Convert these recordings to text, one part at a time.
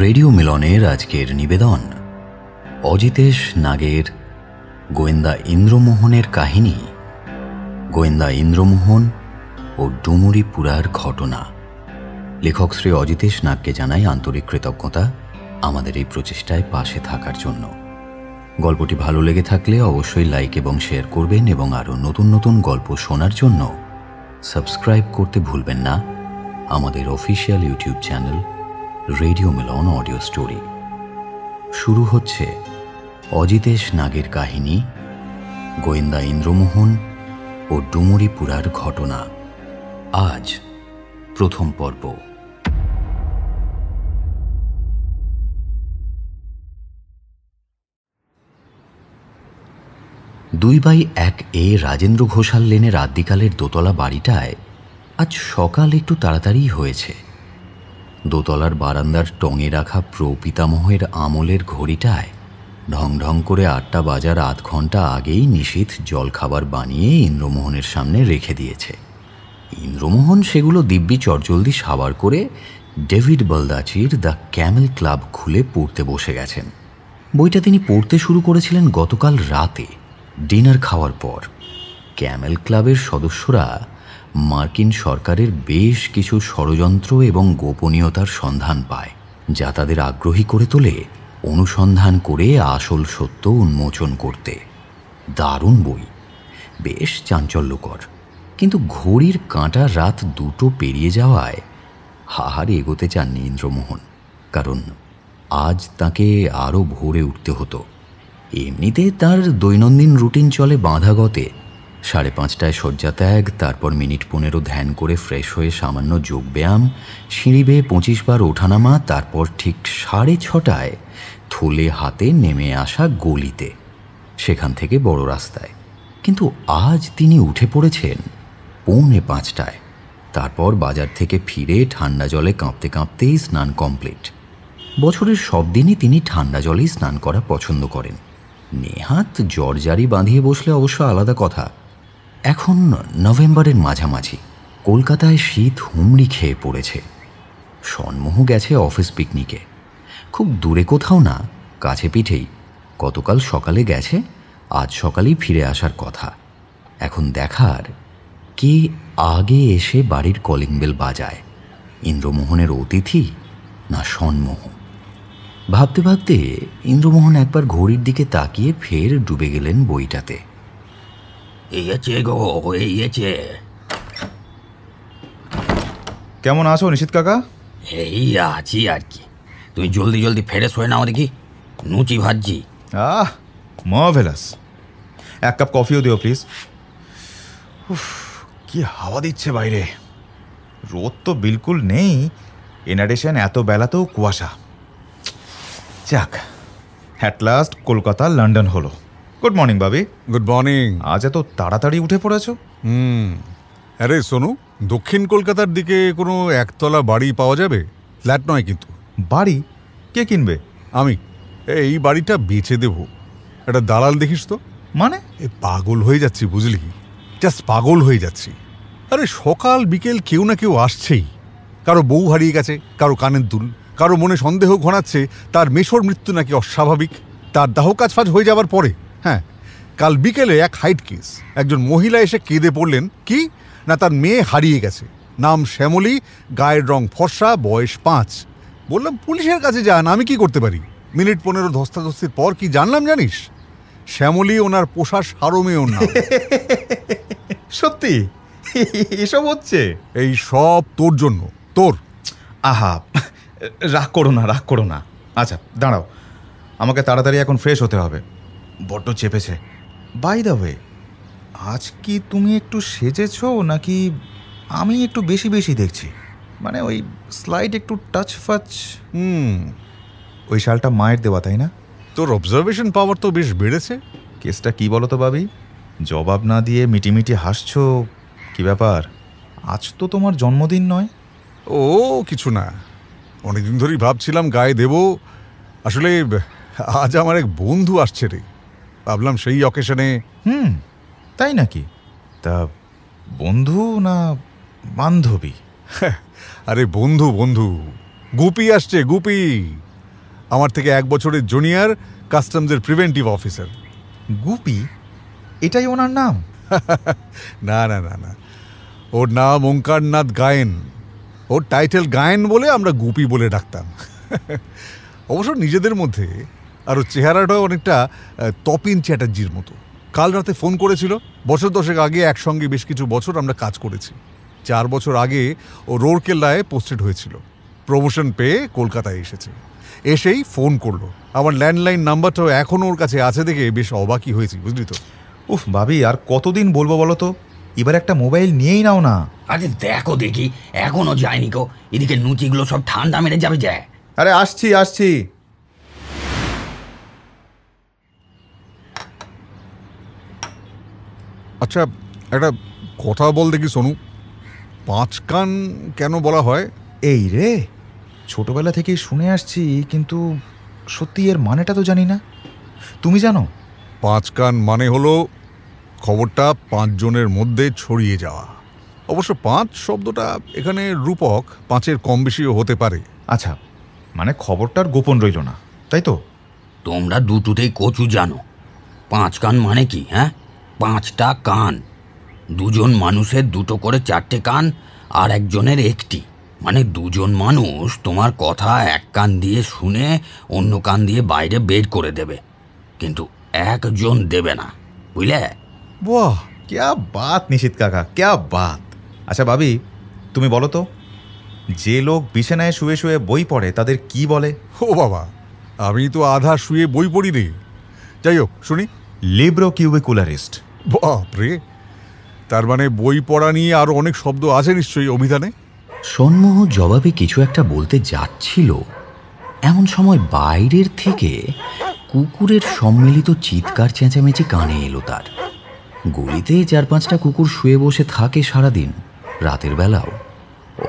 Radio মিলনের আজকের নিবেদন অজিতেশ নাগের গোয়েন্দা ইন্দ্রমোহনের কাহিনী, গোয়েন্দা ইন্দ্রমোহন ও ডুমুরিপুরার ঘটনা। লেখক শ্রী অজিতেশ নাগকে জানাই আন্তরিক কৃতজ্ঞতা আমাদের এই প্রচেষ্টায় পাশে থাকার জন্য। গল্পটি ভালো লেগে থাকলে অবশ্যই লাইক এবং শেয়ার করবেন এবং আরও নতুন নতুন গল্প শোনার জন্য সাবস্ক্রাইব করতে ভুলবেন না আমাদের official YouTube channel radio Milan audio story. শুরু হচ্ছে অজিতেশ নাগের কাহিনী, গোয়েন্দা ইন্দ্রমোহন ও ডুমুরিপুরার ঘটনা। আজ প্রথম পর্ব। 2/1 রাজেন্দ্র ঘোষাল লেনের আদ্যিকালের দোতলা বাড়িটায় আজ সকাল একটু তাড়াতাড়ি হয়েছে। দোতলার বারান্দার টঙে রাখা প্রপিতামহের আমলের ঘড়িটায় ঢং ঢং করে 8টা বাজার আধ ঘন্টা আগেই নিশীথ জলখাবার বানিয়ে ইন্দ্রমোহনের সামনে রেখে দিয়েছে। ইন্দ্রমোহন সেগুলো দিব্যি চটজলদি সাবার করে ডেভিড বলদাচির দ্য ক্যামেল ক্লাব খুলে পড়তে বসে গেছেন। বইটা তিনি পড়তে শুরু করেছিলেন গতকাল রাতে ডিনার খাওয়ার পর। ক্যামেল ক্লাবের সদস্যরা মার্কিন সরকারের বেশ কিছু ষড়যন্ত্র এবং গোপনীয়তার সন্ধান পায়, যা তাদের আগ্রহী করে তোলে অনুসন্ধান করে আসল সত্য উন্মোচন করতে। দারুণ বই, বেশ চাঞ্চল্যকর। কিন্তু ঘড়ির কাঁটা রাত 2টো পেরিয়ে যাওয়ায় হাহার এগোতে চাননি ইন্দ্রমোহন, কারণ আজ তাকে আরও ভোরে উঠতে হতো। এমনিতে তার দৈনন্দিন রুটিন চলে বাঁধাগতে। 5:30টায় শয্যাত্যাগ, তারপর মিনিট 15 ধ্যান করে ফ্রেশ হয়ে সামান্য যোগব্যায়াম, সিঁড়ি বেয়ে 25 বার ওঠানামা, তারপর ঠিক 6:30টায় থলে হাতে নেমে আসা গলিতে, সেখান থেকে বড় রাস্তায়। কিন্তু আজ তিনি উঠে পড়েছেন 4:45টায়। তারপর বাজার থেকে ফিরে ঠান্ডা জলে কাঁপতে কাঁপতেই স্নান কমপ্লিট। বছরের সব দিনই তিনি ঠান্ডা জলেই স্নান করা পছন্দ করেন। নেহাত জর্জারি বাঁধিয়ে বসলে অবশ্য আলাদা কথা। এখন নভেম্বরের মাঝামাঝি, কলকাতায় শীত হুমড়ি খেয়ে পড়েছে। সন্মোহ গেছে অফিস পিকনিকে, খুব দূরে কোথাও না, কাছে পিঠেই। গতকাল সকালে গেছে, আজ সকালেই ফিরে আসার কথা। এখন দেখার কে আগে এসে বাড়ির কলিং বেল বাজায়, ইন্দ্রমোহনের অতিথি না সন্মোহ। ভাবতে ভাবতে ইন্দ্রমোহন একবার ঘড়ির দিকে তাকিয়ে ফের ডুবে গেলেন বইটাতে। কেমন আছো নিশীথ কাকা? এই আছি আর কি। তুমি জলদি জলদি ফ্রেশ হয়ে নাও দেখি, লুচি ভাজছি। মার্ভেলাস। 1 কাপ কফিও দিও প্লিজ। কি হাওয়া দিচ্ছে বাইরে, রোদ তো বিলকুল নেই, এনাডেশন এত বেলাতেও কুয়াশা। যাক, অ্যাট লাস্ট কলকাতা লন্ডন হলো। Good morning Babi. Good morning. আজ এত তাড়াতাড়ি উঠে পড়েছো? আরে শোনো, দক্ষিণ কলকাতার দিকে কোনো একতলা বাড়ি পাওয়া যাবে? ফ্ল্যাট নয় কিন্তু। বাড়ি কে কিনবে? আমি। এই বাড়িটা বেচে দেবো। একটা দালাল দেখিস তো? মানে? পাগল হয়ে যাচ্ছি বুঝলি, জাস্ট পাগল হয়ে যাচ্ছি। আরে সকাল বিকেল কেউ না কেউ আসছেই। কারো বউ হারিয়ে গেছে, কারো কানের দুল, কারো মনে সন্দেহ ঘনাচ্ছে তার মেশোর মৃত্যু নাকি অস্বাভাবিক। তার দাহ কাজফাজ হয়ে যাবার পরে, হ্যাঁ, কাল বিকেলে এক হাইট কেস। একজন মহিলা এসে কেঁদে পড়লেন কি না তার মেয়ে হারিয়ে গেছে, নাম শ্যামলী, গায়ের রং ফর্সা, বয়স 5। বললাম পুলিশের কাছে যান, আমি কি করতে পারি। মিনিট 15 ধস্তাধস্তির পর কি জানলাম জানিস? শ্যামলী ওনার পোষা সারমে ওর নাম। সত্যি এসব হচ্ছে? এই সব তোর জন্য, তোর। আহা, রাগ করো না। আচ্ছা দাঁড়াও, আমাকে তাড়াতাড়ি এখন ফ্রেশ হতে হবে, বড্ড চেপেছে। বাই দ্য ওয়ে, আজ কি তুমি একটু সেজেছো নাকি আমি একটু বেশি বেশি দেখছি? মানে ওই স্লাইড একটু টাচ ফাচ। ওই শালটা মায়ের দেওয়া, তাই না? তোর অবজারভেশন পাওয়ার তো বেশ বেড়েছে। কেসটা কি বলো তো বাবি? জবাব না দিয়ে মিটিমিটি হাসছো, কি ব্যাপার? আজ তো তোমার জন্মদিন নয়? ও কিছু না, অনেকদিন ধরেই ভাবছিলাম গায়ে দেব। আসলে আজ আমার এক বন্ধু আসছে রে, ভাবলাম সেই অকেশনে। তাই নাকি? তা বন্ধু না বান্ধবী? আরে বন্ধু বন্ধু, গুপি আসছে, গুপি। আমার থেকে 1 বছরের জুনিয়র, কাস্টমসের প্রিভেন্টিভ অফিসার। গুপি? এটাই ওনার নাম? না না না না, ওর নাম ওঙ্কারনাথ গায়েন। ওর টাইটেল গায়েন বলে আমরা গুপি বলে ডাকতাম। অবশ্য নিজেদের মধ্যে আর ওর চেহারাটাও অনেকটা তপিন চ্যাটার্জির মতো। কাল রাতে ফোন করেছিল। বছর 10 আগে একসঙ্গে বেশ কিছু বছর আমরা কাজ করেছি। 4 বছর আগে ও রোরকেল্লায় পোস্টেড হয়েছিল। প্রমোশন পেয়ে কলকাতায় এসেছে। এসেই ফোন করলো। আমার ল্যান্ডলাইন নাম্বারটাও এখনও ওর কাছে আছে দেখে বেশ অবাকই হয়েছি, বুঝলি তো। উফ ভাবি, আর কতদিন বলবো বলো তো? এবার একটা মোবাইল নিয়েই নাও না। আরে দেখো দেখি, এখনো যায়নি কো। এদিকে নুচিগুলো সব ঠান্ডা মেরে যাবে যায়। আরে আসছি আসছি। আচ্ছা, একটা কথা বল দেখি সোনু, 5 কান কেন বলা হয়? এই রে, ছোটবেলা থেকেই শুনে আসছি, কিন্তু সত্যি এর মানেটা তো জানি না। তুমি জানো? 5 কান মানে হলো খবরটা 5 জনের মধ্যে ছড়িয়ে যাওয়া। অবশ্য 5 শব্দটা এখানে রূপক, 5-এর কম বেশিও হতে পারে। আচ্ছা, মানে খবরটার গোপন রইল না, তাই তো? তোমরা দুটোতেই কচু জানো। 5 কান মানে কি? হ্যাঁ, 5টা কান। 2 জন মানুষের 2টো করে 4টে কান, আর একজনের 1টি। মানে 2 জন মানুষ তোমার কথা এক কান দিয়ে শুনে অন্য কান দিয়ে বাইরে বের করে দেবে, কিন্তু একজন দেবে না, বুঝলে? বাহ, ক্যা বাত নিশিত কাকা, ক্যা বাত। আচ্ছা ভাবি, তুমি বলো তো, যে লোক বিছানায় শুয়ে শুয়ে বই পড়ে তাদের কি বলে? ও বাবা, আমি তো আধা শুয়ে বই পড়ি রে। যাই হোক, শুনি। লিব্রো কিউবিকুলারিস্ট। বাপরে, তার মানে বই পড়া নিয়ে আরো অনেক শব্দ আছে নিশ্চয়ই অভিধানে। সন্মোহ জবাবে কিছু একটা বলতে যাচ্ছিল, এমন সময় বাইরের থেকে কুকুরের সম্মিলিত চিৎকার চেঁচামেচি কানে এলো তার। গলিতে 4-5টা কুকুর শুয়ে বসে থাকে সারাদিন, রাতের বেলাও।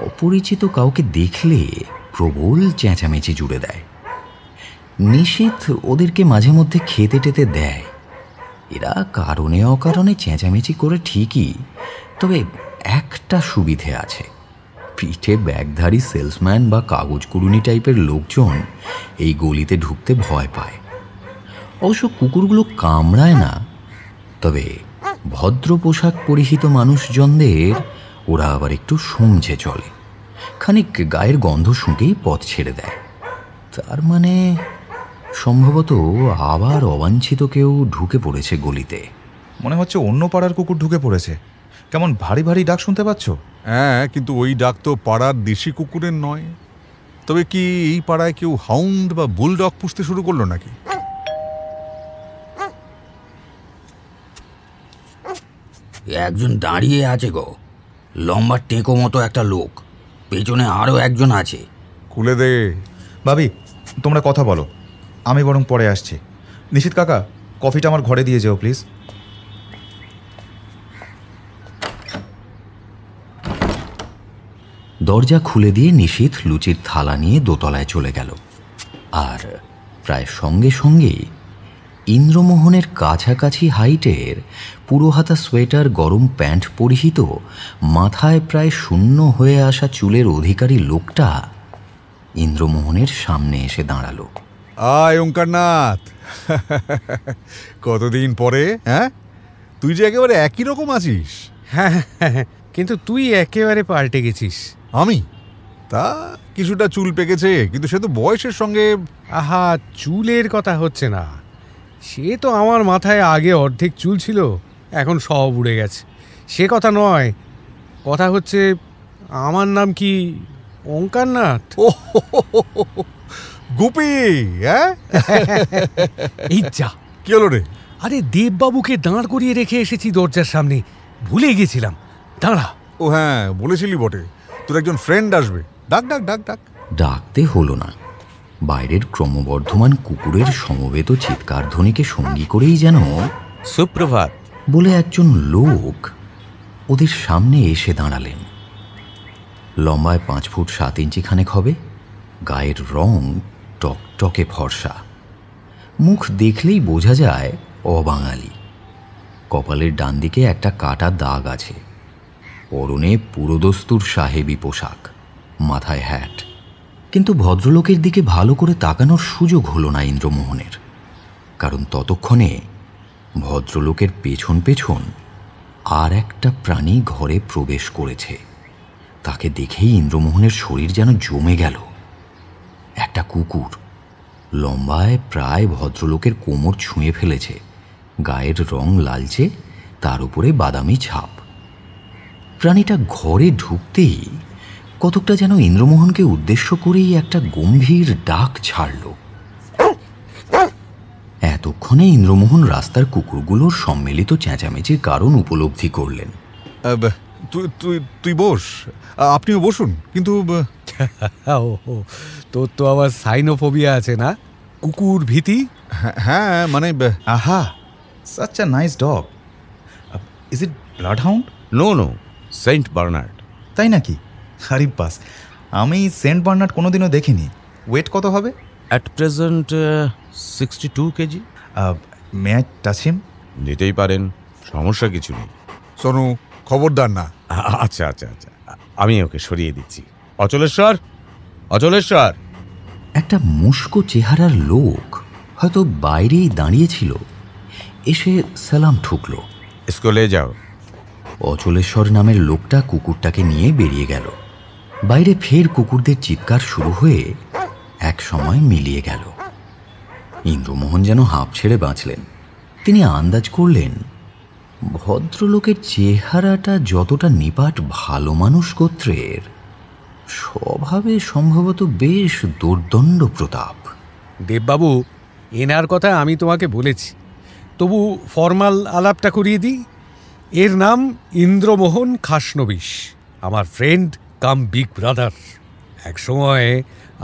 অপরিচিত কাউকে দেখলে প্রবল চেঁচামেচি জুড়ে দেয়। নিশীথ ওদেরকে মাঝে মধ্যে খেতে টেতে দেয়। এরা কারণে অকারণে চেঁচামেচি করে ঠিকই, তবে একটা সুবিধে আছে। পিঠে ব্যাগধারী সেলসম্যান বা কাগজ কুড়ুনি টাইপের লোকজন এই গলিতে ঢুকতে ভয় পায়। অবশ্য কুকুরগুলো কামড়ায় না, তবে ভদ্র পোশাক পরিহিত মানুষজনদের ওরা আবার একটু সমঝে চলে। খানিক গায়ের গন্ধ শুঁকেই পথ ছেড়ে দেয়। তার মানে সম্ভবত আবার অবাঞ্ছিত কেউ ঢুকে পড়েছে গলিতে। মনে হচ্ছে অন্য পাড়ার কুকুর ঢুকে পড়েছে। কেমন ভারী ভারী ডাক শুনতে পাচ্ছ? হ্যাঁ, কিন্তু ওই ডাক তো পাড়ার দেশি কুকুরের নয়। তবে কি এই পাড়ায় কেউ হাউন্ড বা বুলডগ পুষতে শুরু করলো নাকি? একজন দাঁড়িয়ে আছে গো, লম্বা টেকো মতো একটা লোক। পেছনে আরও একজন আছে। খুলে দে। ভাবি, তোমরা কথা বলো, আমি বরং পরে আসছি। নিশিত কাকা, কফিটা আমার ঘরে দিয়ে যেও প্লিজ। দরজা খুলে দিয়ে নিশীথ লুচির থালা নিয়ে দোতলায় চলে গেল। আর প্রায় সঙ্গে সঙ্গেই ইন্দ্রমোহনের কাছাকাছি হাইটের পুরো হাতা সোয়েটার, গরম প্যান্ট পরিহিত, মাথায় প্রায় শূন্য হয়ে আসা চুলের অধিকারী লোকটা ইন্দ্রমোহনের সামনে এসে দাঁড়ালো। আয় ওঙ্কারনাথ, কতদিন পরে। হ্যাঁ, তুই যে একেবারে একই রকম আছিস। হ্যাঁ, কিন্তু তুই একেবারে পাল্টে গেছিস। আমি তা কিছুটা চুল পেকেছে, কিন্তু সে তো বয়সের সঙ্গে। আহা, চুলের কথা হচ্ছে না। সে তো আমার মাথায় আগে অর্ধেক চুল ছিল, এখন সব উড়ে গেছে, সে কথা নয়। কথা হচ্ছে, আমার নাম কি ওঙ্কারনাথ? ও গুপি, হ্যাঁ? এই যা, কি হলো রে? আরে দেববাবুকে দাঁড় করিয়ে রেখে এসেছি দরজার সামনে, ভুলে গেছিলাম। দাঁড়া। ও হ্যাঁ, বলেছিলি বটে, তোর একজন ফ্রেন্ড আসবে। ডাক ডাক ডাক ডাক। ডাকতে হলো না। বাইরের ক্রমবর্ধমান কুকুরের সমবেত চিৎকার ধ্বনিকে সঙ্গী করেই যেন সুপ্রভাত বলে একজন লোক ওদের সামনে এসে দাঁড়ালেন। লম্বায় 5 ফুট 7 ইঞ্চি খানেক হবে, গায়ের রং টকটকে ফর্সা, মুখ দেখলেই বোঝা যায় অবাঙালি। কপালের ডান দিকে একটা কাটা দাগ আছে। পরনে পুরোদস্তুর সাহেবি পোশাক, মাথায় হ্যাট, কিন্তু ভদ্রলোকের দিকে ভালো করে তাকানোর সুযোগ হলো না ইন্দ্রমোহনের, কারণ ততক্ষণে ভদ্রলোকের পেছন পেছন আর একটা প্রাণী ঘরে প্রবেশ করেছে। তাকে দেখেই ইন্দ্রমোহনের শরীর যেন জমে গেল। একটা কুকুর, লম্বায় প্রায় ভদ্রলোকের কোমর ছুঁয়ে ফেলেছে, গায়ের রং লালচে, তার উপরে বাদামি ছাপ। প্রাণীটা ঘরে ঢুকতেই কতকটা যেন ইন্দ্রমোহনকে উদ্দেশ্য করেই একটা গম্ভীর ডাক ছাড়ল। এতক্ষণে ইন্দ্রমোহন রাস্তার কুকুরগুলোর সম্মিলিত চেঁচামেচির কারণ উপলব্ধি করলেন। তুই বস, আপনিও বসুন। কিন্তু তোর তো আবার সাইনোফোবিয়া আছে না, কুকুর ভীতি? হ্যাঁ, মানে আহা, such a nice dog. Is it bloodhound? No, Saint Bernard. তাই নাকি? আরে বাস, আমি সেন্ট বার্নার্ড কোনোদিনও দেখিনি। ওয়েট কত হবে? অ্যাট প্রেজেন্ট 62 কেজি। May I touch him? নিতেই পারেন, সমস্যা কিছু নেই। সোনু, খবরদার না। আচ্ছা, আমি ওকে সরিয়ে দিচ্ছি। অচলেশ্বর। একটা মুস্কো চেহারার লোক হয়তো বাইরেই দাঁড়িয়েছিল, এসে সালাম ঠুকল। স্কুলে যাও। অচলেশ্বর নামের লোকটা কুকুরটাকে নিয়ে বেরিয়ে গেল। বাইরে ফের কুকুরদের চিৎকার শুরু হয়ে এক সময় মিলিয়ে গেল। ইন্দ্রমোহন যেন হাঁপ ছেড়ে বাঁচলেন। তিনি আন্দাজ করলেন ভদ্রলোকের চেহারাটা যতটা নিপাট ভালো মানুষ গোত্রের, স্বভাবে সম্ভবত বেশ দুর্দণ্ড প্রতাপ। দেববাবু, এনার কথা আমি তোমাকে বলেছি, তবু ফর্মাল আলাপটা করিয়ে দিই। এর নাম ইন্দ্রমোহন খাসনবিশ, আমার ফ্রেন্ড কাম বিগ ব্রাদার। এক সময়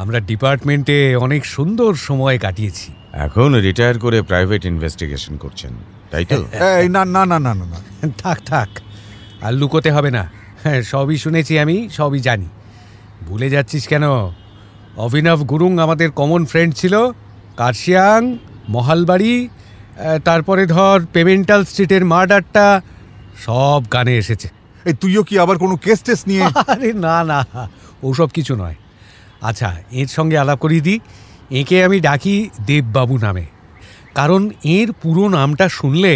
আমরা ডিপার্টমেন্টে অনেক সুন্দর সময় কাটিয়েছি। এখন রিটায়ার করে প্রাইভেট ইনভেস্টিগেশন করছেন, তাই তো? না, থাক, আর লুকোতে হবে না। হ্যাঁ, সবই শুনেছি আমি, সবই জানি। ভুলে যাচ্ছিস কেন? অভিনব গুরুং আমাদের কমন ফ্রেন্ড ছিল। কার্শিয়াং, মহালবাড়ি, তারপরে ধর পেমেন্টাল স্ট্রিটের মার্ডারটা, সব গানে এসেছে। এই তুইও কি আবার কোনো কেস টেস নিয়ে? আরে না, ওসব কিছু নয়। আচ্ছা, এর সঙ্গে আলাপ করিয়ে দিই। একে আমি ডাকি দেববাবু নামে, কারণ এর পুরো নামটা শুনলে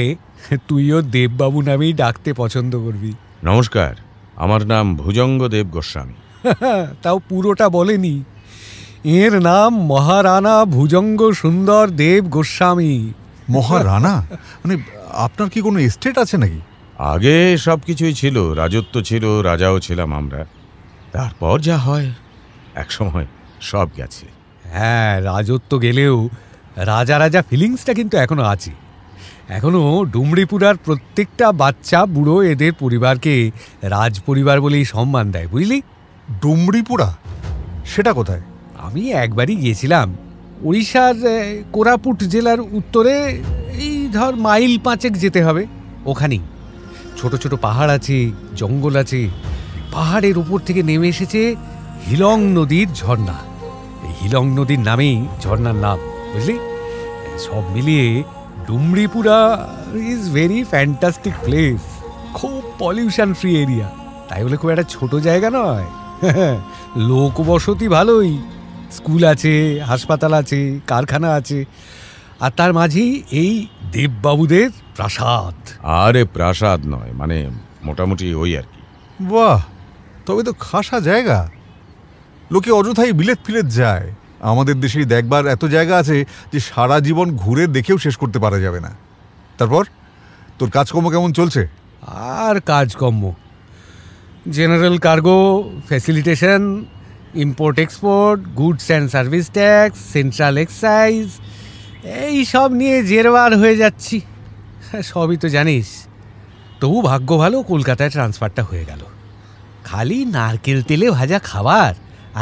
তুইও দেববাবু নামেই ডাকতে পছন্দ করবি। নমস্কার, আমার নাম ভুজঙ্গ দেব গোস্বামী। তাও পুরোটা বলেনি। এর নাম মহারানা ভুজঙ্গ সুন্দর দেব গোস্বামী। মহারানা? মানে আপনার কি কোনো এস্টেট আছে নাকি? আগে সব কিছুই ছিল, রাজত্ব ছিল, রাজাও ছিলাম আমরা। তারপর যা হয়, এক সময় সব গেছে। হ্যাঁ, রাজত্ব গেলেও রাজা ফিলিংসটা কিন্তু এখনো আছে। এখনো ডুমরিপুরার প্রত্যেকটা বাচ্চা বুড়ো এদের পরিবারকে রাজ পরিবার বলেই সম্মান দেয়, বুঝলি? ডুমরিপুরা? সেটা কোথায়? আমি একবারই গিয়েছিলাম। উড়িষ্যার কোরাপুট জেলার উত্তরে, এই ধর মাইল 5 যেতে হবে। ওখানেই ছোট ছোট পাহাড় আছে, জঙ্গল আছে। পাহাড়ের উপর থেকে নেমে এসেছে হিলং নদীর ঝর্ণা। এই হিলং নদীর নামেই ঝর্ণার নাম, বুঝলি? সব মিলিয়ে ডুমরিপুরা ইজ ভেরি ফ্যান্টাস্টিক প্লেস। খুব পলিউশন ফ্রি এরিয়া, তাই বলে খুব একটা ছোট জায়গা নয়। লোক বসতি ভালোই, স্কুল আছে, হাসপাতাল আছে, কারখানা আছে, আর তার মাঝেই এই দেববাবুদের প্রাসাদ। আরে প্রাসাদ নয়, মানে মোটামুটি ওই আর কি। বাহ, তবে তো খাসা জায়গা। লোকে অযথাই বিলেত ফিলেত যায়। আমাদের দেশেই দেখবার এত জায়গা আছে যে সারা জীবন ঘুরে দেখেও শেষ করতে পারা যাবে না। তারপর তোর কাজকর্ম কেমন চলছে? আর কাজকর্ম, general cargo, facilitation, import export, goods and service tax, central excise, এই সব নিয়ে জেরবার হয়ে যাচ্ছি। সবই তো জানিস। তবু ভাগ্য ভালো, কলকাতায় ট্রান্সফারটা হয়ে গেল। খালি নারকেল তেলে ভাজা খাবার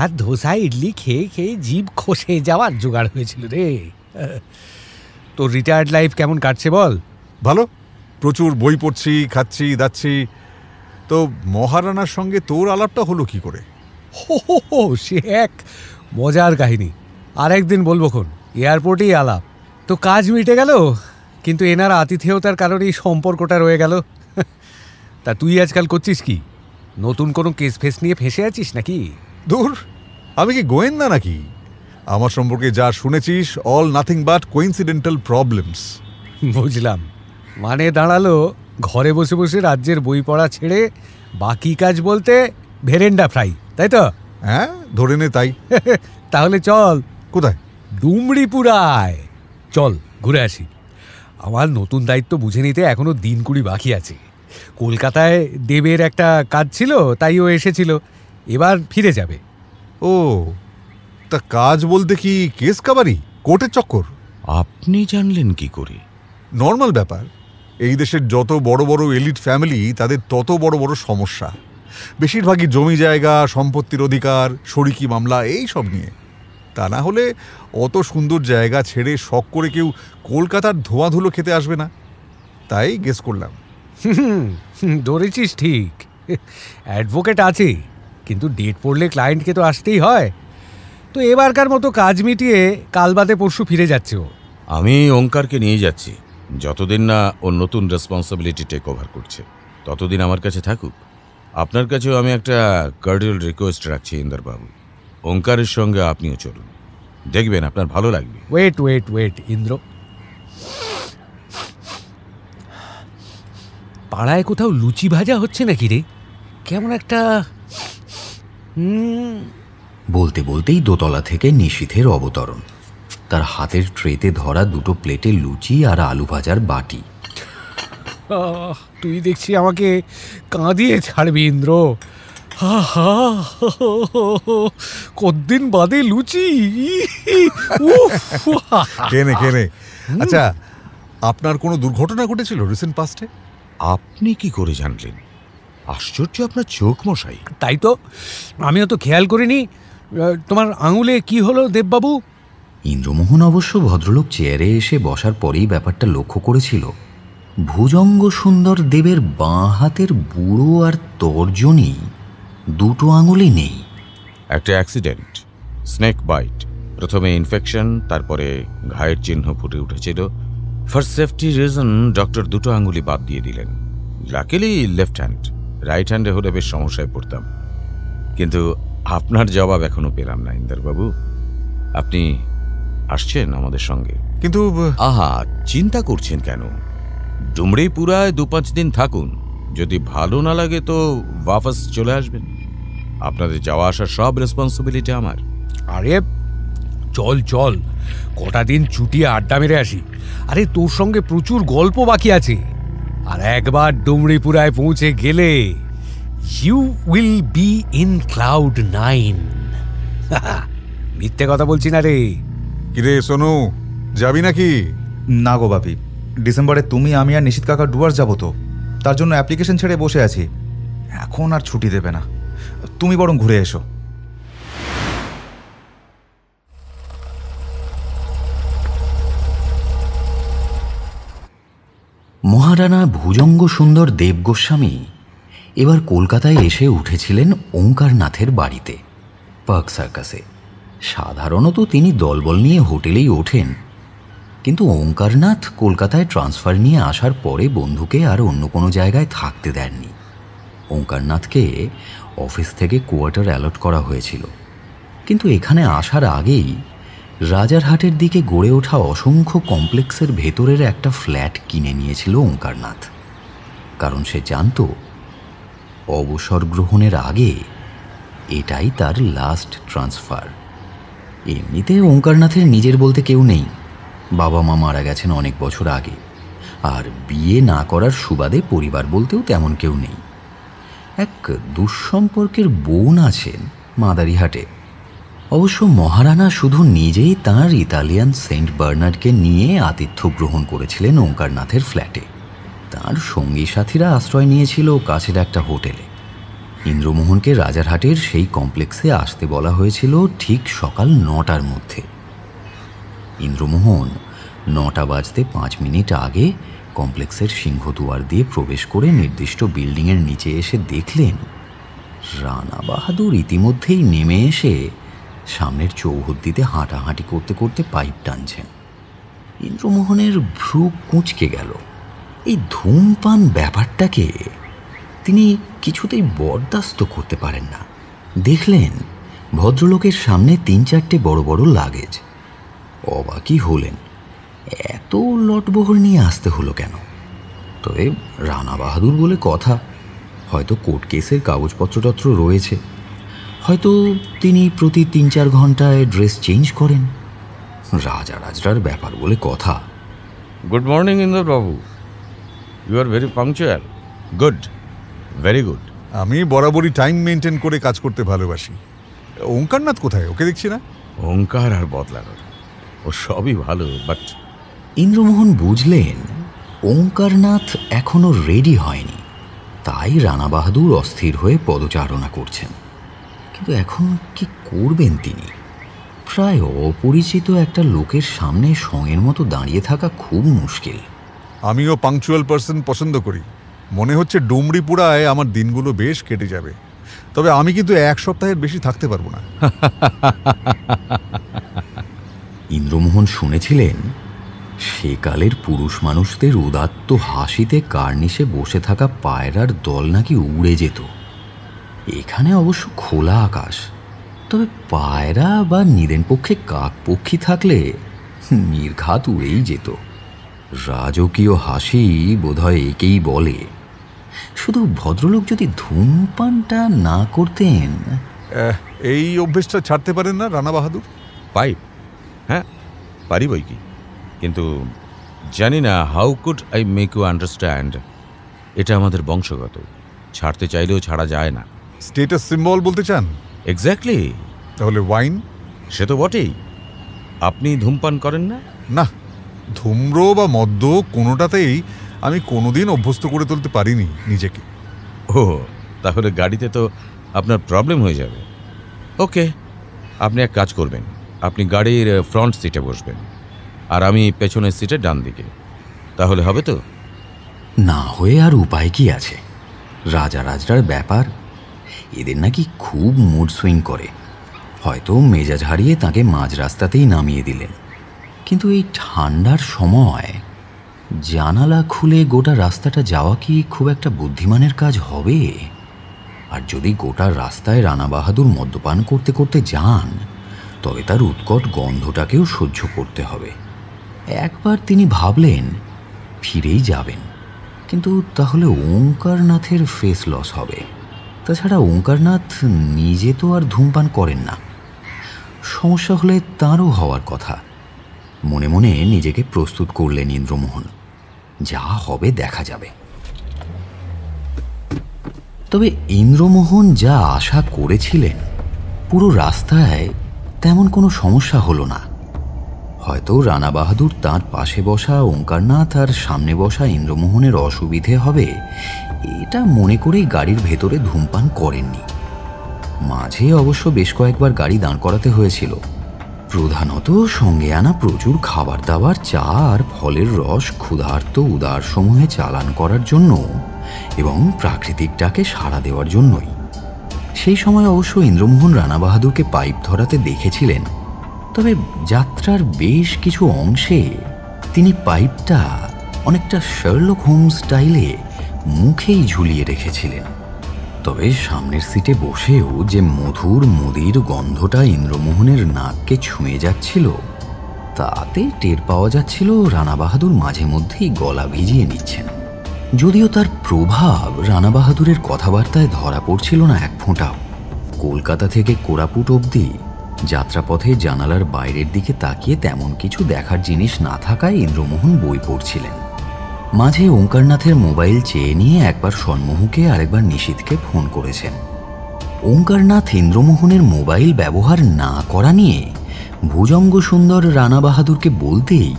আর ধোসা ইডলি খেয়ে খেয়ে জিভ খসে যাওয়ার জোগাড় হয়েছিল রে। তোর রিটায়ার্ড লাইফ কেমন কাটছে বল? ভালো, প্রচুর বই পড়ছি, খাচ্ছি, দাচ্ছি। তো মহারানার সঙ্গে তোর আলাপটা হলো কি করে? হো, সে এক মজার কাহিনী, আর একদিন বলবো খন। এয়ারপোর্টেই আলাপ। তো কাজ মিটে গেল, কিন্তু এনার আতিথেয়তার কারণেই সম্পর্কটা রয়ে গেল। তা তুই আজকাল করছিস কি? নতুন কোনো কেস ফেস নিয়ে ফেঁসে আছিস নাকি? দূর, আমি কি গোয়েন্দা নাকি? আমার সম্পর্কে যা শুনেছিস all nothing but coincidental problems. বুঝলাম, মানে দাঁড়ালো ঘরে বসে বসে রাজ্যের বই পড়া ছেড়ে বাকি কাজ বলতে ভেরেন্ডা ফ্রাই, তাই তো? হ্যাঁ, ধরে নে তাই। তাহলে চল। কোথায়? ডুমরিপুরায় চল, ঘুরে আসি। আমার নতুন দায়িত্ব বুঝে নিতে এখনো দিন 20 বাকি আছে। কলকাতায় দেবের একটা কাজ ছিল, তাই ও এসেছিল, এবার ফিরে যাবে। ও, তা কাজ বলতে কি কেস কাবারি, কোর্টের চক্কর? আপনি জানলেন কি করে? নর্মাল ব্যাপার। এই দেশের যত বড় বড় এলিট ফ্যামিলি, তাদের তত বড় বড় সমস্যা। বেশিরভাগই জমি জায়গা, সম্পত্তির অধিকার, শরিকি মামলা, এই সব নিয়ে। তা না হলে অত সুন্দর জায়গা ছেড়ে শখ করে কেউ কলকাতার ধোঁয়াধুলো খেতে আসবে না। তাই গেস করলাম। ধরেছিস ঠিক। অ্যাডভোকেট আছে, কিন্তু ডেট পড়লে ক্লায়েন্টকে তো আসতেই হয়। তো এবারকার মতো কাজ মিটিয়ে কাল বাদে পরশু ফিরে যাচ্ছে ও। আমি ওঙ্কারকে নিয়ে যাচ্ছি। যতদিন না ও নতুন রেসপন্সিবিলিটি টেক ওভার করছে, ততদিন আমার কাছে থাকুক। আপনার কাছেও আমি একটা কার্ডিয়াল রিকোয়েস্ট রাখছি ইন্দ্রবাবু, ওঙ্কারের সঙ্গে আপনিও চলুন, দেখবেন আপনার ভালো লাগবে। ওয়েট ওয়েট ওয়েট ইন্দ্র, পাড়ায় কোথাও লুচি ভাজা হচ্ছে নাকি রে? কেমন একটা বলতে বলতেই দোতলা থেকে নিশীথের অবতরণ। তার হাতের ট্রেতে ধরা 2 প্লেটে লুচি আর আলু ভাজার বাটি। তুই দেখছি আমাকে কাঁদিয়ে ছাড়বি ইন্দ্র। হা হা, কতদিন বাদে লুচি। কেনে কেনে। আচ্ছা, আপনার কোনো দুর্ঘটনা ঘটেছিল রিসেন্ট পাস্টে? আপনি কি করে জানলেন? আশ্চর্য আপনার চোখ মশাই। তাই তো, আমিও তো খেয়াল করিনি। তোমার আঙুলে কি হলো দেববাবু? ইন্দ্রমোহন অবশ্য ভদ্রলোক চেয়ারে এসে বসার পরেই ব্যাপারটা লক্ষ্য করেছিল। ভুজঙ্গ সুন্দর দেবের বাঁ হাতের বুড়ো আর তর্জনী 2 আঙুলই নেই। একটা অ্যাক্সিডেন্ট, স্নেক বাইট। প্রথমে ইনফেকশন, তারপরে ঘায়ের চিহ্ন ফুটে উঠেছিল। ফর সেফটি রিজন ডক্টর 2 আঙুলি বাদ দিয়ে দিলেন। লাকিলি লেফট হ্যান্ড, রাইট হ্যান্ডে হলে বেশ সমস্যায় পড়তাম। কিন্তু আপনার জবাব এখনো পেলাম না ইন্দ্রবাবু। আপনি আসছেন আমাদের সঙ্গে? কিন্তু আহা, চিন্তা করছেন কেন? ডুমরিপুরায় 2-5 দিন থাকুন, যদি ভালো না লাগে তো ওয়াপস চলে আসবেন। আপনাদের যাওয়া আসার সব রেসপন্সিবিলিটি আমার। আরে চল চল, কটা দিন ছুটিয়ে আড্ডা মেরে আসি। আরে তোর সঙ্গে প্রচুর গল্প বাকি আছে। আর একবার ডুমরিপুরায় পৌঁছে গেলে you will be in cloud 9। মিথ্যে কথা বলছি না রে। কিরে সোনু, যাবি নাকি? না গো বাপি, ডিসেম্বরে তুমি, আমি আর নিশীথ কাকা ডুয়ার্স যাবো তো, তার জন্য অ্যাপ্লিকেশন ছেড়ে বসে আছি। এখন আর ছুটি দেবে না, তুমি বরং ঘুরে এসো। মহারানা ভুজঙ্গ সুন্দর দেব গোস্বামী এবার কলকাতায় এসে উঠেছিলেন ওঙ্কারনাথের বাড়িতে, পার্ক সার্কাসে। সাধারণত তিনি দলবল নিয়ে হোটেলেই ওঠেন, কিন্তু ওঙ্কারনাথ কলকাতায় ট্রান্সফার নিয়ে আসার পরে বন্ধুকে আর অন্য কোনো জায়গায় থাকতে দেননি। ওঙ্কারনাথকে অফিস থেকে কোয়ার্টার অ্যালট করা হয়েছিল, কিন্তু এখানে আসার আগেই রাজারহাটের দিকে গড়ে ওঠা অসংখ্য কমপ্লেক্সের ভেতরের একটা ফ্ল্যাট কিনে নিয়েছিল ওঙ্কারনাথ। কারণ সে জানত অবসর গ্রহণের আগে এটাই তার লাস্ট ট্রান্সফার। এমনিতে ওঙ্কারনাথের নিজের বলতে কেউ নেই, বাবা মা মারা গেছেন অনেক বছর আগে, আর বিয়ে না করার সুবাদে পরিবার বলতেও তেমন কেউ নেই। এক দুঃসম্পর্কের বোন আছেন মাদারিহাটে। অবশ্য মহারানা শুধু নিজেই তাঁর ইতালিয়ান সেন্ট বার্নার্ডকে নিয়ে আতিথ্য গ্রহণ করেছিলেন ওঙ্কারনাথের ফ্ল্যাটে। তাঁর সঙ্গী সাথীরা আশ্রয় নিয়েছিল কাছের একটা হোটেলে। ইন্দ্রমোহনকে রাজারহাটের সেই কমপ্লেক্সে আসতে বলা হয়েছিল ঠিক সকাল 9টার মধ্যে। ইন্দ্রমোহন 9টা বাজতে 5 মিনিট আগে কমপ্লেক্সের সিংহদুয়ার দিয়ে প্রবেশ করে নির্দিষ্ট বিল্ডিংয়ের নিচে এসে দেখলেন রানা বাহাদুর ইতিমধ্যেই নেমে এসে সামনের চৌহদ্দিতে হাঁটাহাঁটি করতে করতে পাইপ টানছেন। ইন্দ্রমোহনের ভ্রু কুঁচকে গেল। এই ধূমপান ব্যাপারটাকে তিনি কিছুতেই বরদাস্ত করতে পারেন না। দেখলেন ভদ্রলোকের সামনে 3-4টে বড় বড় লাগেজ। অবাকই হলেন, এত লটবহর নিয়ে আসতে হলো কেন? তবে রানা বাহাদুর বলে কথা, হয়তো কোর্ট কেসের কাগজপত্রটত্র রয়েছে, হয়তো তিনি প্রতি 3-4 ঘন্টায় ড্রেস চেঞ্জ করেন। রাজা রাজরার ব্যাপার বলে কথা। Good morning Indrababu, you are very punctual. Good, very good. আমি বরাবরই টাইম মেনটেন করে কাজ করতে ভালোবাসি। ওঙ্কারনাথ কোথায়? ওকে দেখছি না। ওঙ্কার আর বদলানোর, ও সবই ভালো, বাট ইন্দ্রমোহন বুঝলেন ওঙ্কারনাথ এখনো রেডি হয়নি, তাই রানা বাহাদুর অস্থির হয়ে পদচারণা করছেন। কিন্তু এখন কি করবেন তিনি? প্রায় অপরিচিত একটা লোকের সামনে সঙ্গের মতো দাঁড়িয়ে থাকা খুব মুশকিল। আমিও পাংচুয়াল পার্সন পছন্দ করি। মনে হচ্ছে ডুমরিপুরায় আমার দিনগুলো বেশ কেটে যাবে। তবে আমি কিন্তু 1 সপ্তাহের বেশি থাকতে পারবো না। ইন্দ্রমোহন শুনেছিলেন সেকালের পুরুষ মানুষদের উদাত্ত হাসিতে কার্নিশে বসে থাকা পায়রার দল নাকি উড়ে যেত। এখানে অবশ্য খোলা আকাশ, তবে পায়রা বা নিদেন পক্ষে কাক পক্ষী থাকলে নির্ঘাত উড়েই যেত। রাজকীয় হাসি বোধহয় একেই বলে। শুধু ভদ্রলোক যদি ধূমপানটা না করতেন। এই অভ্যেসটা ছাড়তে পারেন না রানা বাহাদুর? পাইপ, হ্যাঁ পারি বই কি, কিন্তু জানি না how could I make you understand. এটা আমাদের বংশগত, ছাড়তে চাইলেও ছাড়া যায় না। স্টেটাস সিম্বল বলতে চান? এক্স্যাক্টলি। তাহলে ওয়াইন? সে তো বটেই। আপনি ধূমপান করেন না? না, ধূম্র বা মদ্য কোনোটাতেই আমি কোনোদিন অভ্যস্ত করে তুলতে পারিনি নিজেকে। ও, তাহলে গাড়িতে তো আপনার প্রবলেম হয়ে যাবে। ওকে, আপনি এক কাজ করবেন, আপনি গাড়ির ফ্রন্ট সিটে বসবেন আর আমি পেছনের সিটে ডান দিকে, তাহলে হবে তো? না হয়ে আর উপায় কি আছে? রাজা রাজরার ব্যাপার, এদের নাকি খুব মুড সুইং করে। হয়তো মেজাজ হারিয়ে তাকে মাঝ রাস্তাতেই নামিয়ে দিলেন। কিন্তু এই ঠান্ডার সময় জানালা খুলে গোটা রাস্তাটা যাওয়া কি খুব একটা বুদ্ধিমানের কাজ হবে? আর যদি গোটা রাস্তায় রানা বাহাদুর মদ্যপান করতে করতে যান, তবে তার উৎকট গন্ধটাকেও সহ্য করতে হবে। একবার তিনি ভাবলেন ফিরেই যাবেন, কিন্তু তাহলে ওঙ্কারনাথের ফেস লস হবে। তাছাড়া ওঙ্কারনাথ নিজে তো আর ধূমপান করেন না, সমস্যা হলে তাঁরও হওয়ার কথা। মনে মনে নিজেকে প্রস্তুত করলেন ইন্দ্রমোহন, যা হবে দেখা যাবে। তবে ইন্দ্রমোহন যা আশা করেছিলেন, পুরো রাস্তায় তেমন কোনো সমস্যা হলো না। হয়তো রানা বাহাদুর তাঁর পাশে বসা ওঙ্কারনাথ আর সামনে বসা ইন্দ্রমোহনের অসুবিধে হবে এটা মনে করেই গাড়ির ভেতরে ধূমপান করেননি। মাঝে অবশ্য বেশ কয়েকবার গাড়ি দাঁড় করাতে হয়েছিল, প্রধানত সঙ্গে আনা প্রচুর খাবার দাবার, চা আর ফলের রস ক্ষুধার্ত উদার সমূহে চালান করার জন্য এবং প্রাকৃতিকটাকে সাড়া দেওয়ার জন্যই। সেই সময় অবশ্য ইন্দ্রমোহন রানা বাহাদুরকে পাইপ ধরাতে দেখেছিলেন, তবে যাত্রার বেশ কিছু অংশে তিনি পাইপটা অনেকটা শার্লক হোমস স্টাইলে মুখেই ঝুলিয়ে রেখেছিলেন। তবে সামনের সিটে বসেও যে মধুর মুদির গন্ধটা ইন্দ্রমোহনের নাককে ছুঁয়ে যাচ্ছিল, তাতে টের পাওয়া যাচ্ছিল রানা বাহাদুর মাঝে মধ্যেই গলা ভিজিয়ে নিচ্ছেন। যদিও তার প্রভাব রানা বাহাদুরের কথাবার্তায় ধরা পড়ছিল না এক ফোঁটাও। কলকাতা থেকে কোরাপুট অবধি যাত্রাপথে জানালার বাইরের দিকে তাকিয়ে তেমন কিছু দেখার জিনিস না থাকায় ইন্দ্রমোহন বই পড়ছিলেন। মাঝে ওঙ্কারনাথের মোবাইল চেয়ে নিয়ে একবার সন্মুখকে আরেকবার নিশীথকে ফোন করেছেন। ওঙ্কারনাথ ইন্দ্রমোহনের মোবাইল ব্যবহার না করা নিয়ে ভুজঙ্গ সুন্দর রানা বাহাদুরকে বলতেই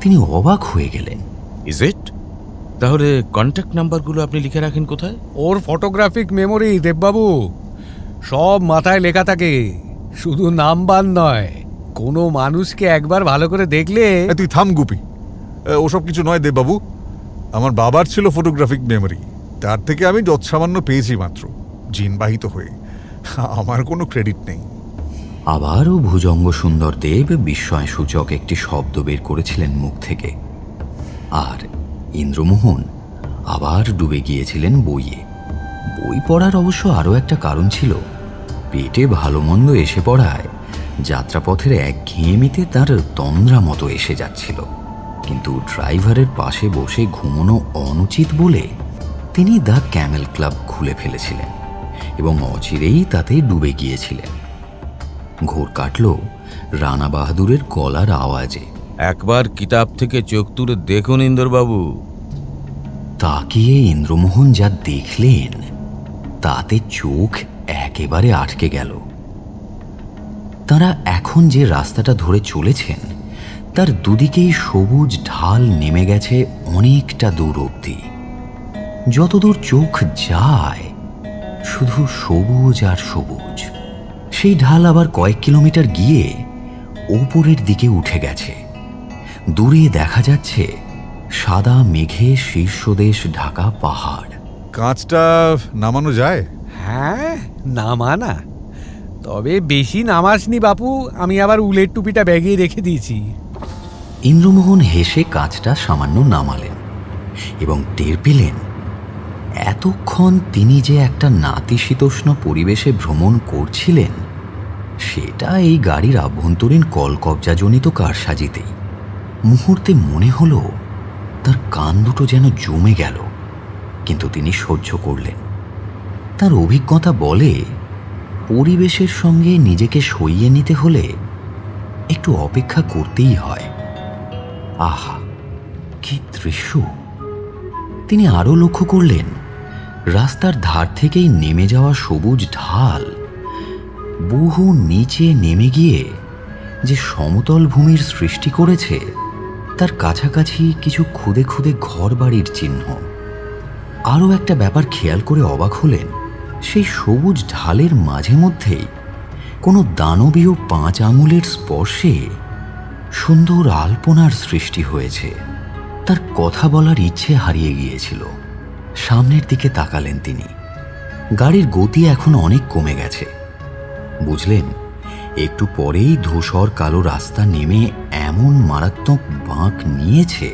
তিনি অবাক হয়ে গেলেন। Is it? তাহলে কন্ট্যাক্ট নাম্বারগুলো আপনি লিখে রাখেন কোথায়? ওর ফটোগ্রাফিক মেমোরি দেববাবু, সব মাথায় লেখা থাকে, শুধু নাম্বার নয়, কোনো মানুষকে একবার ভালো করে দেখলে। তুই থাম গুপি, ওসব কিছু নয় দেববাবু। আমার বাবার ছিল ফটোগ্রাফিক মেমোরি, তার থেকে আমি যৎসামান্য পেয়েছি মাত্র, জিনবাহিত হয়ে। আমার কোনো ক্রেডিট নেই। আবারও ভুজঙ্গ সুন্দর দেব বিস্ময়সূচক একটি শব্দ বের করেছিলেন মুখ থেকে, আর ইন্দ্রমোহন আবার ডুবে গিয়েছিলেন বইয়ে। বই পড়ার অবশ্য আরও একটা কারণ ছিল, পেটে ভালো মন্দ এসে পড়ায় যাত্রাপথের একঘেয়েমিতে তার তন্দ্রা মতো এসে যাচ্ছিল, কিন্তু ড্রাইভারের পাশে বসে ঘুমোনো অনুচিত বলে তিনি দ্য ক্যামেল ক্লাব খুলে ফেলেছিলেন এবং অচিরেই তাতে ডুবে গিয়েছিলেন। ঘোর কাটল রানা বাহাদুরের গলার আওয়াজে। একবার কিতাব থেকে চোখ তুলে দেখুন ইন্দরবাবু। তাকিয়ে ইন্দ্রমোহন যা দেখলেন তাতে চোখ একেবারে আটকে গেল। তারা এখন যে রাস্তাটা ধরে চলেছেন তার দুদিকেই সবুজ ঢাল নেমে গেছে অনেকটা দূর অবধি। যতদূর চোখ যায় শুধু সবুজ আর সবুজ। সেই ঢাল আবার কয়েক কিলোমিটার গিয়ে ওপরের দিকে উঠে গেছে। দূরে দেখা যাচ্ছে সাদা মেঘে শীর্ষদেশ ঢাকা পাহাড়। কাঁচটা নামানো যায়? হ্যাঁ, নামা না, তবে বেশি নামাসনি বাপু, আমি আবার উলের টুপিটা ব্যাগে রেখে দিয়েছি। ইন্দ্রমোহন হেসে কাঁচটা সামান্য নামালেন এবং টের পেলেন এতক্ষণ তিনি যে একটা নাতিশীতোষ্ণ পরিবেশে ভ্রমণ করছিলেন সেটা এই গাড়ির আভ্যন্তরীণ কলকবজাজনিত কারসাজিতেই। মুহূর্তে মনে হলো তার কান দুটো যেন জমে গেল, কিন্তু তিনি সহ্য করলেন। তার অভিজ্ঞতা বলে পরিবেশের সঙ্গে নিজেকে সইয়ে নিতে হলে একটু অপেক্ষা করতেই হয়। আহা, কি দৃশ্য! তিনি আরও লক্ষ্য করলেন রাস্তার ধার থেকেই নেমে যাওয়া সবুজ ঢাল বহু নিচে নেমে গিয়ে যে সমতল ভূমির সৃষ্টি করেছে তার কাছাকাছি কিছু খুদে খুদে ঘর বাড়ির চিহ্ন। আরও একটা ব্যাপার খেয়াল করে অবাক হলেন, সেই সবুজ ঢালের মাঝে মধ্যেই কোনো দানবীয় 5 আঙুলের স্পর্শে সুন্দর আলপনার সৃষ্টি হয়েছে। তার কথা বলার ইচ্ছে হারিয়ে গিয়েছিল। সামনের দিকে তাকালেন তিনি। গাড়ির গতি এখন অনেক কমে গেছে। বুঝলেন একটু পরেই ধূসর কালো রাস্তা নেমে এমন মারাত্মক বাঁক নিয়েছে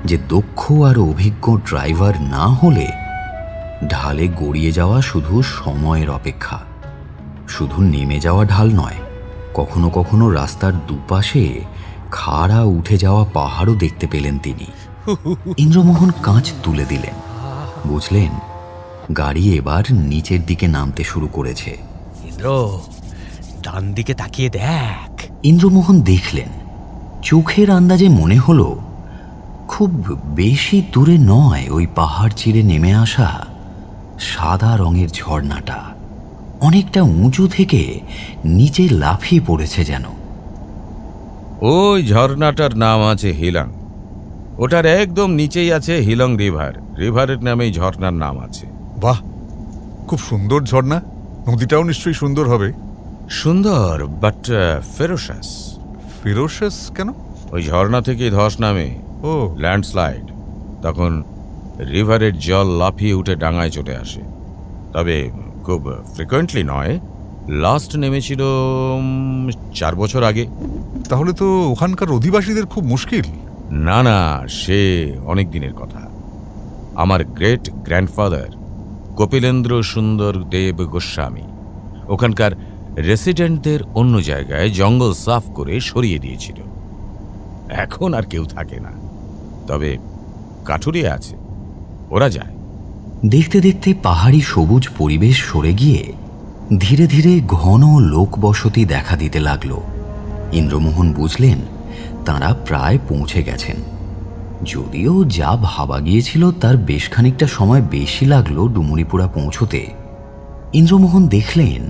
যে দক্ষ আর অভিজ্ঞ ড্রাইভার না হলে ঢালে গড়িয়ে যাওয়া শুধু সময়ের অপেক্ষা। শুধু নেমে যাওয়া ঢাল নয়, কখনো কখনো রাস্তার দুপাশে খাড়া উঠে যাওয়া পাহাড়ও দেখতে পেলেন তিনি। ইন্দ্রমোহন কাঁচ তুলে দিলেন। বুঝলেন গাড়ি এবার নিচের দিকে নামতে শুরু করেছে। ইন্দ্র, ডান দিকে তাকিয়ে দেখ। ইন্দ্রমোহন দেখলেন, চোখের আন্দাজে মনে হলো খুব বেশি দূরে নয় ওই পাহাড় চিরে নেমে আসা সাদা রঙের ঝর্ণাটা অনেকটা উঁচু থেকে নিচে লাফিয়ে পড়েছে যেন। ওই ঝর্ণাটার নাম আছে হিলং। ওটার একদম নিচেই আছে হিলং রিভার। রিভারের নামেই ঝর্ণার নাম আছে। বাহ, খুব সুন্দর ঝর্ণা। নদীটাও নিশ্চয়ই সুন্দর হবে। সুন্দর, বাট ফেরোসাস। ফেরোসাস কেন? ওই ঝর্ণা থেকে ধস নামে, ও ল্যান্ডস্লাইড, তখন রিভারের জল লাফিয়ে উঠে ডাঙায় চলে আসে। তবে খুব ফ্রিকোয়েন্টলি নয়। লাস্ট নেমেছিল 4 বছর আগে। তাহলে তো ওখানকার অধিবাসীদের খুব মুশকিল। না না, সে অনেক দিনের কথা। আমার গ্রেট গ্র্যান্ডফাদার কপিলেন্দ্র সুন্দর দেব গোস্বামী ওখানকার রেসিডেন্টদের অন্য জায়গায় জঙ্গল সাফ করে সরিয়ে দিয়েছিল। এখন আর কেউ থাকে না, তবে কাঠুরিয়া আছে, ওরা যায়। দেখতে দেখতে পাহাড়ি সবুজ পরিবেশ সরে গিয়ে ধীরে ধীরে ঘন লোকবসতি দেখা দিতে লাগল। ইন্দ্রমোহন বুঝলেন তাঁরা প্রায় পৌঁছে গেছেন। যদিও যা ভাবা গিয়েছিল তার বেশ খানিকটা সময় বেশি লাগলো ডুমুরিপুরা পৌঁছতে। ইন্দ্রমোহন দেখলেন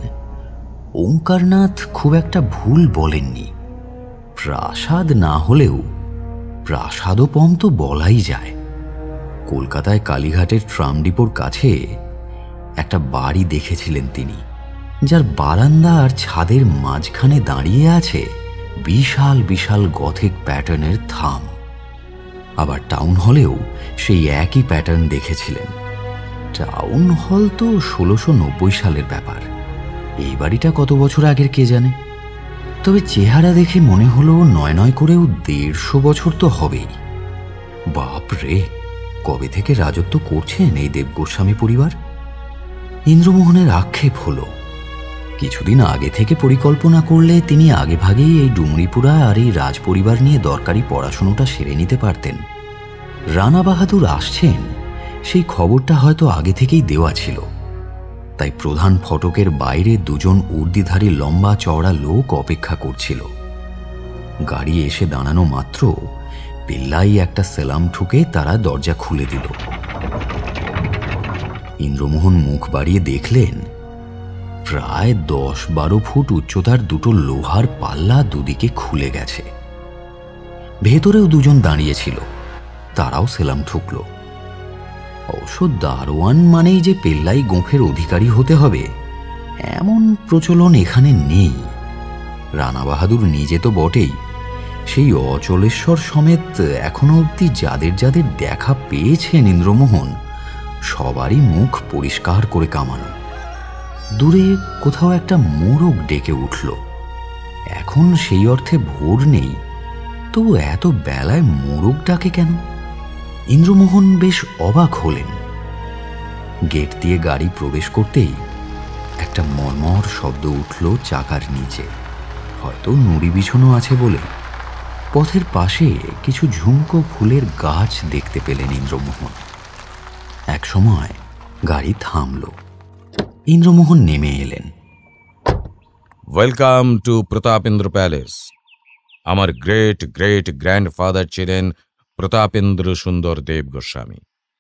ওঙ্কারনাথ খুব একটা ভুল বলেননি। প্রাসাদ না হলেও প্রাসাদোপম তো বলাই যায়। কলকাতায় কালীঘাটের ট্রাম ডিপোর কাছে একটা বাড়ি দেখেছিলেন তিনি, যার বারান্দা আর ছাদের মাঝখানে দাঁড়িয়ে আছে বিশাল বিশাল গথিক প্যাটার্নের থাম। আবার টাউন হলেও সেই একই প্যাটার্ন দেখেছিলেন। টাউন হল তো 1690 সালের ব্যাপার। এই বাড়িটা কত বছর আগের কে জানে। তবে চেহারা দেখে মনে হলো নয় নয় করেও 150 বছর তো হবেই। বাপ রে, কবে থেকে রাজত্ব করছেন এই দেব গোস্বামী পরিবার? ইন্দ্রমোহনের আক্ষেপ হলো কিছুদিন আগে থেকে পরিকল্পনা করলে তিনি আগেভাগেই এই ডুমরিপুরা আর এই রাজপরিবার নিয়ে দরকারি পড়াশুনোটা সেরে নিতে পারতেন। রানা বাহাদুর আসছেন সেই খবরটা হয়তো আগে থেকেই দেওয়া ছিল, তাই প্রধান ফটকের বাইরে দুজন উর্দিধারী লম্বা চওড়া লোক অপেক্ষা করছিল। গাড়ি এসে দাঁড়ানো মাত্র পিল্লাই একটা সেলাম ঠুকে তারা দরজা খুলে দিল। ইন্দ্রমোহন মুখ বাড়িয়ে দেখলেন প্রায় 10-12 ফুট উচ্চতার দুটো লোহার পাল্লা দুদিকে খুলে গেছে। ভেতরেও দুজন দাঁড়িয়েছিল, তারাও সেলাম ঠুকল। অবশ্য দারোয়ান মানেই যে পেল্লাই গোঁফের অধিকারী হতে হবে এমন প্রচলন এখানে নেই। রানা বাহাদুর নিজে তো বটেই, সেই অচলেশ্বর সমেত এখনো অবধি যাদের যাদের দেখা পেয়েছেন ইন্দ্রমোহন সবারই মুখ পরিষ্কার করে কামানো। দূরে কোথাও একটা মোরগ ডেকে উঠল। এখন সেই অর্থে ভোর নেই, তবু এত বেলায় মোরগ ডাকে কেন? ইন্দ্রমোহন বেশ অবাক হলেন। গেট দিয়ে গাড়ি প্রবেশ করতেই একটা মর্মর শব্দ উঠল চাকার নিচে। হয়তো নুড়ি বিছানো আছে বলে পথের পাশে কিছু ঝুমকো ফুলের গাছ দেখতে পেলেন ইন্দ্রমোহন। এক সময় গাড়ি থামল। ইন্দ্রমোহন নেমে এলেন। Welcome to Pratapendra palace. আমার গ্রেট গ্রেট গ্র্যান্ডফাদার ছিলেন প্রতাপেন্দ্র সুন্দর দেব গোস্বামী,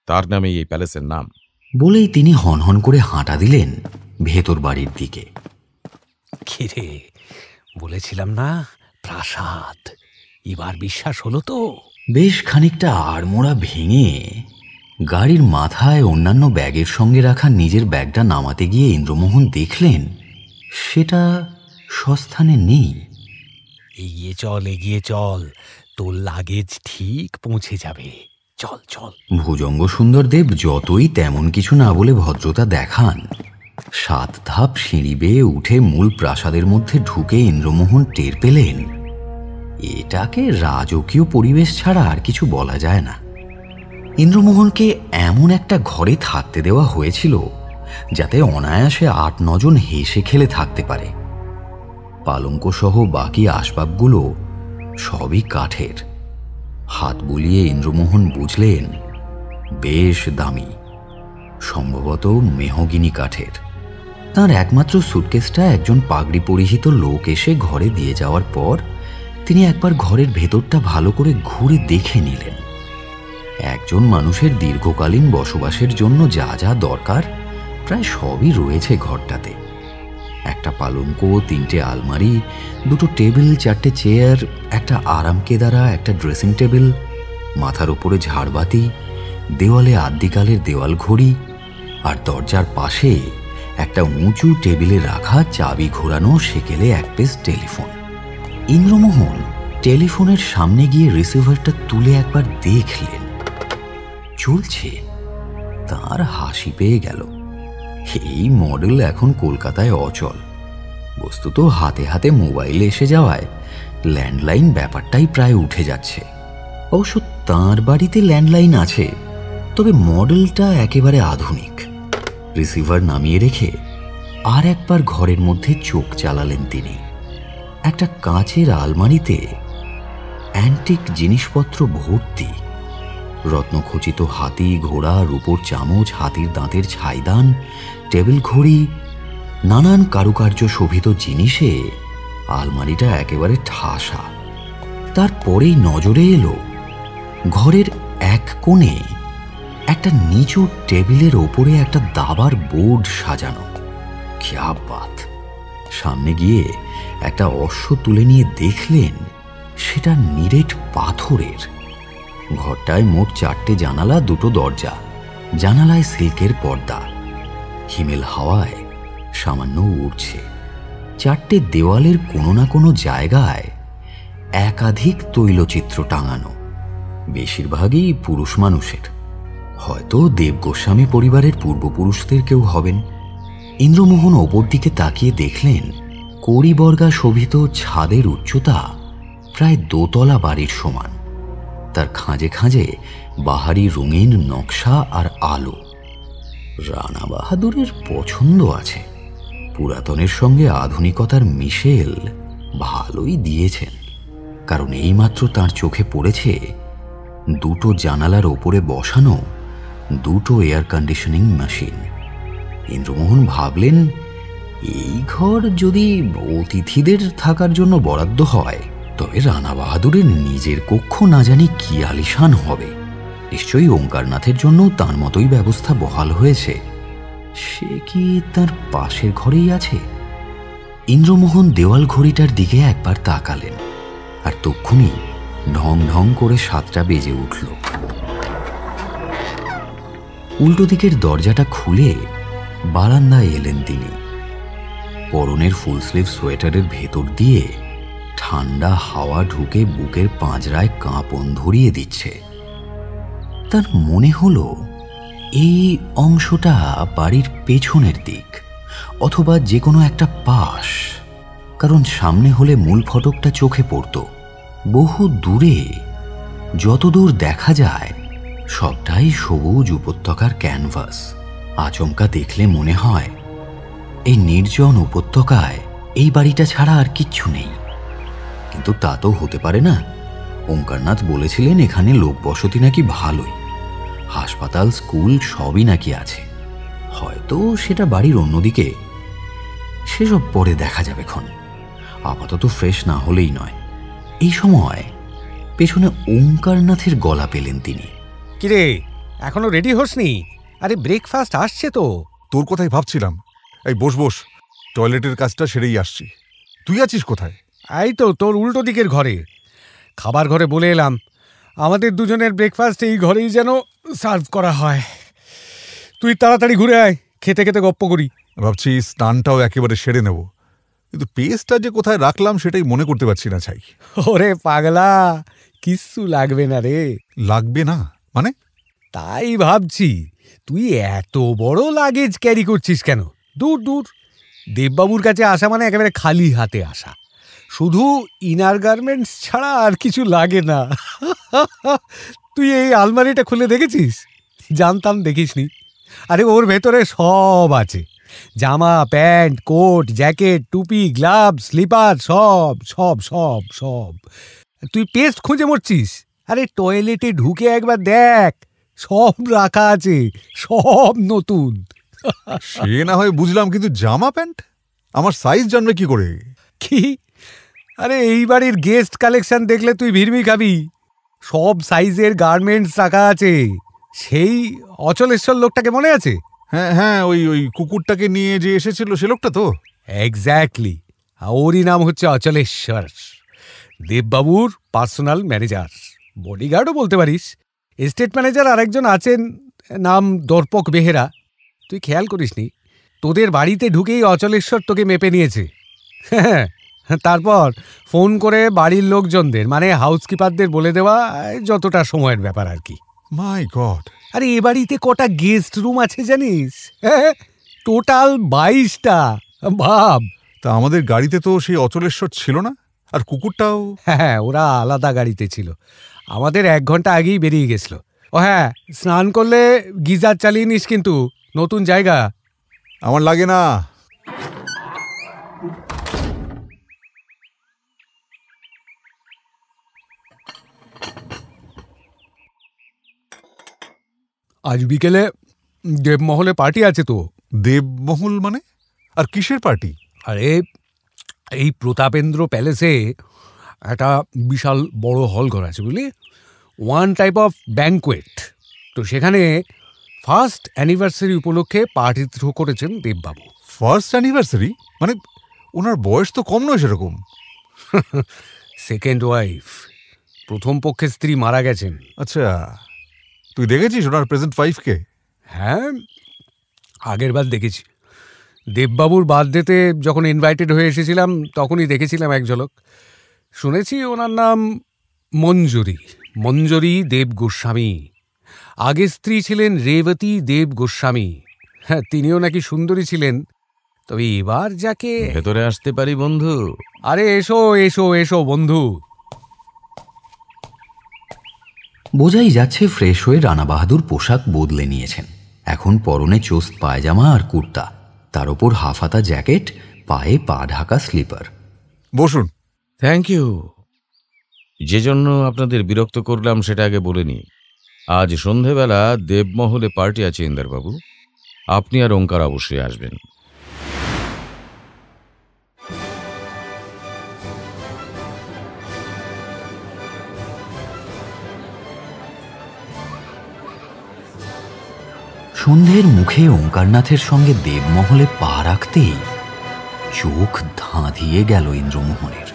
তার নামে এই প্যালেসের নাম। বলেই তিনি হনহন করে হাঁটা দিলেন ভেতর বাড়ির দিকে। খিরে, বলেছিলাম না প্রাসাদ, এবার বিশ্বাস হলো তো? বেশ খানিকটা আড়মোড়া ভেঙে গাড়ির মাথায় অন্যান্য ব্যাগের সঙ্গে রাখা নিজের ব্যাগটা নামাতে গিয়ে ইন্দ্রমোহন দেখলেন সেটা সস্থানে নেই। এগিয়ে চল, তোর লাগেজ ঠিক পৌঁছে যাবে। চল চল। ভুজঙ্গ সুন্দরদেব যতই তেমন কিছু না বলে ভদ্রতা দেখান, 7 ধাপ সিঁড়ি বেয়ে উঠে মূল প্রাসাদের মধ্যে ঢুকে ইন্দ্রমোহন টের পেলেন এটাকে রাজকীয় পরিবেশ ছাড়া আর কিছু বলা যায় না। ইন্দ্রমোহনকে এমন একটা ঘরে থাকতে দেওয়া হয়েছিল যাতে অনায়াসে 8-9 জন হেসে খেলে থাকতে পারে। পালঙ্ক সহ বাকি আসবাবগুলো সবই কাঠের। হাত বুলিয়ে ইন্দ্রমোহন বুঝলেন বেশ দামি, সম্ভবত মেহগিনি কাঠের। তার একমাত্র সুটকেসটা একজন পাগড়ি পরিহিত লোক এসে ঘরে দিয়ে যাওয়ার পর তিনি একবার ঘরের ভেতরটা ভালো করে ঘুরে দেখে নিলেন। একজন মানুষের দীর্ঘকালীন বসবাসের জন্য যা যা দরকার প্রায় সবই রয়েছে ঘরটাতে। একটা পালঙ্ক, 3টে আলমারি, 2টো টেবিল, 4টে চেয়ার, একটা আরামকেদারা, একটা ড্রেসিং টেবিল, মাথার উপরে ঝাড়বাতি, দেওয়ালে আদ্যিকালের দেওয়াল ঘড়ি, আর দরজার পাশে একটা উঁচু টেবিলে রাখা চাবি ঘোরানো সেকেলে 1 পিস টেলিফোন। ইন্দ্রমোহন টেলিফোনের সামনে গিয়ে রিসিভারটা তুলে একবার দেখলেন, চলছে। তার হাসি পেয়ে গেল। এই মডেল এখন কলকাতায় অচল। বস্তুত হাতে হাতে মোবাইল এসে যাওয়ায় ল্যান্ডলাইন ব্যাপারটাই প্রায় উঠে যাচ্ছে। অবশ্য তাঁর বাড়িতে ল্যান্ডলাইন আছে, তবে মডেলটা একেবারে আধুনিক। রিসিভার নামিয়ে রেখে আর একবার ঘরের মধ্যে চোখ চালালেন তিনি। একটা কাঁচের আলমারিতে অ্যান্টিক জিনিসপত্র ভর্তি। রত্নখচিত হাতি, ঘোড়া, রূপোর চামচ, হাতির দাঁতের ছাইদান, টেবিল ঘড়ি, নানান কারুকার্য শোভিত জিনিসে আলমারিটা একেবারে ঠাসা। তারপরেই নজরে এলো ঘরের এক কোণে একটা নিচু টেবিলের ওপরে একটা দাবার বোর্ড সাজানো। ক্যা বাত! সামনে গিয়ে একটা অশ্ব তুলে নিয়ে দেখলেন সেটা নিরেট পাথরের। ঘরটায় মোট 4টে জানালা, 2টো দরজা। জানালায় সিল্কের পর্দা। হিমেল হাওয়ায় সামান্য উড়ছে। 4টে দেওয়ালের কোনো না কোনো জায়গায় একাধিক তৈলচিত্র টাঙানো, বেশিরভাগই পুরুষ মানুষের। হয়তো দেব গোস্বামী পরিবারের পূর্বপুরুষদের কেউ হবেন। ইন্দ্রমোহন ওপর দিকে তাকিয়ে দেখলেন কড়িবর্গা শোভিত ছাদের উচ্চতা প্রায় 2 তলা বাড়ির সমান। তার খাঁজে খাঁজে বাহারি রঙিন নকশা আর আলো। রানা বাহাদুরের পছন্দ আছে। পুরাতনের সঙ্গে আধুনিকতার মিশেল ভালোই দিয়েছেন, কারণ এইমাত্র তার চোখে পড়েছে দুটো জানালার ওপরে বসানো দুটো এয়ার কন্ডিশনিং মেশিন। ইন্দ্রমোহন ভাবলেন, এই ঘর যদি অতিথিদের থাকার জন্য বরাদ্দ হয়, তবে রানা বাহাদুরের নিজের কক্ষ না জানি কি আলিশান হবে। নিশ্চয়ই ওঙ্কারনাথের জন্য তার মতোই ব্যবস্থা বহাল হয়েছে। সে কি তার পাশের ঘরেই আছে? ইন্দ্রমোহন দেওয়াল ঘড়িটার দিকে একবার তাকালেন, আর তক্ষুনি ঢং ঢং করে 7টা বেজে উঠল। উল্টো দিকের দরজাটা খুলে বারান্দায় এলেন তিনি। পরনের ফুল স্লিভ সোয়েটারের ভেতর দিয়ে ঠান্ডা হাওয়া ঢুকে বুকের পাঁজরায় কাঁপন ধরিয়ে দিচ্ছে। তার মনে হলো এই অংশটা বাড়ির পেছনের দিক, অথবা যে কোনো একটা পাশ, কারণ সামনে হলে মূল ফটকটা চোখে পড়ত। বহু দূরে যতদূর দেখা যায় সবটাই সবুজ উপত্যকার ক্যানভাস। আচমকা দেখলে মনে হয় এই নির্জন উপত্যকায় এই বাড়িটা ছাড়া আর কিচ্ছু নেই। কিন্তু তা তো হতে পারে না। ওঙ্কারনাথ বলেছিলেন এখানে লোক বসতি নাকি ভালোই, হাসপাতাল, স্কুল সবই নাকি আছে। হয়তো সেটা বাড়ির অন্যদিকে, সেসব পরে দেখা যাবে ক্ষণ। আপাতত ফ্রেশ না হলেই নয়। এই সময় পেছনে ওঙ্কারনাথের গলা পেলেন তিনি। কিরে, এখনো রেডি হসনি? আরে ব্রেকফাস্ট আসছে তো। তোর কথাই ভাবছিলাম। এই বস বস, টয়লেটের কাজটা সেরেই আসছি। তুই আছিস কোথায়? এই তো তোর উল্টো দিকের ঘরে। খাবার ঘরে বলে এলাম, আমাদের দুজনের ব্রেকফাস্ট এই ঘরেই যেন সার্ভ করা হয়। তুই তাড়াতাড়ি ঘুরে আয়, খেতে খেতে গপ্প করি। ভাবছি স্নানটাও একেবারে সেরে নেব, কিন্তু পেস্টটা যে কোথায় রাখলাম সেটাই মনে করতে পারছি না। ছাই, ওরে পাগলা, কিচ্ছু লাগবে না রে। লাগবে না মানে? তাই ভাবছি, তুই এত বড় লাগেজ ক্যারি করছিস কেন? দূর দূর, দেববাবুর কাছে আসা মানে একেবারে খালি হাতে আসা। শুধু ইনার গার্মেন্টস ছাড়া আর কিছু লাগে না। তুই এই আলমারিটা খুলে দেখেছিস? জানতাম দেখিসনি। আরে ওর ভেতরে সব আছে, জামা, প্যান্ট, কোট, জ্যাকেট, টুপি, গ্লাভস, স্লিপার, সব সব সব সব। তুই পেস্ট খুঁজে মরছিস? আরে টয়লেটে ঢুকে একবার দেখ, সব রাখা আছে, সব নতুন। সে না হয় বুঝলাম, কিন্তু জামা প্যান্ট আমার সাইজ জানবে কি করে? কি? আরে এই বাড়ির গেস্ট কালেকশন দেখলে তুই ভিড়মি খাবি। সব সাইজের গার্মেন্টস রাখা আছে। সেই অচলেশ্বর লোকটাকে মনে আছে? হ্যাঁ হ্যাঁ, ওই ওই কুকুরটাকে নিয়ে যে এসেছিল সে লোকটা তো। এক্স্যাক্টলি, ওরই নাম হচ্ছে অচলেশ্বর, দেববাবুর পার্সোনাল ম্যানেজার, বডিগার্ডও বলতে পারিস। এস্টেট ম্যানেজার আরেকজন আছেন, নাম দর্পক বেহেরা। তুই খেয়াল করিসনি? তোদের বাড়িতে ঢুকেই অচলেশ্বর তোকে মেপে নিয়েছে। হ্যাঁ, তারপর ফোন করে বাড়ির লোকজনদের, মানে হাউসকিপারদের বলে দেওয়া, যতটা সময়ের ব্যাপার আর কি। মাই গড! আরে এ বাড়িতে কটা গেস্ট রুম আছে জানিস? হ্যাঁ, টোটাল 22টা। ভাব। তা আমাদের গাড়িতে তো সেই অচলেশ্বর ছিল না, আর কুকুরটাও। হ্যাঁ, ওরা আলাদা গাড়িতে ছিল। আমাদের 1 ঘন্টা আগেই বেরিয়ে গেছিল। ও হ্যাঁ, স্নান করলে গিজার চালিয়ে নিস কিন্তু, নতুন জায়গা। আমার লাগে না। আজ বিকেলে দেবমহলে পার্টি আছে তো। দেবমহল মানে? আর কিসের পার্টি? আরে এই প্রতাপেন্দ্র প্যালেসে একটা বিশাল বড় হল ঘর আছে, বুঝলি? One type of banquet. তো সেখানে ফার্স্ট অ্যানিভার্সারি উপলক্ষে পার্টি থ্রো করেছেন দেববাবু। ফার্স্ট অ্যানিভার্সারি মানে? ওনার বয়স তো কম নয় সেরকম। সেকেন্ড ওয়াইফ, প্রথম পক্ষের স্ত্রী মারা গেছেন। আচ্ছা, তুই দেখেছিস ওনার প্রেজেন্ট ওয়াইফকে? হ্যাঁ, আগের বার দেখেছি। দেববাবুর বার্থডেতে যখন ইনভাইটেড হয়ে এসেছিলাম তখনই দেখেছিলাম এক ঝলক। শুনেছি ওনার নাম মঞ্জুরি, মঞ্জুরি দেব গোস্বামী। আগের স্ত্রী ছিলেন রেবতী দেব গোস্বামী। হ্যাঁ, তিনিও নাকি সুন্দরী ছিলেন। তবে এবার যাকে... ভেতরে আসতে পারি বন্ধু? আরে এসো এসো এসো বন্ধু। বোঝাই যাচ্ছে ফ্রেশ হয়ে রানা বাহাদুর পোশাক বদলে নিয়েছেন। এখন পরনে চোস্ত পায়জামা আর কুর্তা, তার ওপর হাফাতা জ্যাকেট, পায়ে পা ঢাকা স্লিপার। বসুন। Thank you. যে জন্য আপনাদের বিরক্ত করলাম সেটা আগে বলে নি। আজ সন্ধেবেলা দেবমহলে পার্টি আছে ইন্দারবাবু, আপনি আর ওঙ্কার অবশ্যই আসবেন। সন্ধ্যের মুখে ওঙ্কারনাথের সঙ্গে দেবমহলে পা রাখতেই চোখ ধাঁধিয়ে গেল ইন্দ্রমোহনের।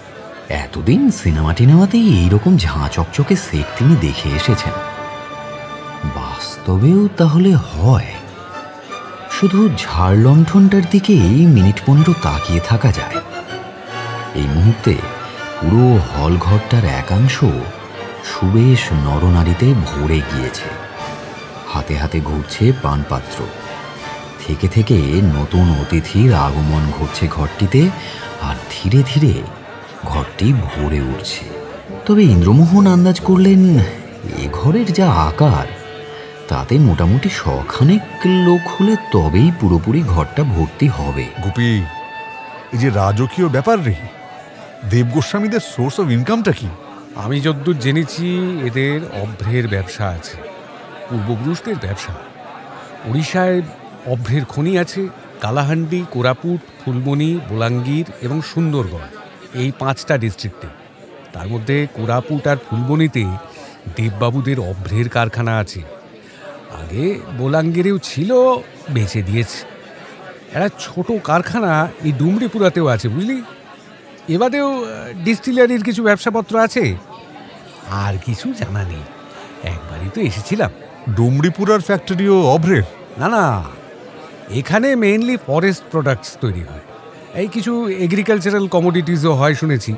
এতদিন সিনেমা টিনেমাতেই এইরকম ঝাঁ চকচকে সেট তিনি দেখে এসেছেন, বাস্তবেও তাহলে হয়? শুধু ঝাড়লণ্ঠনটার দিকেই মিনিট 15 তাকিয়ে থাকা যায়। এই মুহূর্তে পুরো হলঘরটার একাংশ সুবেশ নরনারীতে ভরে গিয়েছে। হাতে হাতে ঘুরছে পানপাত্র, থেকে থেকে নতুন অতিথির আগমন ঘটছে ঘরটিতে, আর ধীরে ধীরে ঘরটি ভরে উঠছে। তবে ইন্দ্রমোহন আন্দাজ করলেন এ ঘরের যা আকার, তাতে মোটামুটি 100 লোক হলে তবেই পুরোপুরি ঘরটা ভর্তি হবে। গুপি, এই যে রাজকীয় ব্যাপার রে, দেবগোস্বামীদের সোর্স অফ ইনকামটা কি? আমি যদ্দূর জেনেছি এদের অভ্রের ব্যবসা আছে, পূর্বপুরুষদের ব্যবসা। উড়িষ্যায় অভ্রের খনি আছে, কালাহান্ডি, কোরাপুট, ফুলমণি, বোলাঙ্গীর এবং সুন্দরগড়, এই 5টা ডিস্ট্রিক্টে। তার মধ্যে কোরাপুট আর ফুলমণিতে দেববাবুদের অভ্রের কারখানা আছে। আগে বোলাঙ্গীরেও ছিল, বেচে দিয়েছে। একটা ছোট কারখানা এই ডুমরিপুরাতেও আছে, বুঝলি। এবারেও ডিস্টিলারির কিছু ব্যবসাপত্র আছে, আর কিছু জানা নেই। একবারই তো এসেছিলাম। ডুমরিপুরার ফ্যাক্টরিও অভ্রের? না না, এখানে মেইনলি ফরেস্ট প্রোডাক্টস তৈরি হয়, এই কিছু এগ্রিকালচারাল কমোডিটিসও হয় শুনেছি।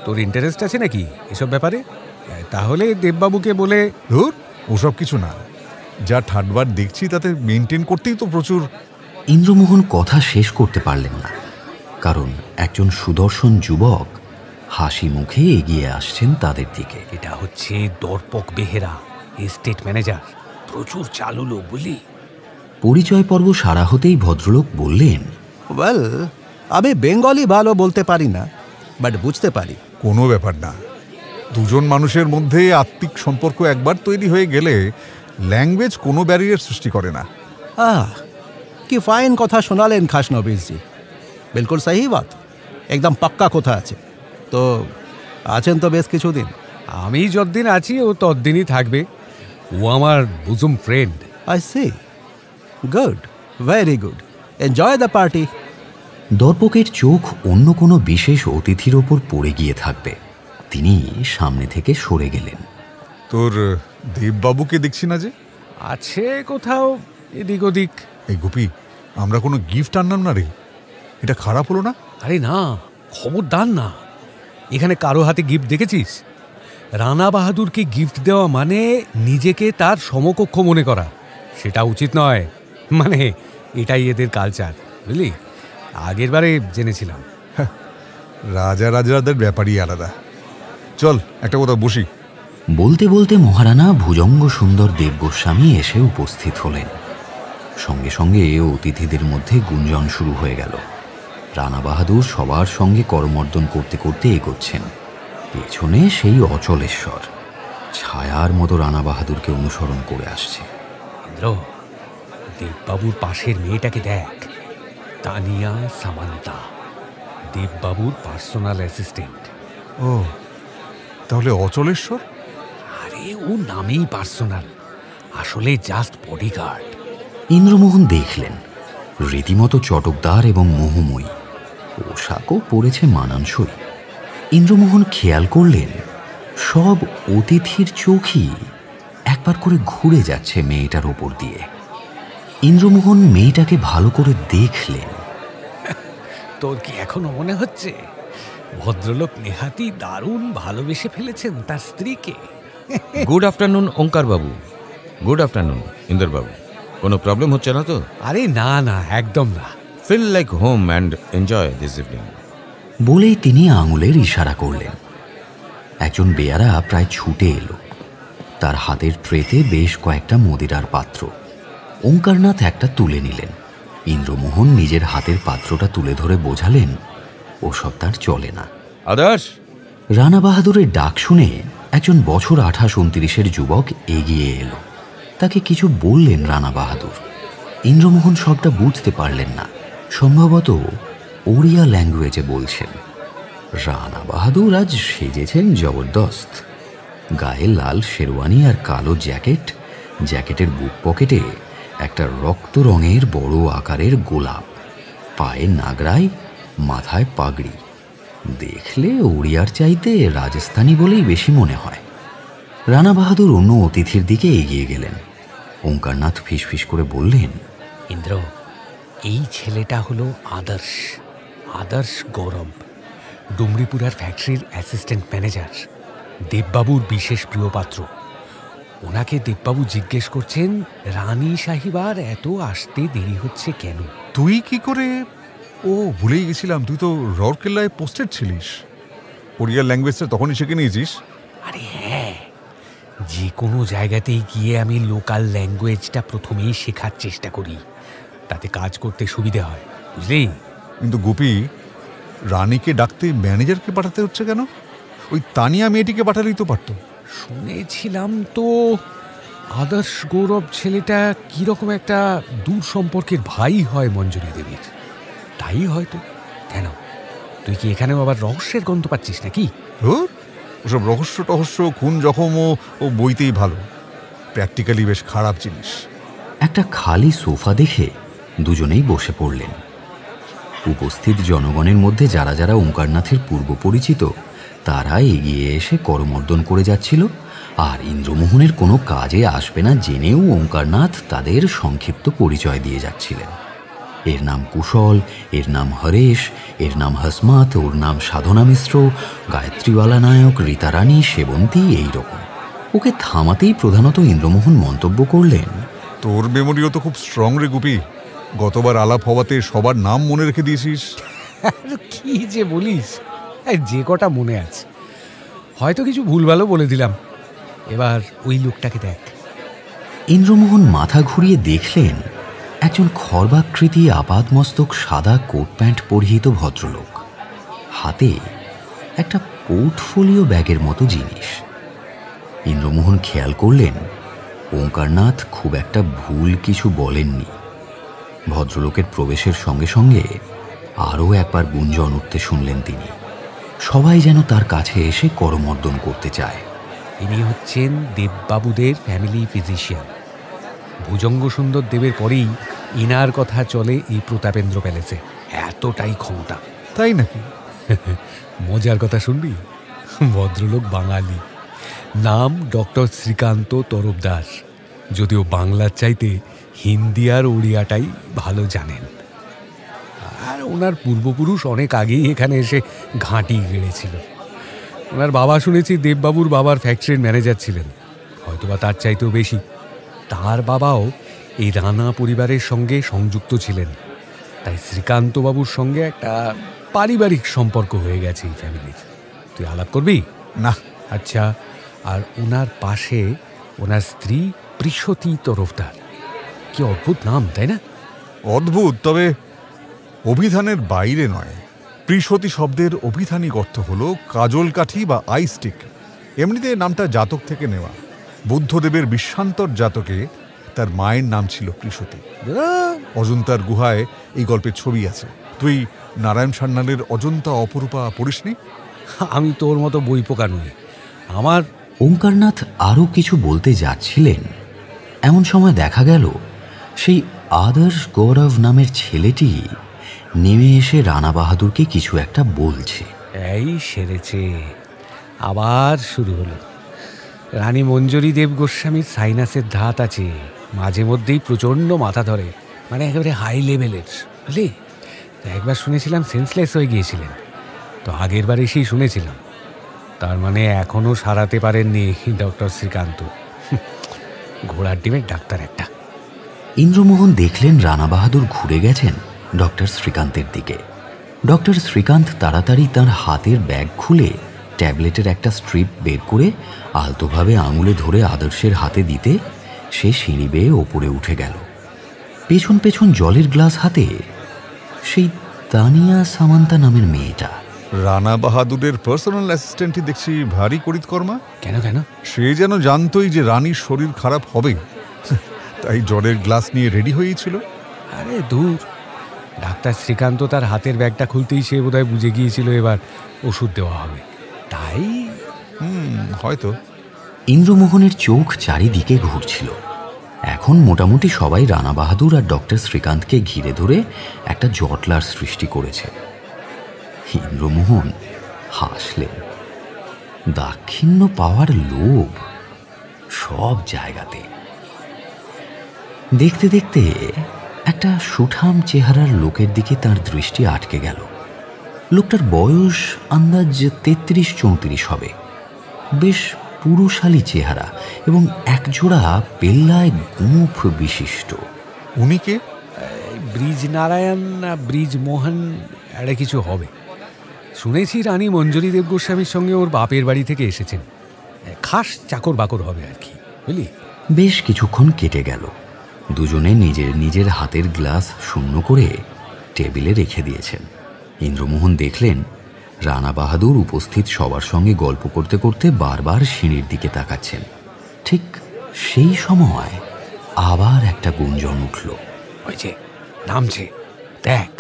তোর ইন্টারেস্ট আছে নাকি এসব ব্যাপারে? তাহলে দেববাবুকে বলে। ধুর, ওসব কিছু না, যা ঠাটবার দেখছি তাতে মেনটেন করতেই তো প্রচুর। ইন্দ্রমোহন কথা শেষ করতে পারলেন না, কারণ একজন সুদর্শন যুবক হাসি মুখে এগিয়ে আসছেন তাদের দিকে। এটা হচ্ছে দর্পক বেহেরা, এস্টেট ম্যানেজার, প্রচুর চালু লোক, বুঝলি। পরিচয় পর্ব সারা হতেই ভদ্রলোক বললেন, ওয়েল, আমি বেঙ্গলি ভালো বলতে পারি না, বাট বুঝতে পারি। কোনো ব্যাপার না, দুজন মানুষের মধ্যে আত্মিক সম্পর্ক একবার তৈরি হয়ে গেলে ল্যাঙ্গুয়েজ কোনো ব্যারিয়ার সৃষ্টি করে না। কি ফাইন কথা শোনালেন খাস নবীজি, বিলকুল সহি বাত, একদম পাক্কা কথা আছে। তো আছেন তো বেশ কিছুদিন? আমি যতদিন আছি ও ততদিনই থাকবে। ও আমার bosom friend. I see, good, very good, enjoy the party. দর্পকের চোখ অন্য কোনো বিশেষ অতিথির ওপর পড়ে গিয়ে থাকবে, তিনি সামনে থেকে সরে গেলেন। তোর দেববাবুকে দেখছি না যে? আছে কোথাও এদিক ওদিক। এই গুপি, আমরা কোনো গিফট আনলাম না রে, এটা খারাপ হলো না? আরে না, খবরদার না। এখানে কারো হাতে গিফট দেখেছিস? রানা বাহাদুরকে গিফট দেওয়া মানে নিজেকে তার সমকক্ষ মনে করা, সেটা উচিত নয়। মানে এটাই এদের কালচার, বুঝলি। আগের বারে জেনেছিলাম। রাজা রাজাদের ব্যাপারই আলাদা। চল একটা কথা বসি। বলতে বলতে মহারানা ভুজঙ্গ সুন্দর দেবগোস্বামী এসে উপস্থিত হলেন। সঙ্গে সঙ্গে অতিথিদের মধ্যে গুঞ্জন শুরু হয়ে গেল। রানা বাহাদুর সবার সঙ্গে করমর্দন করতে করতে এগোচ্ছেন। পেছনে সেই অচলেশ্বর ছায়ার মতো রানা বাহাদুরকে অনুসরণ করে আসছে। ইন্দ্র, দেববাবুর পাশের মেয়েটাকে দেখ, তানিয়া সামান্তা, দেববাবুর পার্সোনাল অ্যাসিস্ট্যান্ট। ও, তাহলে অচলেশ্বর? আরে ও নামেই পার্সোনাল, আসলে জাস্ট বডিগার্ড। ইন্দ্রমোহন দেখলেন রীতিমতো চটকদার এবং মোহময়ী, পোশাকও পরেছে মানানসই। ইন্দ্রমোহন খেয়াল করলেন সব অতিথির চোখই একবার করে ঘুরে যাচ্ছে মেয়েটার ওপর দিয়ে। ইন্দ্রমোহন মেয়েটাকে ভালো করে দেখলেন। তোর কি এখনো মনে হচ্ছে ভদ্রলোক নেহাতি দারুণ ভালোবেসে ফেলেছেন তার স্ত্রীকে? Good afternoon Onkar babu. Good afternoon Inderbabu. কোনো প্রবলেম হচ্ছে না তো? আরে না না, একদম না। Feel like home and enjoy this evening. বলেই তিনি আঙুলের ইশারা করলেন। একজন বেয়ারা প্রায় ছুটে এলো। তার হাতের ট্রেতে বেশ কয়েকটা মদিরার পাত্র। ওঙ্কারনাথ একটা তুলে নিলেন। ইন্দ্রমোহন নিজের হাতের পাত্রটা তুলে ধরে বোঝালেন ওসব তার চলে না। আদার্স। রানা বাহাদুরের ডাক শুনে একজন বছর 28-29 যুবক এগিয়ে এলো। তাকে কিছু বললেন রানা বাহাদুর। ইন্দ্রমোহন সবটা বুঝতে পারলেন না, সম্ভবত ওড়িয়া ল্যাঙ্গুয়েজে বলছেন। রানা বাহাদুর আজ সেজেছেন জবরদস্ত। গায়ে লাল শেরওয়ানি আর কালো জ্যাকেট, জ্যাকেটের বুক পকেটে একটা রক্ত রঙের বড় আকারের গোলাপ, পায়ে নাগরাই, মাথায় পাগড়ি। দেখলে ওড়িয়ার চাইতে রাজস্থানী বলেই বেশি মনে হয়। রানা বাহাদুর অন্য অতিথির দিকে এগিয়ে গেলেন। ওঙ্কারনাথ ফিসফিস করে বললেন, ইন্দ্র, এই ছেলেটা হলো আদর্শ, আদর্শ গৌরব, ডুমরিপুরার ফ্যাক্টরির অ্যাসিস্ট্যান্ট ম্যানেজার, দেববাবুর বিশেষ প্রিয় পাত্র। ওনাকে দেববাবু জিজ্ঞেস করছেন রানী সাহিবার এত আসতে দেরি হচ্ছে কেন। তুই কি করে? ও ভুলেই গেছিলাম, তুই তো রৌরকেল্লায় পোস্টেড ছিলিস। ওড়িয়া ল্যাঙ্গুয়েজটা তখনই শিখে নিয়েছিস? আরে হ্যাঁ, যে কোনো জায়গাতেই গিয়ে আমি লোকাল ল্যাঙ্গুয়েজটা প্রথমেই শেখার চেষ্টা করি, তাতে কাজ করতে সুবিধে হয়, বুঝলি? কিন্তু গোপী, রানীকে ডাকতে ম্যানেজারকে পাঠাতে হচ্ছে কেন? ওই তানিয়া মেয়েটিকে পাঠালেই তো পারতো। শুনেছিলাম তো আদর্শ গৌরব ছেলেটা কিরকম একটা দূর সম্পর্কের ভাই হয় মঞ্জুরি দেবীর। তাই হয়তো। কেন, তুই কি এখানেও আবার রহস্যের গন্ধ পাচ্ছিস নাকি? ওসব রহস্য টহস্য, খুন জখম ও বইতেই ভালো, প্র্যাকটিক্যালি বেশ খারাপ জিনিস। একটা খালি সোফা দেখে দুজনেই বসে পড়লেন। উপস্থিত জনগণের মধ্যে যারা যারা ওঙ্কারনাথের পূর্ব পরিচিত তারা এগিয়ে এসে করমর্দন করে যাচ্ছিল, আর ইন্দ্রমোহনের কোনো কাজে আসবে না জেনেও ওঙ্কারনাথ তাদের সংক্ষিপ্ত পরিচয় দিয়ে যাচ্ছিলেন। এর নাম কুশল, এর নাম হরেশ, এর নাম হসমাত, ওর নাম সাধনা মিশ্র, গায়ত্রীওয়ালা নায়ক, রীতারানী, সেবন্তী, এইরকম। ওকে থামাতেই প্রধানত ইন্দ্রমোহন মন্তব্য করলেন, তোর মেমোরিও তো খুব স্ট্রং রে গুপি। গতবার আলাপ হওয়াতে সবার নাম মনে রেখে দিয়েছিস। কি যে বলিস, যে কটা মনে আছে। হয়তো কিছু ভুলভালও বলে দিলাম। এবার ওই লোকটাকে দেখ। ইন্দ্রমোহন মাথা ঘুরিয়ে দেখলেন একজন খর্বাকৃতি আপাদমস্তক সাদা কোট প্যান্ট পরিহিত ভদ্রলোক, হাতে একটা পোর্টফোলিও ব্যাগের মতো জিনিস। ইন্দ্রমোহন খেয়াল করলেন ওঙ্কারনাথ খুব একটা ভুল কিছু বলেননি। ভদ্রলোকের প্রবেশের সঙ্গে সঙ্গে আরও একবার গুঞ্জন উঠতে শুনলেন তিনি। সবাই যেন তার কাছে এসে করমর্দন করতে চায়। ইনি হচ্ছেন দেববাবুদের ফ্যামিলি ফিজিশিয়ান। ভুজঙ্গ সুন্দর দেবের পরেই ইনার কথা চলে এই প্রতাপেন্দ্র প্যালেসে, এতটাই ক্ষমতা। তাই নাকি? মজার কথা শুনবি? ভদ্রলোক বাঙালি, নাম ডক্টর শ্রীকান্ত তরফদার, যদিও বাংলার চাইতে হিন্দি আর ওড়িয়াটাই ভালো জানেন। আর ওনার পূর্বপুরুষ অনেক আগেই এখানে এসে ঘাঁটি গেড়েছিল। ওনার বাবা শুনেছি দেববাবুর বাবার ফ্যাক্টরির ম্যানেজার ছিলেন, হয়তোবা তার চাইতেও বেশি। তার বাবাও এই রানা পরিবারের সঙ্গে সংযুক্ত ছিলেন, তাই শ্রীকান্তবাবুর সঙ্গে একটা পারিবারিক সম্পর্ক হয়ে গেছে এই ফ্যামিলির। তুই আলাপ করবি না? আচ্ছা, আর ওনার পাশে ওনার স্ত্রী প্রিসতী তরফদার। কি অদ্ভুত নাম, তাই না? অদ্ভুত, তবে অভিধানের বাইরে নয়। প্রিসতী শব্দের অভিধানিক অর্থ হলো কাজল কাঠি বা আই স্টিক। এমনিতে নামটা জাতক থেকে নেওয়া। বুদ্ধদেবের বিশ্বান্তর জাতকে তার মায়ের নাম ছিল প্রিসতী। অজন্তার গুহায় এই গল্পের ছবি আছে। তুই নারায়ণ সান্যালের অজন্তা অপরূপা পড়িসনি? আমি তোর মতো বই পোকা নই। আমার ওঙ্কারনাথ আরও কিছু বলতে যাচ্ছিলেন, এমন সময় দেখা গেল সেই আদর্শ গৌরব নামের ছেলেটি নেমে এসে রানা বাহাদুরকে কিছু একটা বলছে। এই সেরেছে, আবার শুরু হলো। রানী মঞ্জুরি দেব গোস্বামীর সাইনাসের ধাত আছে, মাঝে মধ্যেই প্রচণ্ড মাথা ধরে, মানে একেবারে হাই লেভেলের, বুঝলি? একবার শুনেছিলাম সেন্সলেস হয়ে গিয়েছিলেন, তো আগের বার এসেই শুনেছিলাম। তার মানে এখনও সারাতে পারেননি ডক্টর শ্রীকান্ত। ঘোড়ার ডিমের ডাক্তার একটা। ইন্দ্রমোহন দেখলেন রানা বাহাদুর ঘুরে গেছেন ডক্টর শ্রীকান্তের দিকে। ডক্টর শ্রীকান্ত তাড়াতাড়ি তার হাতের ব্যাগ খুলে ট্যাবলেটের একটা স্ট্রিপ বের করে আলতোভাবে আঙুলে ধরে আদর্শের হাতে দিতে সে সিঁড়ি বেয়ে ওপরে উঠে গেল। পেছন পেছন জলের গ্লাস হাতে সেই তানিয়া সামান্তা নামের মেয়েটা। রানা বাহাদুরের পার্সোনাল অ্যাসিস্ট্যান্টই দেখছি ভারী করিতকর্মা। কেন কেন? সে যেন জানতই যে রানীর শরীর খারাপ হবে, তাই জলের গ্লাস নিয়ে রেডি হয়েছিল। আরে দূর, ডাক্তার শ্রীকান্ত তার হাতের ব্যাগটা খুলতেই সে বোধহয় বুঝে গিয়েছিল এবার ওষুধ দেওয়া হবে, তাই হয়তো। ইন্দ্রমোহনের চোখ চারিদিকে ঘুরছিল। এখন মোটামুটি সবাই রানা বাহাদুর আর ডক্টর শ্রীকান্তকে ঘিরে ধরে একটা জটলার সৃষ্টি করেছে। ইন্দ্রমোহন হাসলেন। দাক্ষিণ্য পাওয়ার লোভ সব জায়গাতে। দেখতে দেখতে একটা সুঠাম চেহারার লোকের দিকে তার দৃষ্টি আটকে গেল। লোকটার বয়স আন্দাজ 33-34 হবে। বেশ পুরুষালী চেহারা এবং একজোড়া পেল্লায় গোঁফ বিশিষ্ট। উনি কে? ব্রিজ নারায়ণ না ব্রিজ মোহন একটা কিছু হবে। শুনেছি রানী মঞ্জরী দেব গোস্বামীর সঙ্গে ওর বাপের বাড়ি থেকে এসেছেন, খাস চাকর বাকর হবে আর কি, বুঝলি। বেশ কিছুক্ষণ কেটে গেল। দুজনে নিজের নিজের হাতের গ্লাস শূন্য করে টেবিলে রেখে দিয়েছেন। ইন্দ্রমোহন দেখলেন রানা বাহাদুর উপস্থিত সবার সঙ্গে গল্প করতে করতে বারবার সিঁড়ির দিকে তাকাচ্ছেন। ঠিক সেই সময় আবার একটা গুঞ্জন উঠল। ওই যে নামছে, দেখ।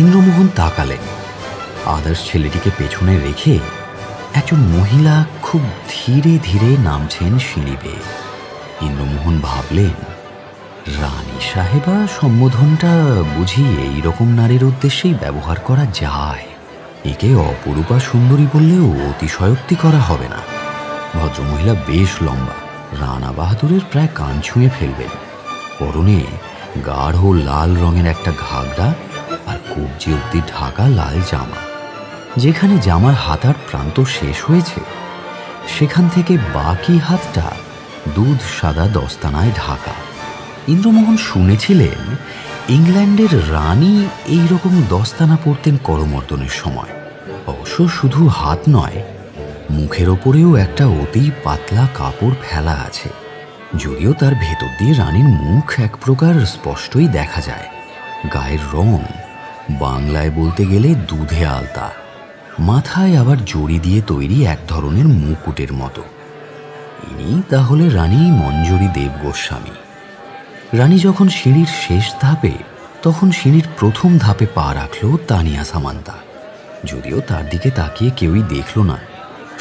ইন্দ্রমোহন তাকালেন। আদার্স ছেলেটিকে পেছনে রেখে একজন মহিলা খুব ধীরে ধীরে নামছেন সিঁড়ি বেয়ে। ইন্দ্রমোহন ভাবলেন, রানী সাহেবা সম্বোধনটা বুঝি এইরকম নারীর উদ্দেশ্যেই ব্যবহার করা যায়। একে অপরূপা সুন্দরী বললেও অতিশয়োক্তি করা হবে না। ভদ্রমহিলা বেশ লম্বা, রানা বাহাদুরের প্রায় কান ছুঁয়ে ফেলবেন। পরনে গাঢ় লাল রঙের একটা ঘাগরা আর কবজি অব্দি ঢাকা লাল জামা। যেখানে জামার হাতার প্রান্ত শেষ হয়েছে সেখান থেকে বাকি হাতটা দুধ সাদা দস্তানায় ঢাকা। ইন্দ্রমোহন শুনেছিলেন ইংল্যান্ডের রানী এইরকম দস্তানা পরতেন করমর্দনের সময়। অবশ্য শুধু হাত নয়, মুখের ওপরেও একটা অতি পাতলা কাপড় ফেলা আছে, যদিও তার ভেতর দিয়ে রানীর মুখ এক প্রকার স্পষ্টই দেখা যায়। গায়ের রং বাংলায় বলতে গেলে দুধে আলতা, মাথায় আবার জড়ি দিয়ে তৈরি এক ধরনের মুকুটের মতো। ইনি তাহলে রানী মঞ্জরী দেব গোস্বামী। রানী যখন সিঁড়ির শেষ ধাপে, তখন সিঁড়ির প্রথম ধাপে পা রাখল তানিয়া সামান্তা। যদিও তার দিকে তাকিয়ে কেউই দেখল না,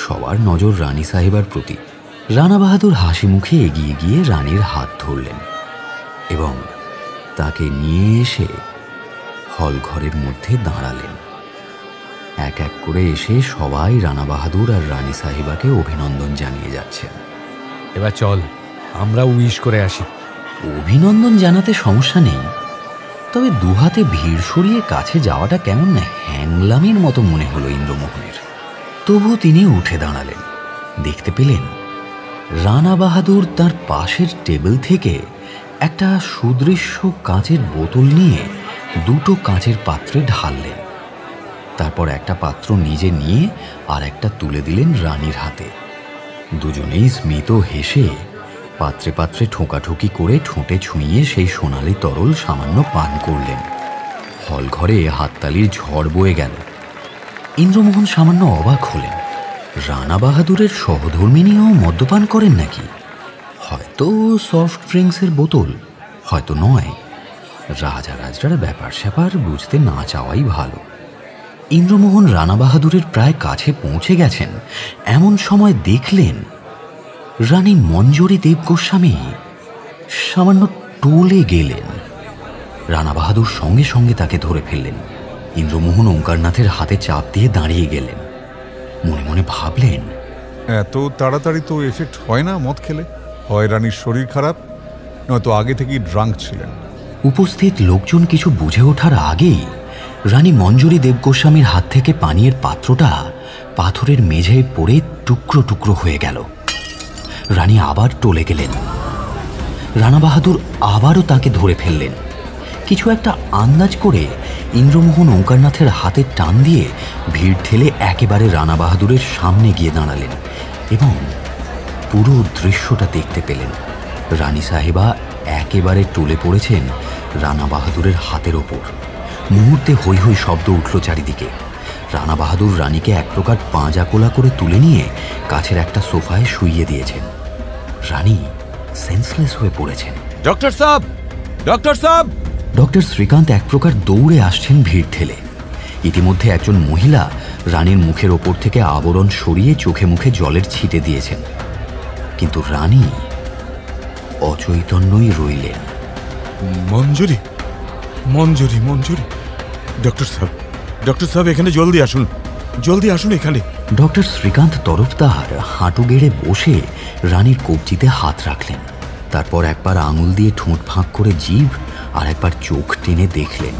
সবার নজর রানী সাহেবার প্রতি। রানা বাহাদুর হাসি মুখে এগিয়ে গিয়ে রানীর হাত ধরলেন এবং তাকে নিয়ে এসে হল ঘরের মধ্যে দাঁড়ালেন। এক এক করে এসে সবাই রানা বাহাদুর আর রানী সাহেবাকে অভিনন্দন জানিয়ে যাচ্ছেন। এবার চল আমরা উইশ করে আসি। অভিনন্দন জানাতে সমস্যা নেই, তবে দুহাতে ভিড় সরিয়ে কাছে যাওয়াটা কেমন না হ্যাংলামির মতো মনে হলো ইন্দ্রমোহনের। তবুও তিনি উঠে দাঁড়ালেন। দেখতে পেলেন রানা বাহাদুর তার পাশের টেবিল থেকে একটা সুদৃশ্য কাঁচের বোতল নিয়ে দুটো কাঁচের পাত্রে ঢাললেন। তারপর একটা পাত্র নিজে নিয়ে আর একটা তুলে দিলেন রানীর হাতে। দুজনেই স্মিত হেসে পাত্রে পাত্রে ঠোকাঠুকি করে ঠোঁটে ছুঁয়ে সেই সোনালি তরল সামান্য পান করলেন। হল ঘরে হাততালির ঝড় বয়ে গেল। ইন্দ্রমোহন সামান্য অবাক হলেন। রানা বাহাদুরের সহধর্মিনীও মদ্যপান করেন নাকি? হয়তো সফট ড্রিঙ্কসের বোতল, হয়তো নয়। রাজা রাজরার ব্যাপার স্যাপার বুঝতে না চাওয়াই ভালো। ইন্দ্রমোহন রানা বাহাদুরের প্রায় কাছে পৌঁছে গেছেন এমন সময় দেখলেন রানী মঞ্জরী দেব গোস্বামী সামান্য টলে গেলেন। রানা বাহাদুর সঙ্গে সঙ্গে তাকে ধরে ফেললেন। ইন্দ্রমোহন ওঙ্কারনাথের হাতে চাপ দিয়ে দাঁড়িয়ে গেলেন। মনে মনে ভাবলেন, এত তাড়াতাড়ি তো এফেক্ট হয় না মদ খেলে। হয় রানীর শরীর খারাপ, নয়তো আগে থেকেই ড্রাঙ্ক ছিলেন। উপস্থিত লোকজন কিছু বুঝে ওঠার আগেই রানী মঞ্জরী দেব গোস্বামীর হাত থেকে পানীয়ের পাত্রটা পাথরের মেঝেয় পড়ে টুকরো টুকরো হয়ে গেল। রানী আবার টলে গেলেন। রানা বাহাদুর আবারও তাকে ধরে ফেললেন। কিছু একটা আন্দাজ করে ইন্দ্রমোহন ওঙ্কারনাথের হাতে টান দিয়ে ভিড় ঠেলে একেবারে রানা বাহাদুরের সামনে গিয়ে দাঁড়ালেন এবং পুরো দৃশ্যটা দেখতে পেলেন। রানী সাহেবা একেবারে টলে পড়েছেন রানা বাহাদুরের হাতের ওপর। মুহূর্তে হৈ হৈ শব্দ উঠল চারিদিকে। রানা বাহাদুর রানীকে এক প্রকার পাঁজা কোলা করে তুলে নিয়ে কাছের একটা সোফায় শুইয়ে দিয়েছেন। রানী সেন্সলেস হয়ে পড়েছেন। ডক্টর সাহেব, ডক্টর সাহেব! ডক্টর শ্রীকান্ত এক প্রকার দৌড়ে আসছেন ভিড় ঠেলে। ইতিমধ্যে একজন মহিলা রানীর মুখের ওপর থেকে আবরণ সরিয়ে চোখে মুখে জলের ছিটে দিয়েছেন, কিন্তু রানী অচৈতন্যই রইলেন। মঞ্জুরি, মঞ্জুরি, মঞ্জুরি! ডক্টর সাহেব, ডক্টর সাহেব, এখানে জলদি আসুন, জলদি আসুন এখানে। ডক্টর শ্রীকান্ত তরফদার হাঁটু গেড়ে বসে রানীর কবজিতে হাত রাখলেন। তারপর একবার আঙুল দিয়ে ঠোঁট ফাঁক করে জিভ আর একবার চোখ টেনে দেখলেন।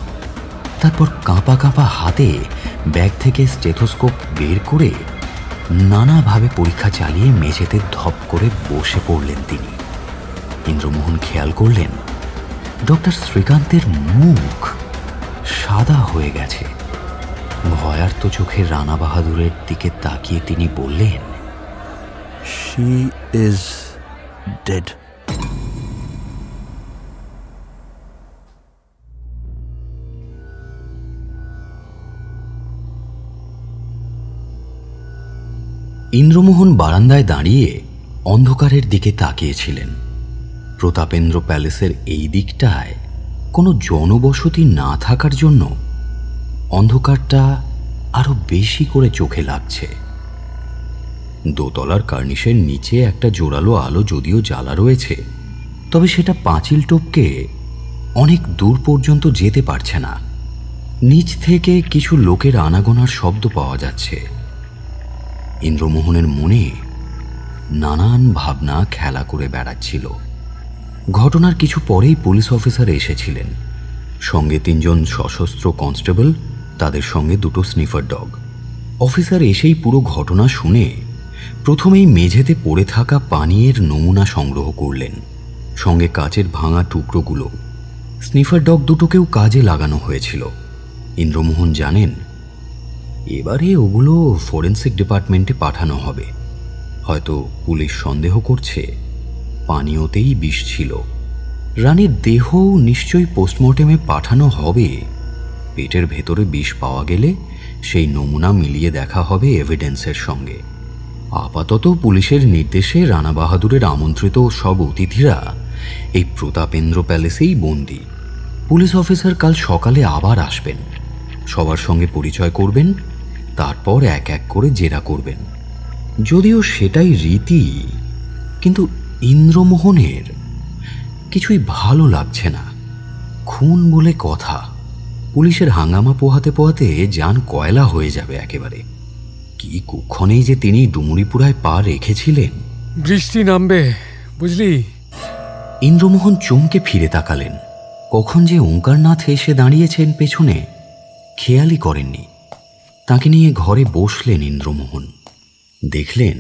তারপর কাঁপা কাঁপা হাতে ব্যাগ থেকে স্টেথোস্কোপ বের করে নানাভাবে পরীক্ষা চালিয়ে মেঝেতে ধপ করে বসে পড়লেন তিনি। ইন্দ্রমোহন খেয়াল করলেন ডক্টর শ্রীকান্তের মুখ সাদা হয়ে গেছে। ভয়ার্ত চোখে রানা বাহাদুরের দিকে তাকিয়ে তিনি বললেন, শি ইজ ডেড। ইন্দ্রমোহন বারান্দায় দাঁড়িয়ে অন্ধকারের দিকে তাকিয়েছিলেন। প্রতাপেন্দ্র প্যালেসের এই দিকটায় কোনো জনবসতি না থাকার জন্য অন্ধকারটা আরো বেশি করে চোখে লাগছে। দোতলার কার্নিশের নিচে একটা জোরালো আলো যদিও জ্বালা রয়েছে, তবে সেটা পাঁচিল টপকে অনেক দূর পর্যন্ত যেতে পারছে না। নিচ থেকে কিছু লোকের আনাগোনার শব্দ পাওয়া যাচ্ছে। ইন্দ্রমোহনের মনে নানান ভাবনা খেলা করে বেড়াচ্ছিল। ঘটনার কিছু পরেই পুলিশ অফিসার এসেছিলেন, সঙ্গে 3 জন সশস্ত্র কনস্টেবল, তাদের সঙ্গে 2টো স্নিফার ডগ। অফিসার এসেই পুরো ঘটনা শুনে প্রথমেই মেঝেতে পড়ে থাকা পানীয়ের নমুনা সংগ্রহ করলেন, সঙ্গে কাচের ভাঙা টুকরোগুলো। স্নিফার ডগ দুটোকেও কাজে লাগানো হয়েছিল। ইন্দ্রমোহন জানেন এবারে ওগুলো ফরেন্সিক ডিপার্টমেন্টে পাঠানো হবে। হয়তো পুলিশ সন্দেহ করছে পানীয়তেই বিষ ছিল। রানীর দেহও নিশ্চয়ই পোস্টমর্টেমে পাঠানো হবে। পেটের ভেতরে বিষ পাওয়া গেলে সেই নমুনা মিলিয়ে দেখা হবে এভিডেন্সের সঙ্গে। আপাতত পুলিশের নির্দেশে রানা বাহাদুরের আমন্ত্রিত সব অতিথিরা এই প্রতাপেন্দ্র প্যালেসেই বন্দী। পুলিশ অফিসার কাল সকালে আবার আসবেন, সবার সঙ্গে পরিচয় করবেন, তারপর এক এক করে জেরা করবেন। যদিও সেটাই রীতি, কিন্তু ইন্দ্রমোহনের কিছুই ভালো লাগছে না। খুন বলে কথা, পুলিশের হাঙ্গামা পোহাতে পোহাতে যান কয়লা হয়ে যাবে একেবারে। কি কুক্ষণেই যে তিনি ডুমুরিপুরায় পা রেখেছিলেন। বৃষ্টি নামবে বুঝলি। ইন্দ্রমোহন চমকে ফিরে তাকালেন। কখন যে ওঙ্কারনাথ এসে দাঁড়িয়েছেন পেছনে খেয়ালই করেননি। তাকে নিয়ে ঘরে বসলেন ইন্দ্রমোহন। দেখলেন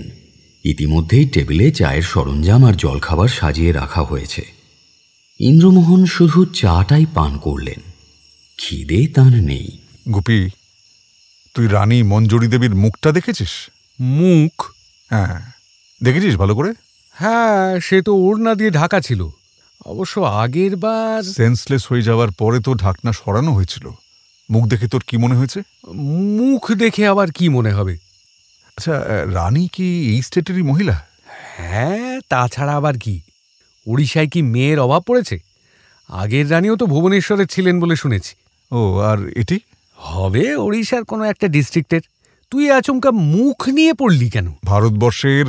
ইতিমধ্যেই টেবিলে চায়ের সরঞ্জাম আর জলখাবার সাজিয়ে রাখা হয়েছে। ইন্দ্রমোহন শুধু চাটাই পান করলেন, খিদে তার নেই। গুপি, তুই রানী মঞ্জুরি দেবীর মুখটা দেখেছিস? মুখ? হ্যাঁ, দেখেছিস ভালো করে? হ্যাঁ, সে তো ওড়না দিয়ে ঢাকা ছিল। অবশ্য আগের বার সেন্সলেস হয়ে যাওয়ার পরে তো ঢাকনা সরানো হয়েছিল। মুখ দেখে তোর কি মনে হয়েছে? মুখ দেখে আবার কি মনে হবে? আচ্ছা, রানী কি এই স্টেটেরই মহিলা? হ্যাঁ, তাছাড়া আবার কি, উড়িষ্যায় কি মেয়ের অভাব পড়েছে? আগের রানীও তো ভুবনেশ্বরের ছিলেন বলে শুনেছি। ও, আর এটি হবে ওড়িশার কোনো একটা ডিস্ট্রিক্টের। তুই আচমকা মুখ নিয়ে পড়লি কেন? ভারতবর্ষের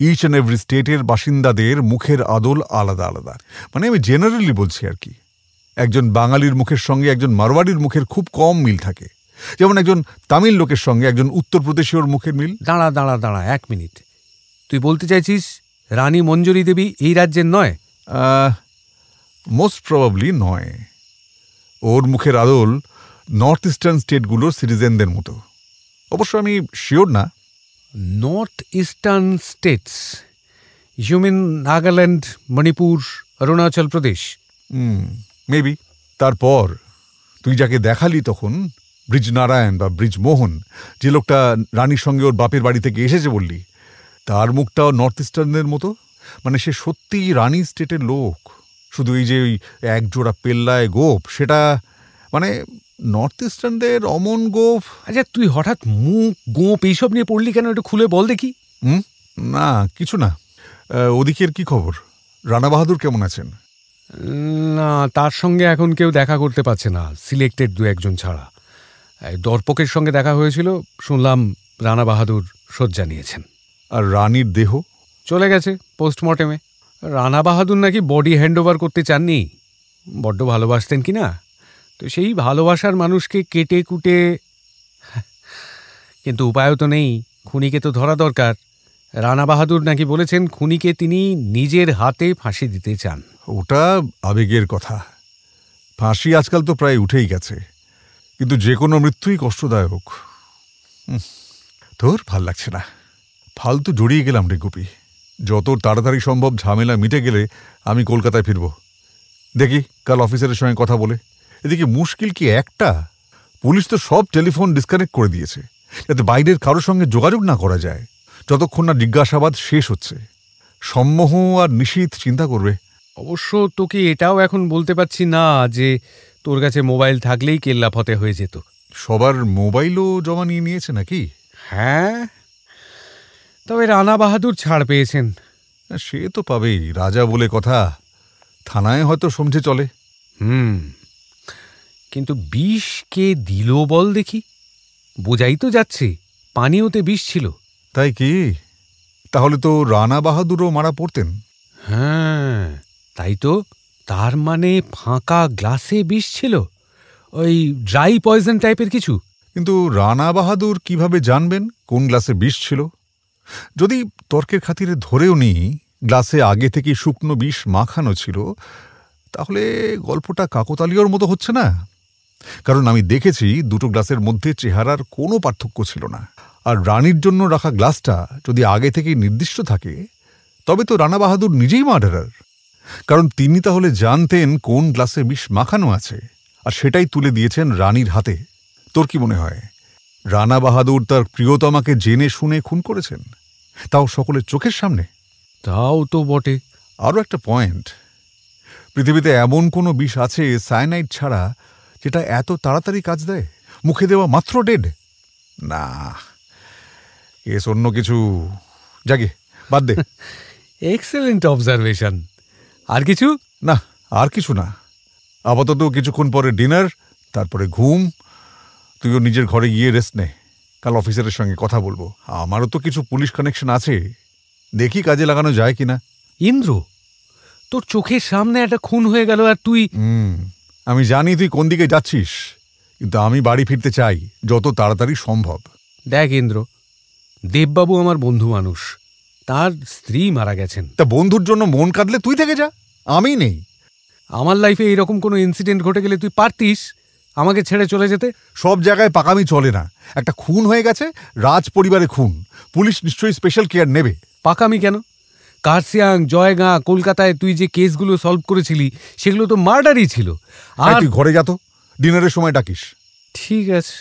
ইচ অ্যান্ড এভরি স্টেটের বাসিন্দাদের মুখের আদল আলাদা আলাদা। মানে আমি জেনারেলি বলছি আর কি। একজন বাঙালির মুখের সঙ্গে একজন মারওয়াড়ির মুখের খুব কম মিল থাকে, যেমন একজন তামিল লোকের সঙ্গে একজন উত্তরপ্রদেশীয়র মুখের মিল। দাঁড়া দাঁড়া দাঁড়া, 1 মিনিট। তুই বলতে চাইছিস রানী মঞ্জুরি দেবী এই রাজ্যের নয়? মোস্ট প্রবাবলি নয়। ওর মুখের আদল নর্থ ইস্টার্ন স্টেটগুলোর সিটিজেনদের মতো। অবশ্য আমি শিওর না। North eastern states? You mean Nagaland, Manipur, Arunachal Pradesh? Maybe. তারপর তুই যাকে দেখালি তখন, ব্রিজনারায়ণ বা ব্রিজমোহন, যে লোকটা রানীর সঙ্গে ওর বাপের বাড়ি থেকে এসেছে বললি, তার মুখটাও নর্থ ইস্টার্নদের মতো। মানে সে সত্যিই রানী স্টেটের লোক। শুধু এই যে ওই একজোড়া পেল্লায় গোপ, সেটা মানে নর্থ ইস্টার্নদের অমন গোপ। আচ্ছা, তুই হঠাৎ মুখ গোপ এইসব নিয়ে পড়লি কেন? একটু খুলে বল দেখি। না কিছু না। ওদিকের কি খবর? রানা বাহাদুর কেমন আছেন? না, তার সঙ্গে এখন কেউ দেখা করতে পারছে না, সিলেক্টেড দু একজন ছাড়া। দর্পকের সঙ্গে দেখা হয়েছিল, শুনলাম রানা বাহাদুর শয্যা নিয়েছেন। আর রানীর দেহ? চলে গেছে পোস্টমর্টেমে। রানা বাহাদুর নাকি বডি হ্যান্ড ওভার করতে চাননি, বড্ড ভালোবাসতেন কি না, তো সেই ভালোবাসার মানুষকে কেটে কুটে, কিন্তু উপায়ও তো নেই, খুনিকে তো ধরা দরকার। রানা বাহাদুর নাকি বলেছেন খুনিকে তিনি নিজের হাতে ফাঁসি দিতে চান। ওটা আবেগের কথা। ফাঁসি আজকাল তো প্রায় উঠেই গেছে, কিন্তু যে কোনো মৃত্যুই কষ্টদায়ক। তোর ভাল লাগছে না, ফালতু জড়িয়ে গেলাম রে গোপী। যত তাড়াতাড়ি সম্ভব ঝামেলা মিটে গেলে আমি কলকাতায় ফিরব। দেখি কাল অফিসারের সঙ্গে কথা বলে। এদিকে মুশকিল কি একটা, পুলিশ তো সব টেলিফোন ডিসকানেক্ট করে দিয়েছে, যাতে বাইরের কারোর সঙ্গে যোগাযোগ না করা যায় যতক্ষণ না জিজ্ঞাসাবাদ শেষ হচ্ছে। সম্মোহ আর নিশীথ চিন্তা করবে। অবশ্য তোকে এটাও এখন বলতে পারছি না যে তোর কাছে মোবাইল থাকলেই কেল্লাফতে হয়ে যেত। সবার মোবাইলও জমা নিয়ে নিয়েছে নাকি? হ্যাঁ, তবে রানা বাহাদুর ছাড় পেয়েছেন। সে তো পাবেই, রাজা বলে কথা। থানায় হয়তো সমঝে চলে। কিন্তু বিষ কে দিল বল দেখি? বোঝাই তো যাচ্ছে পানীয়তে বিষ ছিল। তাই কি? তাহলে তো রানা বাহাদুরও মারা পড়তেন। হ্যাঁ তাই তো। তার মানে ফাঁকা গ্লাসে বিষ ছিল, ওই ড্রাই পয়জন টাইপের কিছু। কিন্তু রানা বাহাদুর কিভাবে জানবেন কোন গ্লাসে বিষ ছিল? যদি তর্কের খাতিরে ধরেও নিই গ্লাসে আগে থেকে শুকনো বিষ মাখানো ছিল, তাহলে গল্পটা কাকতালীয়র মতো হচ্ছে না? কারণ আমি দেখেছি দুটো গ্লাসের মধ্যে চেহারার কোনো পার্থক্য ছিল না। আর রানীর জন্য রাখা গ্লাসটা যদি আগে থেকেই নির্দিষ্ট থাকে, তবে তো রানা বাহাদুর নিজেই মার্ডারার। কারণ তিনি তাহলে জানতেন কোন গ্লাসে বিষ মাখানো আছে, আর সেটাই তুলে দিয়েছেন রানীর হাতে। তোর কি মনে হয় রানা বাহাদুর তার প্রিয়তমাকে জেনে শুনে খুন করেছেন, তাও সকলের চোখের সামনে? তাও তো বটে। আরও একটা পয়েন্ট, পৃথিবীতে এমন কোনো বিষ আছে সায়ানাইড ছাড়া যেটা এত তাড়াতাড়ি কাজ দেয়, মুখে দেওয়া মাত্র ডেড? না, কেস অন্য কিছু। জাগে বাদ দে। Excellent observation. আর কিছু? না, আর কিছু না। আপাতত কিছুক্ষণ পরে ডিনার, তারপরে ঘুম। তুইও নিজের ঘরে গিয়ে রেস্ট নে, কাল অফিসারের সঙ্গে কথা বলবো। আমারও তো কিছু পুলিশ কানেকশন আছে, দেখি কাজে লাগানো যায় কিনা। ইন্দ্র, তোর চোখের সামনে একটা খুন হয়ে গেল আর তুই... আমি জানি তুই কোন দিকে যাচ্ছিস, কিন্তু আমি বাড়ি ফিরতে চাই যত তাড়াতাড়ি সম্ভব। দেখ ইন্দ্র, দেববাবু আমার বন্ধু মানুষ, তার স্ত্রী মারা গেছেন। তা বন্ধুর জন্য মন কাঁদলে তুই থেকে যা, আমি নেই। আমার লাইফে এইরকম কোনো ইনসিডেন্ট ঘটে গেলে তুই পারতিস আমাকে ছেড়ে চলে যেতে। সব জায়গায় পাকামি চলে না। একটা খুন হয়ে গেছে, রাজ পরিবারে খুন, পুলিশ নিশ্চয়ই স্পেশাল কেয়ার নেবে। পাকামি কেন? কার্সিয়াং, জয়গাঁ, কলকাতায় তুই যে কেসগুলো সলভ করেছিলি সেগুলো তো মার্ডারই ছিল। আর তুই ঘরে যা তো, ডিনারের সময় ডাকিস। ঠিক আছে।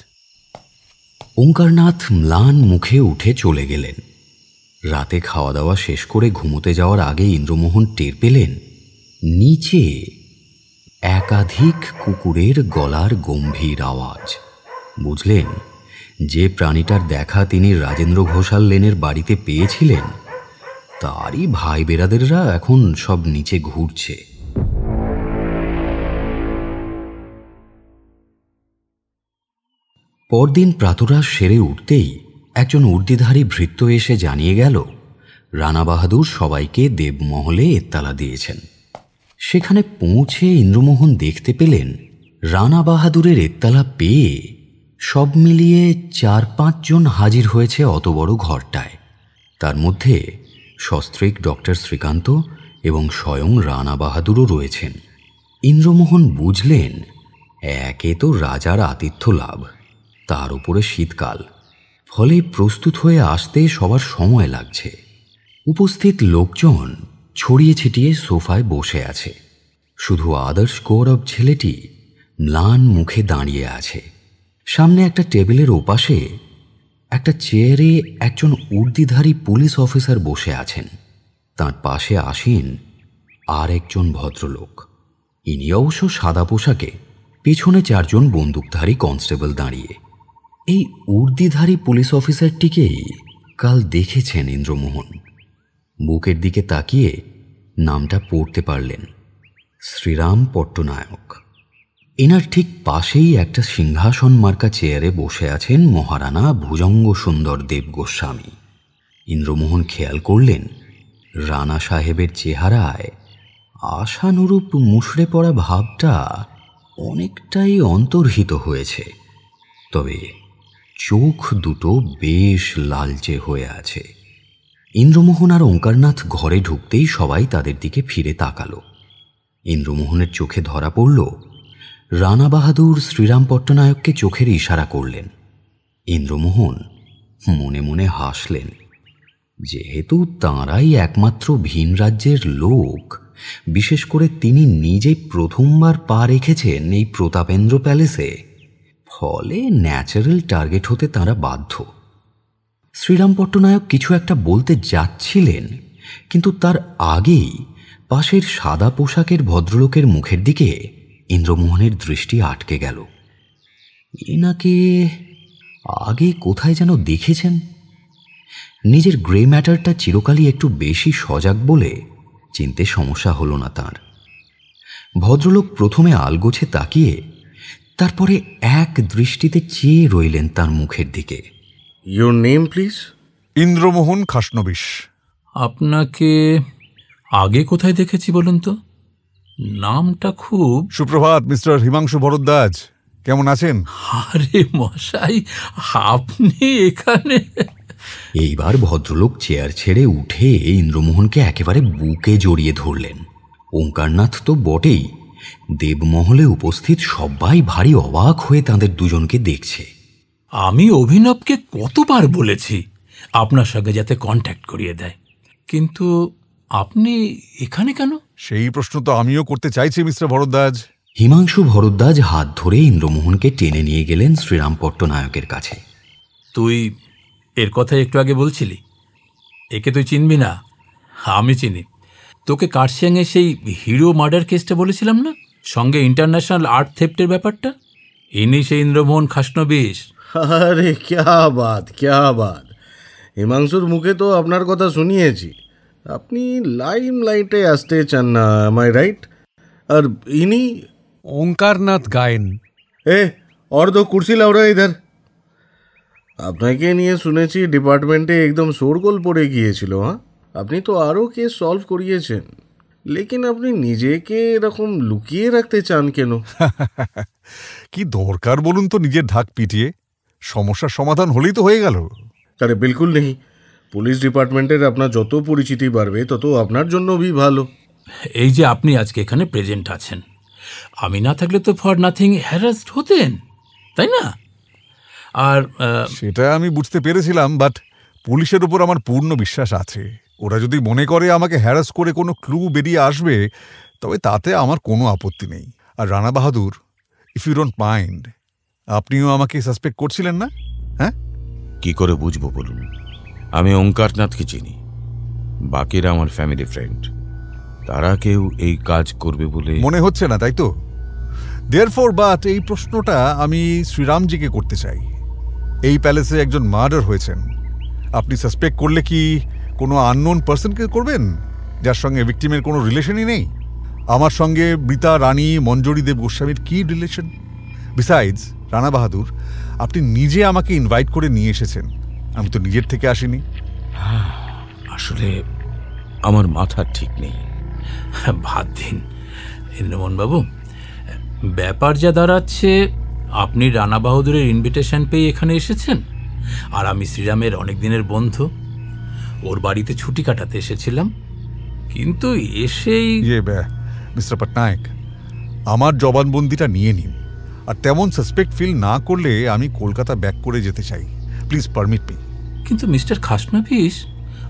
ওঙ্কারনাথ ম্লান মুখে উঠে চলে গেলেন। রাতে খাওয়া দাওয়া শেষ করে ঘুমোতে যাওয়ার আগে ইন্দ্রমোহন টের পেলেন নিচে একাধিক কুকুরের গলার গম্ভীর আওয়াজ। বুঝলেন যে প্রাণীটার দেখা তিনি রাজেন্দ্র ঘোষাল লেনের বাড়িতে পেয়েছিলেন, তারই ভাই বেরাদেররা এখন সব নিচে ঘুরছে। পরদিন প্রাতরাশ সেরে উঠতেই একজন উর্দিধারী ভৃত্য এসে জানিয়ে গেল রানা বাহাদুর সবাইকে দেবমহলে এত্তালা দিয়েছেন। সেখানে পৌঁছে ইন্দ্রমোহন দেখতে পেলেন রানা বাহাদুরের এত্তালা পেয়ে সব মিলিয়ে 4-5 জন হাজির হয়েছে অত বড় ঘরটায়। তার মধ্যে সস্ত্রীক ডক্টর শ্রীকান্ত এবং স্বয়ং রানা বাহাদুরও রয়েছেন। ইন্দ্রমোহন বুঝলেন একে তো রাজার আতিথ্য লাভ, তার উপরে শীতকাল, ফলে প্রস্তুত হয়ে আসতে সবার সময় লাগছে। উপস্থিত লোকজন ছড়িয়ে ছিটিয়ে সোফায় বসে আছে। শুধু আদর্শ গৌরব ছেলেটি ম্লান মুখে দাঁড়িয়ে আছে। সামনে একটা টেবিলের ওপাশে একটা চেয়ারে একজন উর্দিধারী পুলিশ অফিসার বসে আছেন। তার পাশে আসীন আর একজন ভদ্রলোক। ইনি অবশ্য সাদা পোশাকে, পেছনে 4 জন বন্দুকধারী কনস্টেবল দাঁড়িয়ে। এই উর্দিধারী পুলিশ অফিসারটিকেই কাল দেখেছেন ইন্দ্রমোহন। বুকের দিকে তাকিয়ে নামটা পড়তে পারলেন, শ্রীরাম পট্টনায়ক। এনার ঠিক পাশেই একটা সিংহাসন মার্কা চেয়ারে বসে আছেন মহারানা ভুজঙ্গ সুন্দর দেব গোস্বামী। ইন্দ্রমোহন খেয়াল করলেন রানা সাহেবের চেহারায় আশানুরূপ মুষড়ে পড়া ভাবটা অনেকটাই অন্তর্হিত হয়েছে, তবে চোখ দুটো বেশ লালচে হয়ে আছে। ইন্দ্রমোহন আর ওঙ্কারনাথ ঘরে ঢুকতেই সবাই তাদের দিকে ফিরে তাকালো। ইন্দ্রমোহনের চোখে ধরা পড়ল রানা বাহাদুর শ্রীরাম পট্টনায়ককে চোখের ইশারা করলেন। ইন্দ্রমোহন মনে মনে হাসলেন। যেহেতু তাঁরাই একমাত্র ভিন রাজ্যের লোক, বিশেষ করে তিনি নিজে প্রথমবার পা রেখেছেন এই প্রতাপেন্দ্র প্যালেসে, ফলে ন্যাচারাল টার্গেট হতে তাঁরা বাধ্য। শ্রীরাম পট্টনায়ক কিছু একটা বলতে যাচ্ছিলেন, কিন্তু তার আগেই পাশের সাদা পোশাকের ভদ্রলোকের মুখের দিকে ইন্দ্রমোহনের দৃষ্টি আটকে গেল। এনাকে আগে কোথায় যেন দেখেছেন। নিজের গ্রে ম্যাটারটা চিরকালই একটু বেশি সজাগ বলে চিনতে সমস্যা হলো না তাঁর। ভদ্রলোক প্রথমে আলগোছে তাকিয়ে, তারপরে এক দৃষ্টিতে চেয়ে রইলেন তার মুখের দিকে। Your name please? Indramohan Khasnabis. আপনাকে আগে কোথায় দেখেছি বলুন তো? নামটা খুব। সুপ্রভাত মিস্টার হিমাংশু ভরদ্বাজ, কেমন আছেন? আরে মশাই, আপনি এখানে? এইবার ভদ্রলোক চেয়ার ছেড়ে উঠে ইন্দ্রমোহনকে একেবারে বুকে জড়িয়ে ধরলেন। ওঙ্কারনাথ তো বটেই, দেবমহলে উপস্থিত সবাই ভারী অবাক হয়ে তাদের দুজনকে দেখছে। আমি অভিনবকে কতবার বলেছি আপনার সঙ্গে যাতে কন্ট্যাক্ট করিয়ে দেয়, কিন্তু আপনি এখানে কেন? সেই প্রশ্ন তো আমিও করতে চাইছি মিস্টার ভরদ্বাজ। হিমাংশু ভরদ্বাজ হাত ধরে ইন্দ্রমোহনকে টেনে নিয়ে গেলেন শ্রীরাম পট্টনায়কের কাছে। তুই এর কথা একটু আগে বলছিলি, একে তুই চিনবি না? আমি চিনি। তোকে কার্শিয়াংয়ে সেই হিরো মার্ডার কেসটা বলেছিলাম না, সঙ্গে ইন্টারন্যাশনাল আর্ট থেফটের ব্যাপারটা? ইনি সেই ইন্দ্রমোহন খাসনবিশ। আরে ক্যা বাত, ক্যা বাত! হিমাংশুর মুখে তো আপনার কথা শুনিয়েছি। আপনি লাইম লাইটে আসতে চান না, এম আই রাইট? আর ইনি? ওঙ্কারনাথ গায়েন। এ অর্ধ কুর্সি লাউরা ইধার। আপনাকে নিয়ে শুনেছি ডিপার্টমেন্টে একদম শোরগোল পড়ে গিয়েছিল। হ্যাঁ, আপনি তো আরও কেস সলভ করিয়েছেন, লেকিন আপনি নিজেকে এরকম লুকিয়ে রাখতে চান কেন? কি দরকার বলুন তো নিজের ঢাক পিটিয়ে? সমস্যার সমাধান হলেই তো হয়ে গেল। আরে বিলকুল নেই। পুলিশ ডিপার্টমেন্টের আপনার যত পরিচিতি বাড়বে তত আপনার জন্য ভি ভালো। এই যে আপনি আজকে এখানে প্রেজেন্ট আছেন, আমি না থাকলে তো ফর নাথিং হ্যারাসড হতেন, তাই না? আর সেটা আমি বুঝতে পেরেছিলাম, বাট পুলিশের উপর আমার পূর্ণ বিশ্বাস আছে। ওরা যদি মনে করে আমাকে হ্যারাস করে কোনো ক্লু বেরিয়ে আসবে, তবে তাতে আমার কোনো আপত্তি নেই। আর রানা বাহাদুর, ইফ ইউ ডোন্ট মাইন্ড, আপনিও আমাকে সাসপেক্ট করছিলেন না? হ্যাঁ, কি করে বুঝবো বলুন? আমি ওঙ্কারনাথকে চিনি, বাকিরা আমার ফ্যামিলি ফ্রেন্ড। তারা কেউ এই কাজ করবে বলে মনে হচ্ছে না, তাই তো? দেয়ারফর বাট এই প্রশ্নটা আমি শ্রীরামজিকে করতে চাই। এই প্যালেসে একজন মার্ডার হয়েছেন, আপনি সাসপেক্ট করলে কি কোনো আননোন পার্সনকে করবেন যার সঙ্গে ভিকটিমের কোনো রিলেশনই নেই? আমার সঙ্গে মৃতা রানী মঞ্জরি দেব গোস্বামীর কি রিলেশন? বিসাইডস, রানা বাহাদুর, আপনি নিজে আমাকে ইনভাইট করে নিয়ে এসেছেন, আমি তো নিজের থেকে আসিনি। আসলে আমার মাথা ঠিক নেই। বাদ দিন ইন্দ্রমোহনবাবু, ব্যাপার যা দাঁড়াচ্ছে, আপনি রানা বাহাদুরের ইনভিটেশন পেয়ে এখানে এসেছেন, আর আমি শ্রীরামের অনেক দিনের বন্ধু, ওর বাড়িতে ছুটি কাটাতে এসেছিলাম। কিন্তু এসেই মিস্টার পটনায়ক, আমার জবানবন্দিটা নিয়ে নিন, আর তেমন সাসপেক্ট ফিল না করলে আমি কলকাতা ব্যাক করে যেতে চাই। Please permit me. কিন্তু মিস্টার খাসনবিশ,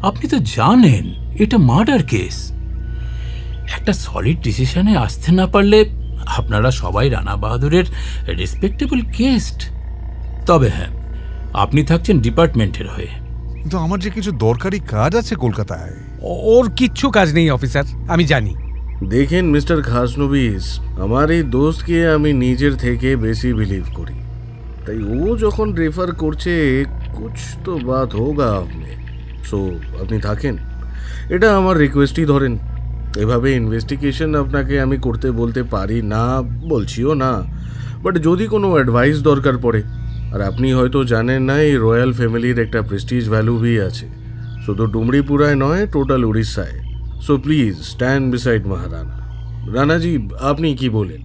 আপনি তো জানেন এটা মার্ডার কেস। একটা সলিড ডিসিশনে আসতে না পারলে আপনারা সবাই রানা বাহাদুরের রেসপেক্টেবল গেস্ট। তবে হ্যাঁ, আপনি থাকছেন ডিপার্টমেন্টের হয়ে। কিন্তু আমার যে কিছু দরকারি কাজ আছে কলকাতায়। ওর কিচ্ছু কাজ নেই অফিসার, আমি জানি। দেখেন মিস্টার খাসনবিস, আমার এই দোস্তকে আমি নিজের থেকে বেশি বিলিভ করি, তাই ও যখন রেফার করছে কুছ তো বাত হোগা আপনি। সো আপনি থাকেন, এটা আমার রিকোয়েস্টই ধরেন। এভাবে ইনভেস্টিগেশন আপনাকে আমি করতে বলতে পারি না, বলছিও না, বাট যদি কোনো অ্যাডভাইস দরকার পড়ে, আর আপনি হয়তো জানেন না এই রয়্যাল ফ্যামিলির একটা প্রেস্টিজ ভ্যালু আছে, শুধু ডুমরিপুরায় নয়, টোটাল উড়িষ্যায়। So please stand beside Maharana. Ranaji, আপনি কি বলেন?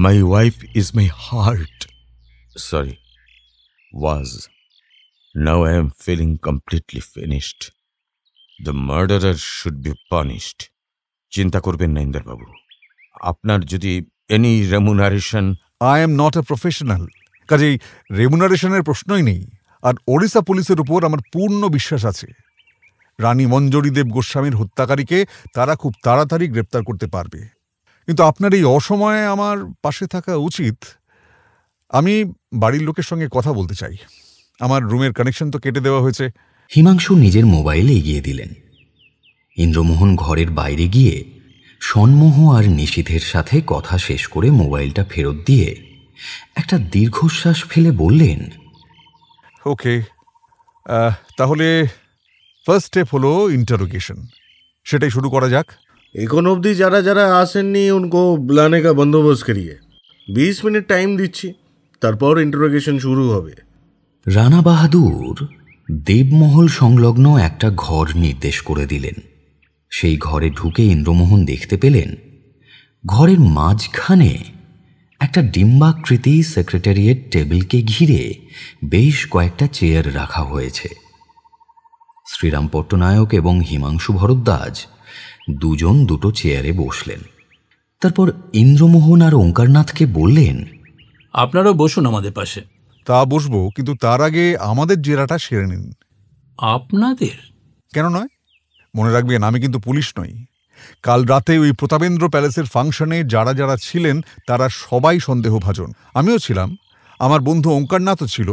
My wife is my heart. Sorry, was. Now I am feeling completely finished. The murderer should be punished. চিন্তা করবেন না ইন্দ্রবাবু, আপনার যদি any remuneration. I am not a professional, কাজেই রেমুনারেশনের প্রশ্নই নেই। আর ওড়িশা পুলিশের উপর আমার পূর্ণ বিশ্বাস আছে। রানী মঞ্জরী দেব গোস্বামীর হত্যাকারীকে তারা খুব তাড়াতাড়ি গ্রেপ্তার করতে পারবে। কিন্তু আপনার এই অসময়ে আমার পাশে থাকা উচিত। আমি বাড়ির লোকের সঙ্গে কথা বলতে চাই। আমার রুমের কানেকশন তো কেটে দেওয়া হয়েছে। হিমাংশু নিজের মোবাইল এগিয়ে দিলেন। ইন্দ্রমোহন ঘরের বাইরে গিয়ে সন্মোহ আর নিশীথের সাথে কথা শেষ করে মোবাইলটা ফেরত দিয়ে একটা দীর্ঘশ্বাস ফেলে বললেন, ওকে, তাহলে ফার্স্ট স্টেপ হলো ইন্টারোগেশন, সেটাই শুরু করা যাক। এখন অবধি যারা যারা আসেননি উनको बुलाने का बंदोबस्त करिए। 20 মিনিট টাইম দিচ্ছি, তারপর ইন্টারোগেশন শুরু হবে। রানা বাহাদুর দেবমহল সংলগ্ন একটা ঘর নির্দেশ করে দিলেন। সেই ঘরে ঢুকে ইন্দ্রমোহন দেখতে পেলেন ঘরের মাঝখানে একটা ডিম্বাকৃতি সেক্রেটারিয়েট টেবিলকে ঘিরে বেশ কয়েকটা চেয়ার রাখা হয়েছে। শ্রীরাম পট্টনায়ক এবং হিমাংশু ভরদ্বাজ দুজন দুটো চেয়ারে বসলেন। তারপর ইন্দ্রমোহন আর ওঙ্কারনাথকে বললেন, আপনারাও বসুন আমাদের পাশে। তা বসবো, কিন্তু তার আগে আমাদের জেরাটা সেরে নিন। আপনাদের? কেন নয়? মনে রাখবেন, আমি কিন্তু পুলিশ নই। কাল রাতে ওই প্রতাপেন্দ্র প্যালেসের ফাংশনে যারা যারা ছিলেন তারা সবাই সন্দেহভাজন। আমিও ছিলাম, আমার বন্ধু ওঙ্কারনাথও ছিল।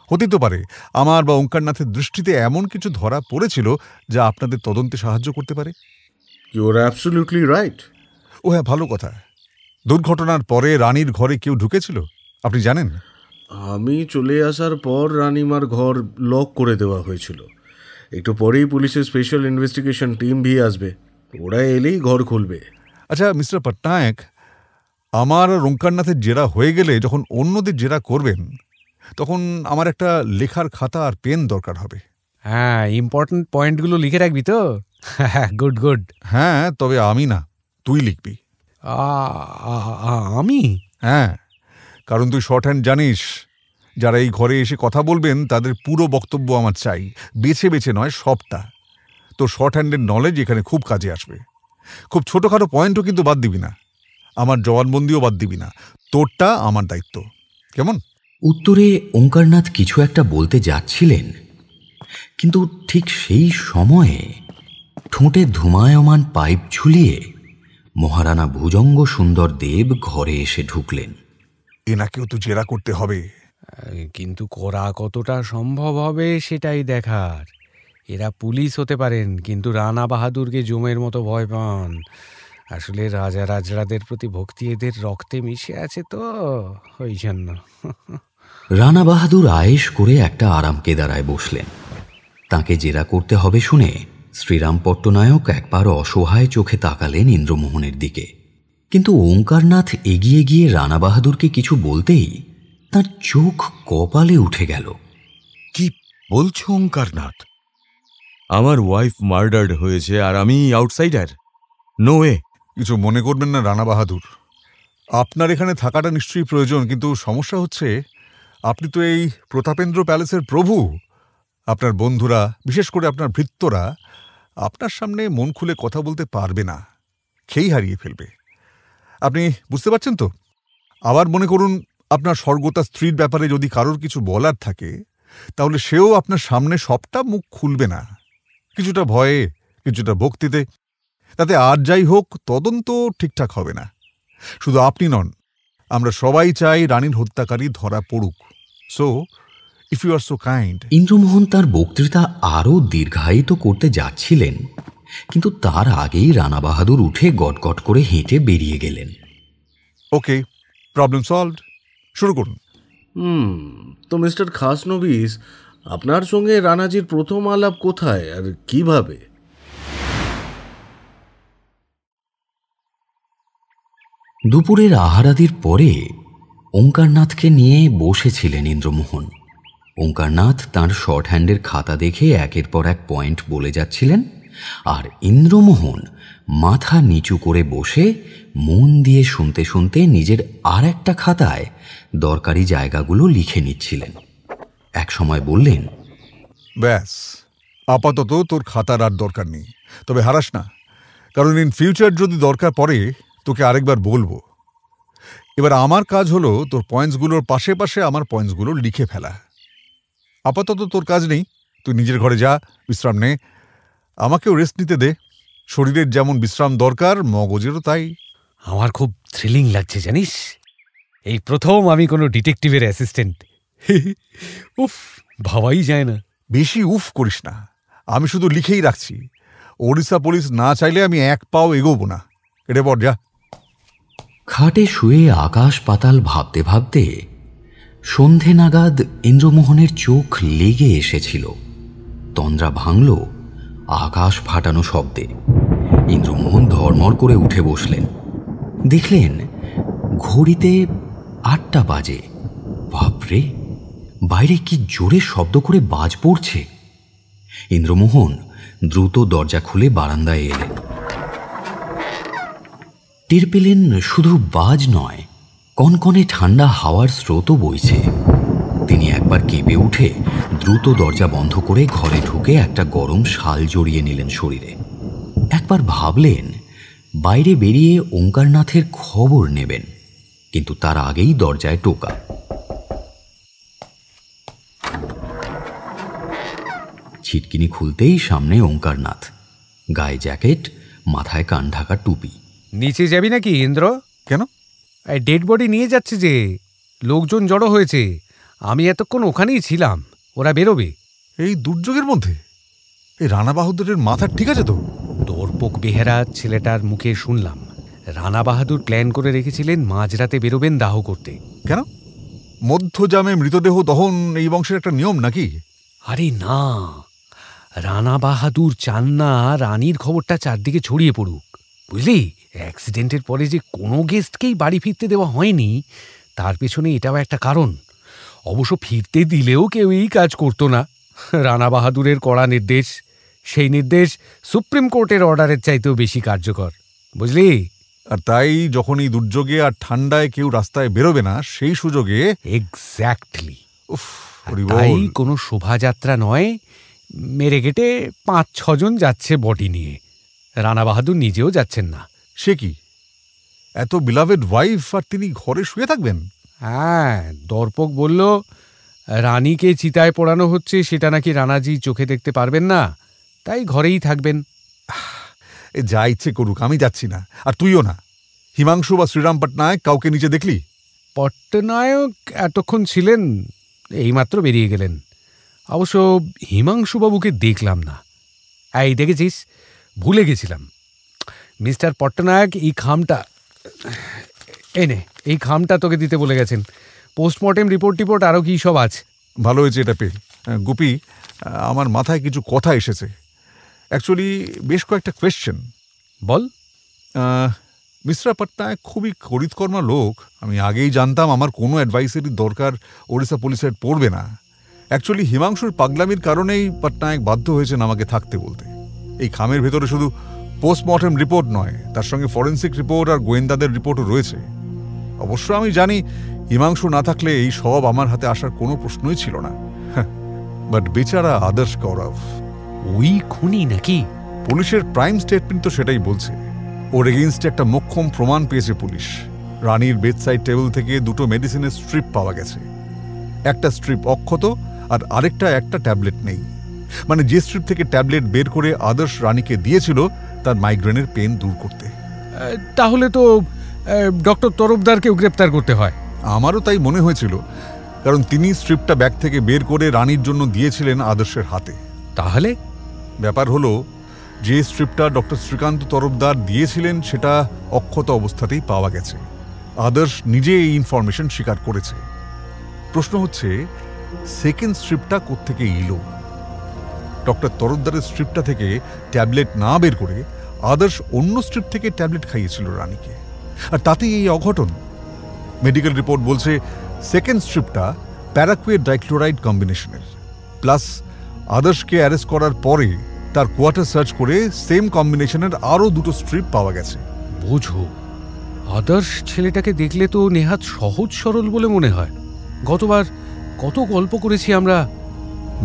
হতে তো পারে আমার বা ওঙ্কারনাথের দৃষ্টিতে এমন কিছু ধরা পড়েছিল যা আপনাদের তদন্তে সাহায্য করতে পারে। You are absolutely right. ও হ্যাঁ, ভালো কথা। দুর্ঘটনার পরে রানীর ঘরে কেউ ঢুকেছিল আপনি জানেন? আমি চলে আসার পর রানীমার ঘর লক করে দেওয়া হয়েছিল। একটু পরেই পুলিশের স্পেশাল ইনভেস্টিগেশন টিম ভি আসবে, ওরা এলেই ঘর খুলবে। আচ্ছা মিস্টার পটনায়ক, আমার আর ওঙ্কারনাথের জেরা হয়ে গেলে যখন অন্যদের জেরা করবেন তখন আমার একটা লেখার খাতা আর পেন দরকার হবে। হ্যাঁ, ইম্পর্টেন্ট পয়েন্টগুলো লিখে রাখবি তো? Good good. হ্যাঁ, তবে আমি না, তুই লিখবি। আমি? হ্যাঁ, কারণ তুই শর্ট হ্যান্ড জানিস। যারা এই ঘরে এসে কথা বলবেন তাদের পুরো বক্তব্য আমার চাই, বেছে বেছে নয়, সবটা। তো শর্ট হ্যান্ডের নলেজ এখানে খুব কাজে আসবে। খুব ছোটোখাটো পয়েন্টও কিন্তু বাদ দিবি না, আমার জবানবন্দিও বাদ দিবি না। তোরটা আমার দায়িত্ব, কেমন? উত্তরে ওঙ্কারনাথ কিছু একটা বলতে যাচ্ছিলেন, কিন্তু ঠিক সেই সময়ে ঠোঁটে ধুমায়মান পাইপ ঝুলিয়ে মহারানা ভুজঙ্গ সুন্দর দেব ঘরে এসে ঢুকলেন। এনাকেও তো জেরা করতে হবে, কিন্তু করা কতটা সম্ভব হবে সেটাই দেখার। এরা পুলিশ হতে পারেন, কিন্তু রানা বাহাদুরকে জমের মতো ভয় পান। আসলে রাজা রাজরাদের প্রতি ভক্তি এদের রক্তে মিশে আছে, তো ওই জন্য। রানা বাহাদুর আয়েশ করে একটা আরাম কেদারায় বসলেন। তাকে জেরা করতে হবে শুনে শ্রীরাম পট্টনায়ক একবার অসহায় চোখে তাকালেন ইন্দ্রমোহনের দিকে। কিন্তু ওঙ্কারনাথ এগিয়ে গিয়ে রানা বাহাদুরকে কিছু বলতেই তার চোখ কপালে উঠে গেল। কি বলছো ওঙ্কারনাথ? আমার ওয়াইফ মার্ডার্ড হয়েছে আর আমি আউটসাইডার? No way. কিছু মনে করবেন না রানা বাহাদুর, আপনার এখানে থাকাটা নিশ্চয়ই প্রয়োজন, কিন্তু সমস্যা হচ্ছে আপনি তো এই প্রতাপেন্দ্র প্যালেসের প্রভু। আপনার বন্ধুরা, বিশেষ করে আপনার ভৃত্যরা, আপনার সামনে মন খুলে কথা বলতে পারবে না, খেই হারিয়ে ফেলবে। আপনি বুঝতে পারছেন তো? আবার মনে করুন আপনার স্বর্গতা স্ত্রীর ব্যাপারে যদি কারোর কিছু বলার থাকে, তাহলে সেও আপনার সামনে সবটা মুখ খুলবে না, কিছুটা ভয়ে, কিছুটা ভক্তিতে। তাতে আর যাই হোক, তদন্ত ঠিকঠাক হবে না। শুধু আপনি নন, আমরা সবাই চাই রানীর হত্যাকারী ধরা পড়ুক। So if you are so kind. Indramohan তার বক্তৃতা আরও দীর্ঘায়িত করতে যাচ্ছিলেন, কিন্তু তার আগেই রানা বাহাদুর উঠে গটগট করে হেঁটে বেরিয়ে গেলেন। ওকে, প্রবলেম সলভড, শুরু করুন। তো মিস্টার খাসনবিস, আপনার সঙ্গে রানাজির প্রথম আলাপ কোথায় আর কিভাবে? দুপুরের আহারাদির পরে ওঙ্কারনাথকে নিয়ে বসেছিলেন ইন্দ্রমোহন। ওঙ্কারনাথ তাঁর শর্ট হ্যান্ডের খাতা দেখে একের পর এক পয়েন্ট বলে যাচ্ছিলেন, আর ইন্দ্রমোহন মাথা নিচু করে বসে মন দিয়ে শুনতে শুনতে নিজের আর একটা খাতায় দরকারি জায়গাগুলো লিখে নিচ্ছিলেন। এক সময় বললেন, ব্যাস, আপাতত তোর খাতার আর দরকার নেই, তবে হারাস না, কারণ ইন ফিউচার যদি দরকার পড়ে তোকে আরেকবার বলবো। এবার আমার কাজ হলো তোর পয়েন্টসগুলোর পাশে পাশে আমার পয়েন্টসগুলো লিখে ফেলা। আপাতত তোর কাজ নেই, তুই নিজের ঘরে যা, বিশ্রাম নে, আমাকেও রেস্ট নিতে দে। শরীরের যেমন বিশ্রাম দরকার, মগজেরও তাই। আমার খুব থ্রিলিং লাগছে জানিস, এই প্রথম আমি কোনো ডিটেকটিভের অ্যাসিস্ট্যান্ট। উফ, ভাবাই যায় না। বেশি উফ করিস না, আমি শুধু লিখেই রাখছি। ওড়িশা পুলিশ না চাইলে আমি এক পাও এগোবো না। এটা পর যা। খাটে শুয়ে আকাশ পাতাল ভাবতে ভাবতে সন্ধে নাগাদ ইন্দ্রমোহনের চোখ লেগে এসেছিল। তন্দ্রা ভাঙল আকাশ ফাটানো শব্দে। ইন্দ্রমোহন ধড়মড় করে উঠে বসলেন। দেখলেন ঘড়িতে 8টা বাজে। বাপরে, বাইরে কি জোরে শব্দ করে বাজ পড়ছে। ইন্দ্রমোহন দ্রুত দরজা খুলে বারান্দায় এলেন। টের পেলেন শুধু বাজ নয়, কনকনে ঠান্ডা হাওয়ার স্রোতও বইছে। তিনি একবার কেঁপে উঠে দ্রুত দরজা বন্ধ করে ঘরে ঢুকে একটা গরম শাল জড়িয়ে নিলেন শরীরে। একবার ভাবলেন বাইরে বেরিয়ে ওঙ্কারনাথের খবর নেবেন, কিন্তু তার আগেই দরজায় টোকা। ছিটকিনি খুলতেই সামনে ওঙ্কারনাথ, গায়ে জ্যাকেট, মাথায় কান ঢাকা টুপি। নিচে যাবি নাকি ইন্দ্র? কেন? ডেড বডি নিয়ে যাচ্ছে যে, লোকজন জড়ো হয়েছে। আমি এতক্ষণ ওখানেই ছিলাম, ওরা বেরোবে। এই দুর্যোগের মধ্যে? এই রানা বাহাদুরের মাথা ঠিক আছে তো? দর্পক বেহেরা ছেলেটার মুখে শুনলাম রানা বাহাদুর প্ল্যান করে রেখেছিলেন মাঝরাতে বেরোবেন দাহ করতে। কেন? মধ্যজামে মৃতদেহ দহন এই বংশের একটা নিয়ম নাকি? আরে না, রানা বাহাদুর চান না রানীর খবরটা চারদিকে ছড়িয়ে পড়ুক, বুঝলি? অ্যাক্সিডেন্টের পরে যে কোনো গেস্টকেই বাড়ি ফিরতে দেওয়া হয়নি, তার পেছনে এটাও একটা কারণ। অবশ্য ফিরতে দিলেও কেউ এই কাজ করতো না। রানা বাহাদুরের কড়া নির্দেশ, সেই নির্দেশ সুপ্রিম কোর্টের অর্ডারের চাইতেও বেশি কার্যকর, বুঝলি? আর তাই যখন এই দুর্যোগে আর ঠান্ডায় কেউ রাস্তায় বেরোবে না, সেই সুযোগে। এক্স্যাক্টলি। উফ, তাই কোনো শোভাযাত্রা নয়, মেরে কেটে 5-6 জন যাচ্ছে বডি নিয়ে। রানা বাহাদুর নিজেও যাচ্ছেন না। সে কি, এত বিলাভেড ওয়াইফ আর তিনি ঘরে শুয়ে থাকবেন? হ্যাঁ, দর্পক বলল রানীকে চিতায় পোড়ানো হচ্ছে, সেটা নাকি রানাজি চোখে দেখতে পারবেন না, তাই ঘরেই থাকবেন। এ যা ইচ্ছে করুক, আমি যাচ্ছি না, আর তুইও না। হিমাংশু বা শ্রীরাম পটনায়ক কাউকে নিচে দেখলি? পট্টনায়ক এতক্ষণ ছিলেন, এইমাত্র বেরিয়ে গেলেন। অবশ্য হিমাংশুবাবুকে দেখলাম না। এই দেখেছিস, ভুলে গেছিলাম। মিস্টার পট্টনায়ক এই খামটা তোকে দিতে বলে গেছেন। পোস্টমর্টেম রিপোর্ট আরও কি সব আছে। ভালো হয়েছে এটা পেয়ে। গুপি, আমার মাথায় কিছু কথা এসেছে। অ্যাকচুয়ালি বেশ কয়েকটা কোয়েশ্চেন। বল। মিস্টার পট্টনায়ক খুবই করিতকর্মা লোক। আমি আগেই জানতাম আমার কোনো অ্যাডভাইসারির দরকার ওড়িশা পুলিশের পড়বে না। অ্যাকচুয়ালি হিমাংশুর পাগলামির কারণেই পট্টনায়ক বাধ্য হয়েছেন আমাকে থাকতে বলতে। এই খামের ভেতরে শুধু পোস্টমর্টেম রিপোর্ট নয়, তার সঙ্গে ফরেন্সিক রিপোর্ট আর গোয়েন্দাদের রিপোর্টও রয়েছে। অবশ্য আমি জানি হিমাংশু না থাকলে এই সব আমার হাতে আসার কোনো প্রশ্নই ছিল না। বাট বেচারা আদর্শ গৌরব, ওই খুনি নাকি? পুলিশের প্রাইম স্টেটমেন্ট তো সেটাই বলছে। ওর এগেইনস্টে একটা মোক্ষম প্রমাণ পেয়েছে পুলিশ। রানীর বেডসাইড টেবিল থেকে 2টো মেডিসিনের স্ট্রিপ পাওয়া গেছে। একটা স্ট্রিপ অক্ষত আর আরেকটা একটা ট্যাবলেট নেই। মানে যে স্ট্রিপ থেকে ট্যাবলেট বের করে আদর্শ রানীকে দিয়েছিল তার মাইগ্রেনের পেন দূর করতে। তাহলে তো ডক্টর তরফদারকেও গ্রেপ্তার করতে হয়। আমারও তাই মনে হয়েছিল, কারণ তিনি স্ট্রিপটা ব্যাগ থেকে বের করে রানীর জন্য দিয়েছিলেন আদর্শের হাতে। তাহলে ব্যাপার হলো যে স্ট্রিপটা ডক্টর শ্রীকান্ত তরফদার দিয়েছিলেন সেটা অক্ষত অবস্থাতেই পাওয়া গেছে। আদর্শ নিজে এই ইনফরমেশন স্বীকার করেছে। প্রশ্ন হচ্ছে, সেকেন্ড স্ট্রিপটা কোত্থেকে এলো? ডক্টর তরফদারের স্ট্রিপটা থেকে ট্যাবলেট না বের করে আদর্শ অন্য স্ট্রিপ থেকে ট্যাবলেট খাইয়েছিল রানীকে, আর তাতেই এই অঘটন। মেডিকেল রিপোর্ট বলছে সেকেন্ড স্ট্রিপটা প্যারাকুয়েট ডাইক্লোরাইড কম্বিনেশনের। প্লাস আদর্শকে অ্যারেস্ট করার পরে তার কোয়ার্টার সার্চ করে সেম কম্বিনেশনের আরও 2টো স্ট্রিপ পাওয়া গেছে। বোঝো, আদর্শ ছেলেটাকে দেখলে তো নেহাত সহজ সরল বলে মনে হয়। গতবার কত গল্প করেছি আমরা।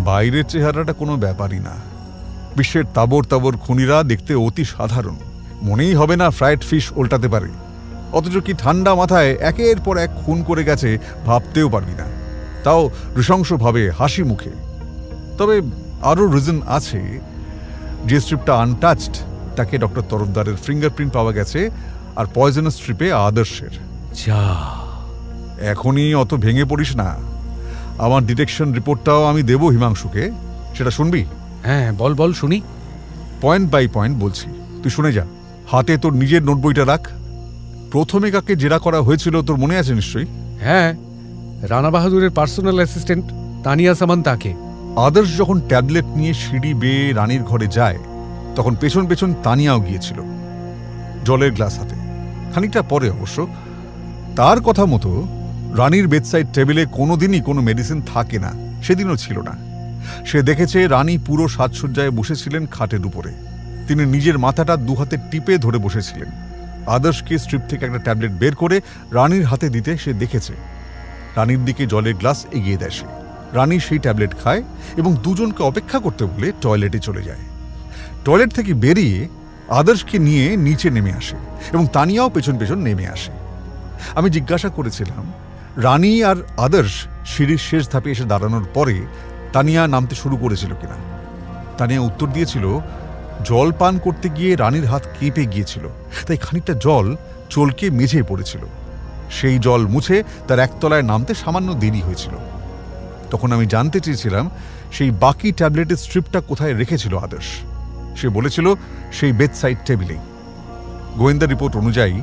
বাইরের চেহারাটা কোনো ব্যাপারই না। বিশ্বের তাবর তাবর খুনিরা দেখতে অতি সাধারণ, মনেই হবে না ফ্রাইড ফিশ উল্টাতে পারে। অথচ কি ঠান্ডা মাথায় একের পর এক খুন করে গেছে ভাবতেও পারবি না, তাও নৃশংসভাবে, হাসি মুখে। তবে আরও রিজন আছে। যে স্ট্রিপটা আনটাচড তাকে ডক্টর তরফদারের ফিঙ্গারপ্রিন্ট পাওয়া গেছে, আর পয়জনাস স্ট্রিপে আদর্শের। যা, এখনই অত ভেঙে পড়িস না। আমার ডিটেকশন রিপোর্টটাও আমি দেবো হিমাংশুকে, সেটা শুনবি? হ্যাঁ, বল বল শুনি। পয়েন্ট বাই পয়েন্ট বলছি, তুই শুনে যা। হাতে তোর নিজের নোট বইটা রাখ। প্রথমে কাকে জেরা করা হয়েছিল তোর মনে আছে নিশ্চয়ই? হ্যাঁ, রানা বাহাদুরের পার্সোনাল অ্যাসিস্ট্যান্ট তানিয়া সামান তাকে। আদর্শ যখন ট্যাবলেট নিয়ে সিঁড়ি বেয়ে রানীর ঘরে যায়, তখন পেছন পেছন তানিয়াও গিয়েছিল, জলের গ্লাস হাতে। খানিকটা পরে অবশ্য। তার কথা মতো রানীর বেডসাইড টেবিলে কোনোদিনই কোনো মেডিসিন থাকে না, সেদিনও ছিল না। সে দেখেছে রানী পুরো সাজসজ্জায় বসেছিলেন খাটের উপরে। তিনি নিজের মাথাটা দুহাতে টিপে ধরে বসেছিলেন। আদর্শকে স্ট্রিপ থেকে একটা ট্যাবলেট বের করে রানীর হাতে দিতে সে দেখেছে। রানীর দিকে জলের গ্লাস এগিয়ে দেয় সে। রানী সেই ট্যাবলেট খায় এবং দুজনকে অপেক্ষা করতে বলে টয়লেটে চলে যায়। টয়লেট থেকে বেরিয়ে আদর্শকে নিয়ে নিচে নেমে আসে এবং তানিয়াও পেছন পেছন নেমে আসে। আমি জিজ্ঞাসা করেছিলাম, রানী আর আদর্শ সিঁড়ির শেষ ধাপে এসে দাঁড়ানোর পরে তানিয়া নামতে শুরু করেছিল কিনা। তানিয়া উত্তর দিয়েছিল, জল পান করতে গিয়ে রানীর হাত কেঁপে গিয়েছিল, তাই খানিকটা জল চলকে মেঝে পড়েছিল। সেই জল মুছে তার একতলায় নামতে সামান্য দেরি হয়েছিল। তখন আমি জানতে চেয়েছিলাম সেই বাকি ট্যাবলেটের স্ট্রিপটা কোথায় রেখেছিল আদর্শ। সে বলেছিল সেই বেডসাইড টেবিলেই। গোয়েন্দা রিপোর্ট অনুযায়ী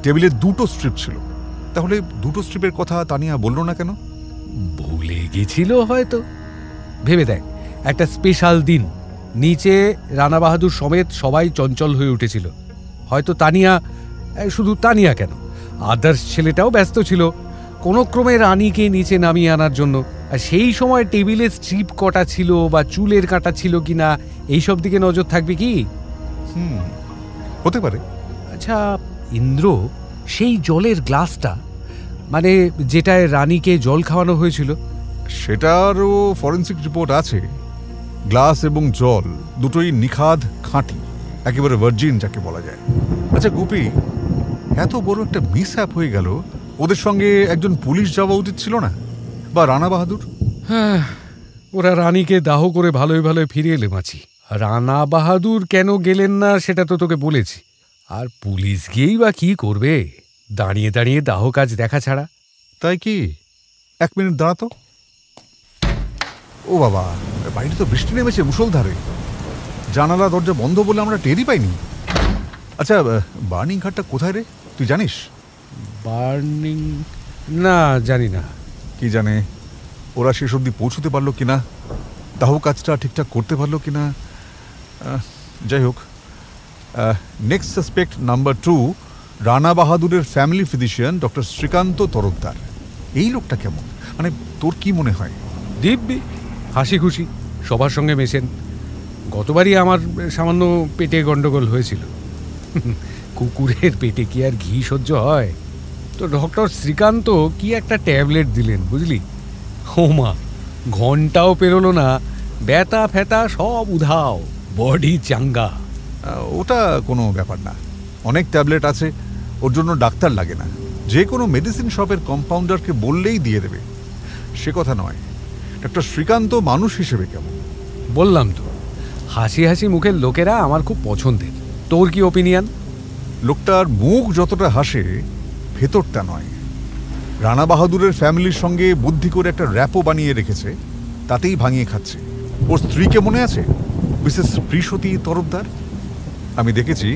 টেবিলের 2টো স্ট্রিপ ছিল। তাহলে 2টো স্ট্রিপের কথা তানিয়া বলল না কেন? ভুলে গেছিল হয়তো। ভেবে দেখ, একটা স্পেশাল দিন, নিচে রানা বাহাদুর সমেত সবাই চঞ্চল হয়ে উঠেছিল। হয়তো তানিয়া, শুধু তানিয়া কেন, আদার্স ছেলেটাও ব্যস্ত ছিল কোনো ক্রমে রানীকে নিচে নামিয়ে আনার জন্য। আর সেই সময় টেবিলে স্ট্রিপ কটা ছিল বা চুলের কাঁটা ছিল কিনা এইসব দিকে নজর থাকবে কি? হতে পারে। আচ্ছা ইন্দ্র, সেই জলের গ্লাসটা, মানে যেটায় রানীকে জল খাওয়ানো হয়েছিল, সেটারও ফরেন্সিক রিপোর্ট আছে। গ্লাস এবং জল দুটোই নিখাদ, খাঁটি, একেবারে ভার্জিন যাকে বলা যায়। আচ্ছা গুপি, এত বড় একটা মিসহ্যাপ হয়ে গেল, ওদের সঙ্গে একজন পুলিশ যাওয়া উচিত ছিল না? বা রানা বাহাদুর? হ্যাঁ, ওরা রানীকে দাহ করে ভালোই ভালোই ফিরে এলে মাছি। রানা বাহাদুর কেন গেলেন না সেটা তো তোকে বলেছি। আর পুলিশ গিয়েই বা কি করবে, দাঁড়িয়ে দাঁড়িয়ে দাহ কাজ দেখা ছাড়া। তাই কি? 1 মিনিট দাঁড়াতো। ও বাবা, বাইরে তো বৃষ্টি নেমেছে মুষলধারে। জানালা দরজা বন্ধ বলে আমরা টেরই পাইনি। আচ্ছা, বার্নিং ঘাটটা কোথায় রে, তুই জানিস? বার্নিং? না, জানি না। কি জানে ওরা শেষ অবধি পৌঁছতে পারলো কিনা, দাহ কাজটা ঠিকঠাক করতে পারলো কিনা। যাই হোক, নেক্সট সাসপেক্ট নাম্বার 2, রানা বাহাদুরের family physician doctor Srikanta Tarafdar. এই লোকটা কেমন, মানে তোর কি মনে হয়? দিব্যি হাসি খুশি, সবার সঙ্গে মেশেন। গতবারই আমার সামান্য পেটে গন্ডগোল হয়েছিল। কুকুরের পেটে কি আর ঘি সহ্য হয়? তো ডক্টর শ্রীকান্ত কি একটা ট্যাবলেট দিলেন বুঝলি। হোমা, ঘন্টাও পেরোলো না, ব্যথা ফ্যাথা সব উধাও, বডি চাঙ্গা। ওটা কোনো ব্যাপার না, অনেক ট্যাবলেট আছে, ওর জন্য ডাক্তার লাগে না। যে কোনো মেডিসিন শপের কম্পাউন্ডারকে বললেই দিয়ে দেবে, সে কথা নয়। ডক্টর শ্রীকান্ত মানুষ হিসেবে কেমন? বললাম তো, হাসি হাসি মুখের লোকেরা আমার খুব পছন্দের। তোর কি ওপিনিয়ন? লোকটার মুখ যতটা হাসে, ভেতরটা নয়। রানা বাহাদুরের ফ্যামিলির সঙ্গে বুদ্ধি করে একটা র্যাপো বানিয়ে রেখেছে, তাতেই ভাঙিয়ে খাচ্ছে। ওর স্ত্রীকে মনে আছে, মিসেস প্রিসতী তরফদার? আমি দেখেছি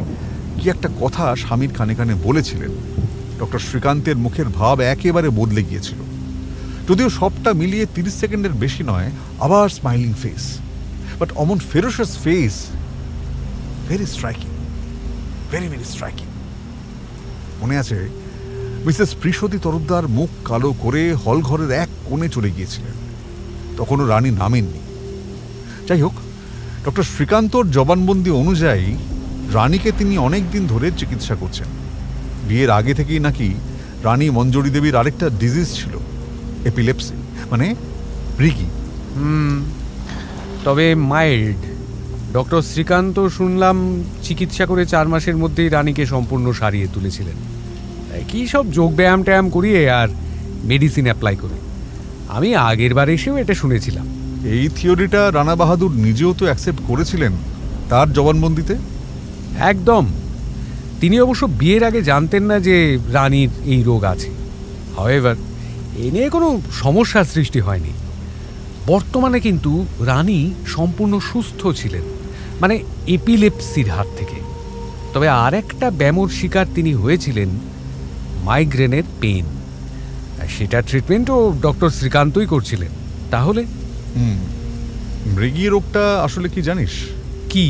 কি একটা কথা স্বামীর কানে কানে বলেছিলেন। ডক্টর শ্রীকান্তের মুখের ভাব একেবারে বদলে গিয়েছিল। যদিও সবটা মিলিয়ে 30 সেকেন্ডের বেশি নয়, আবার স্মাইলিং ফেস, বাট অমন ferocious face, very striking, very very striking. মনে আছে মিসেস প্রিসতী তরফদার মুখ কালো করে হলঘরের এক কোণে চলে গিয়েছিলেন, তখনও রানী নামেননি। যাই হোক, ডক্টর শ্রীকান্তর জবানবন্দি অনুযায়ী রানীকে তিনি অনেক দিন ধরে চিকিৎসা করছেন। বিয়ের আগে থেকেই নাকি রানী মঞ্জরী দেবীর আরেকটা ডিজিজ ছিল, এপিলেপসি, মানে ব্রিকি। তবে মাইল্ড। ডক্টর শ্রীকান্ত শুনলাম চিকিৎসা করে 4 মাসের মধ্যেই রানীকে সম্পূর্ণ সারিয়ে তুলেছিলেন। কি সব যোগব্যায়াম ট্যায়াম করিয়ে আর মেডিসিন অ্যাপ্লাই করে। আমি আগের বার এসেও এটা শুনেছিলাম। এই থিওরিটা রানা বাহাদুর নিজেও তো অ্যাকসেপ্ট করেছিলেন তার জবানবন্দিতে। একদম। তিনি অবশ্য বিয়ের আগে জানতেন না যে রানীর এই রোগ আছে। হাওয়েভার এ নিয়ে কোনো সমস্যার সৃষ্টি হয়নি। বর্তমানে কিন্তু রানী সম্পূর্ণ সুস্থ ছিলেন, মানে এপিলেপসির হাত থেকে। তবে আর একটা ব্যামোর শিকার তিনি হয়েছিলেন, মাইগ্রেনের পেন। সেটা ট্রিটমেন্টও ডক্টর শ্রীকান্তই করছিলেন। তাহলে মৃগী রোগটা আসলে কি জানিস? কি?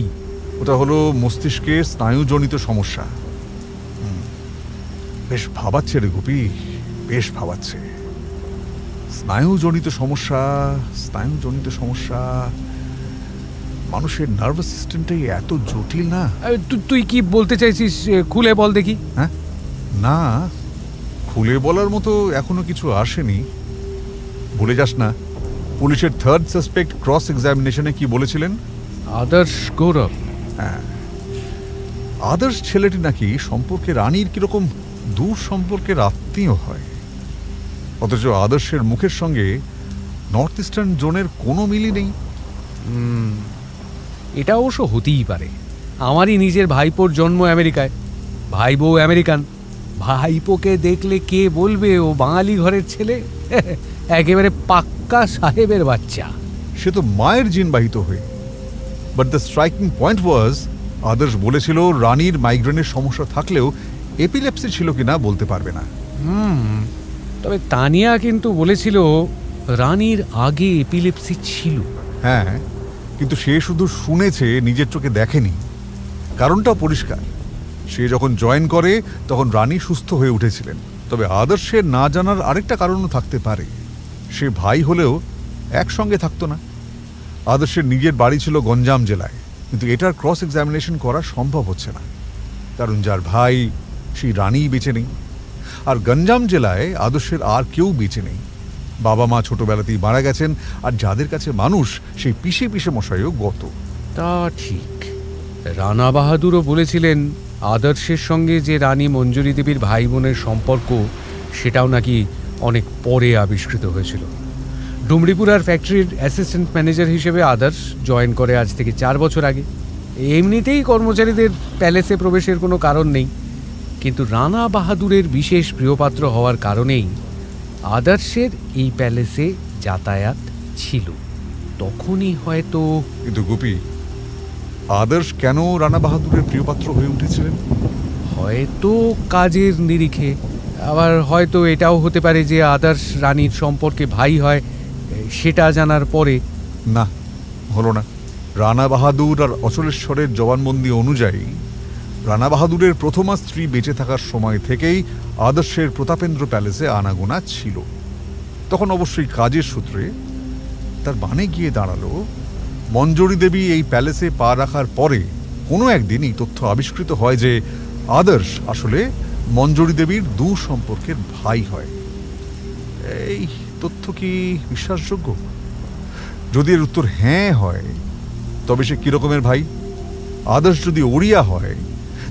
ওটা হলো মস্তিষ্কের স্নায়ুজনিত সমস্যা। বেশ ভাবাচ্ছে রে গোপী, বেশ ভাবাচ্ছে। স্নায়ুজনিত সমস্যা, স্নায়ুজনিত সমস্যা। মানুষের নার্ভাস সিস্টেমটাই এত জটিল না। তুই কি বলতে চাইছিস? খুলে বল দেখি। হ্যাঁ, না, খুলে বলার মতো এখনো কিছু আসেনি। ভুলে যাস না, পুলিশের 3rd সাসপেক্ট ক্রস এক্সামিনেশনে কি বলেছিলেন? আদর্শ গৌরব। হ্যাঁ, আদর্শ ছেলেটি নাকি সম্পর্কে রানীর কিরকম দূর সম্পর্কের আত্মীয় হয়, অথচ আদর্শের মুখের সঙ্গে নর্থ ইস্টার্ন জোনের কোনো মিলই নেই। এটা অবশ্য হতেই পারে। আমারই নিজের ভাইপোর জন্ম আমেরিকায়, ভাই বউ আমেরিকান। ভাইপোকে দেখলে কে বলবে ও বাঙালি ঘরের ছেলে? একেবারে পাক্কা সাহেবের বাচ্চা। সে তো মায়ের জিন বাহিত হয়ে। বাট দ্য স্ট্রাইকিং পয়েন্ট ওয়াজ, আদর্শ বলেছিল রানীর মাইগ্রেনের সমস্যা থাকলেও এপিলেপসি ছিল কিনা বলতে পারবে না। তবে তানিয়া কিন্তু বলেছিল রানীর আগে এপিলেপসি ছিল। হ্যাঁ, কিন্তু সে শুধু শুনেছে, নিজের চোখে দেখেনি। কারণটা পরিষ্কার, সে যখন জয়েন করে তখন রানী সুস্থ হয়ে উঠেছিলেন। তবে আদর্শের না জানার আরেকটা কারণও থাকতে পারে। সে ভাই হলেও একসঙ্গে থাকতো না। আদর্শের নিজের বাড়ি ছিল গঞ্জাম জেলায়, কিন্তু এটার ক্রস এক্সামিনেশন করা সম্ভব হচ্ছে না, কারণ যার ভাই সেই রানীই বেঁচে নেই। আর গঞ্জাম জেলায় আদর্শের আর কেউ বেঁচে নেই। বাবা মা ছোটবেলাতেই মারা গেছেন, আর যাদের কাছে মানুষ সেই পিসে পিসে মশাইও গত। তা ঠিক। রানা বাহাদুরও বলেছিলেন আদর্শের সঙ্গে যে রানী মঞ্জরী দেবীর ভাই বোনের সম্পর্ক, সেটাও নাকি অনেক পরে আবিষ্কৃত হয়েছিল। ডুমরিপুরার ফ্যাক্টরির অ্যাসিস্ট্যান্ট ম্যানেজার হিসেবে আদর্শ জয়েন করে আজ থেকে 4 বছর আগে। এমনিতেই কর্মচারীদের প্যালেসে প্রবেশের কোনো কারণ নেই, কিন্তু রানা বাহাদুরের বিশেষ প্রিয়পাত্র হওয়ার কারণেই আদর্শের এই প্যালেসে যাতায়াত ছিল। তখনই হয়তো। কিন্তু গোপী, আদর্শ কেন রানা বাহাদুরের প্রিয়পাত্র হয়ে উঠেছিলেন? হয়তো কাজের নিরিখে, আবার হয়তো এটাও হতে পারে যে আদর্শ রানীর সম্পর্কে ভাই হয়, সেটা জানার পরে। না, হলো না। রানা বাহাদুর আর অচলেশ্বরের জবানবন্দি অনুযায়ী রানা বাহাদুরের প্রথমা স্ত্রী বেঁচে থাকার সময় থেকেই আদর্শের প্রতাপেন্দ্র প্যালেসে আনাগোনা ছিল। তখন অবশ্যই কাজের সূত্রে। তার মানে গিয়ে দাঁড়ালো, মঞ্জরী দেবী এই প্যালেসে পা রাখার পরে কোনো একদিন এই তথ্য আবিষ্কৃত হয় যে আদর্শ আসলে মঞ্জরী দেবীর দূর সম্পর্কের ভাই হয়। এই তথ্য কি বিশ্বাসযোগ্য? যদি এর উত্তর হ্যাঁ হয়, তবে সে কিরকমের ভাই? আদর্শ যদি ওড়িয়া হয়,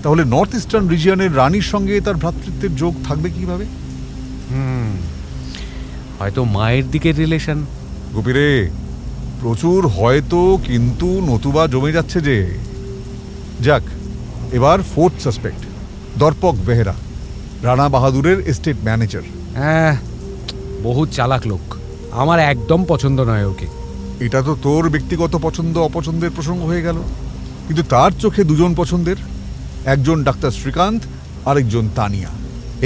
তাহলে নর্থ ইস্টার্ন রিজিয়নের রানীর সঙ্গে তার ভ্রাতৃত্বের যোগ থাকবে কিভাবে? হয়তো মায়ের দিকের রিলেশন। গোপীরে, প্রচুর হয়তো কিন্তু নতুবা জমে যাচ্ছে যে। যাক, এবার 4th সাসপেক্ট দর্পক বেহেরা, রানা বাহাদুরের এস্টেট ম্যানেজার। হ্যাঁ, বহু চালাক লোক। আমার একদম পছন্দ নয় ওকে। এটা তো তোর ব্যক্তিগত পছন্দ অপছন্দের প্রসঙ্গ হয়ে গেল। কিন্তু তার চোখে দুজন পছন্দের, একজন ডাক্তার শ্রীকান্ত, আরেকজন তানিয়া।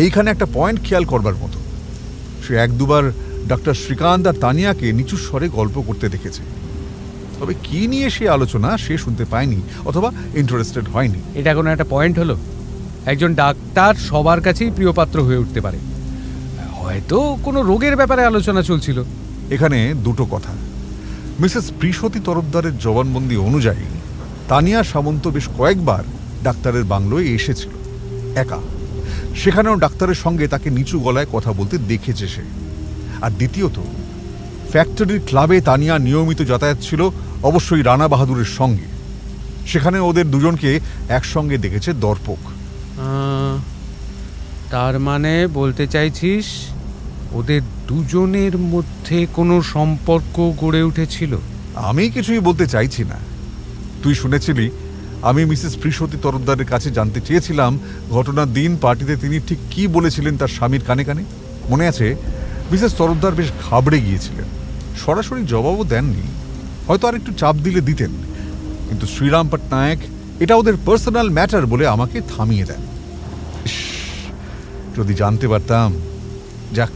এইখানে একটা পয়েন্ট খেয়াল করবার মতো, সে এক দুবার ডাক্তার শ্রীকান্ত আর তানিয়াকে নিচু স্বরে গল্প করতে দেখেছে। তবে কি নিয়ে সে আলোচনা সে শুনতে পায়নি অথবা ইন্টারেস্টেড হয়নি। এটা কোনো একটা পয়েন্ট হলো? একজন ডাক্তার সবার কাছেই প্রিয়পাত্র হয়ে উঠতে পারে, হয়তো কোনো রোগের ব্যাপারে আলোচনা চলছিল। এখানে দুটো কথা। মিসেস প্রিসতী তরফদারের জবানবন্দি অনুযায়ী তানিয়া সামন্ত বেশ কয়েকবার ডাক্তারের বাংলোয় এসেছিল একা, সেখানেও ডাক্তারের সঙ্গে তাকে নিচু গলায় কথা বলতে দেখেছে সে। আর দ্বিতীয়ত, ফ্যাক্টরির ক্লাবে তানিয়া নিয়মিত যাতায়াত ছিল অবশ্যই রানা বাহাদুরের সঙ্গে, সেখানে ওদের দুজনকে একসঙ্গে দেখেছে দর্পক। তার মানে বলতে চাইছিস ওদের দুজনের মধ্যে কোনো সম্পর্ক গড়ে উঠেছিল? আমি কিছুই বলতে চাইছি না। তুই শুনেছিলি আমি মিসেস প্রিসতী তরফদারের কাছে জানতে চেয়েছিলাম ঘটনার দিন পার্টিতে তিনি ঠিক কি বলেছিলেন তার স্বামীর কানে কানে, মনে আছে? মিসেস তরফদার বেশ ঘাবড়ে গিয়েছিলেন, সরাসরি জবাবও দেননি, হয়তো আর একটু চাপ দিলে দিতেন, কিন্তু শ্রীরাম পটনায়ক এটা ওদের পার্সোনাল ম্যাটার বলে আমাকে থামিয়ে দেন। যদি জানতে পারতাম। যাক,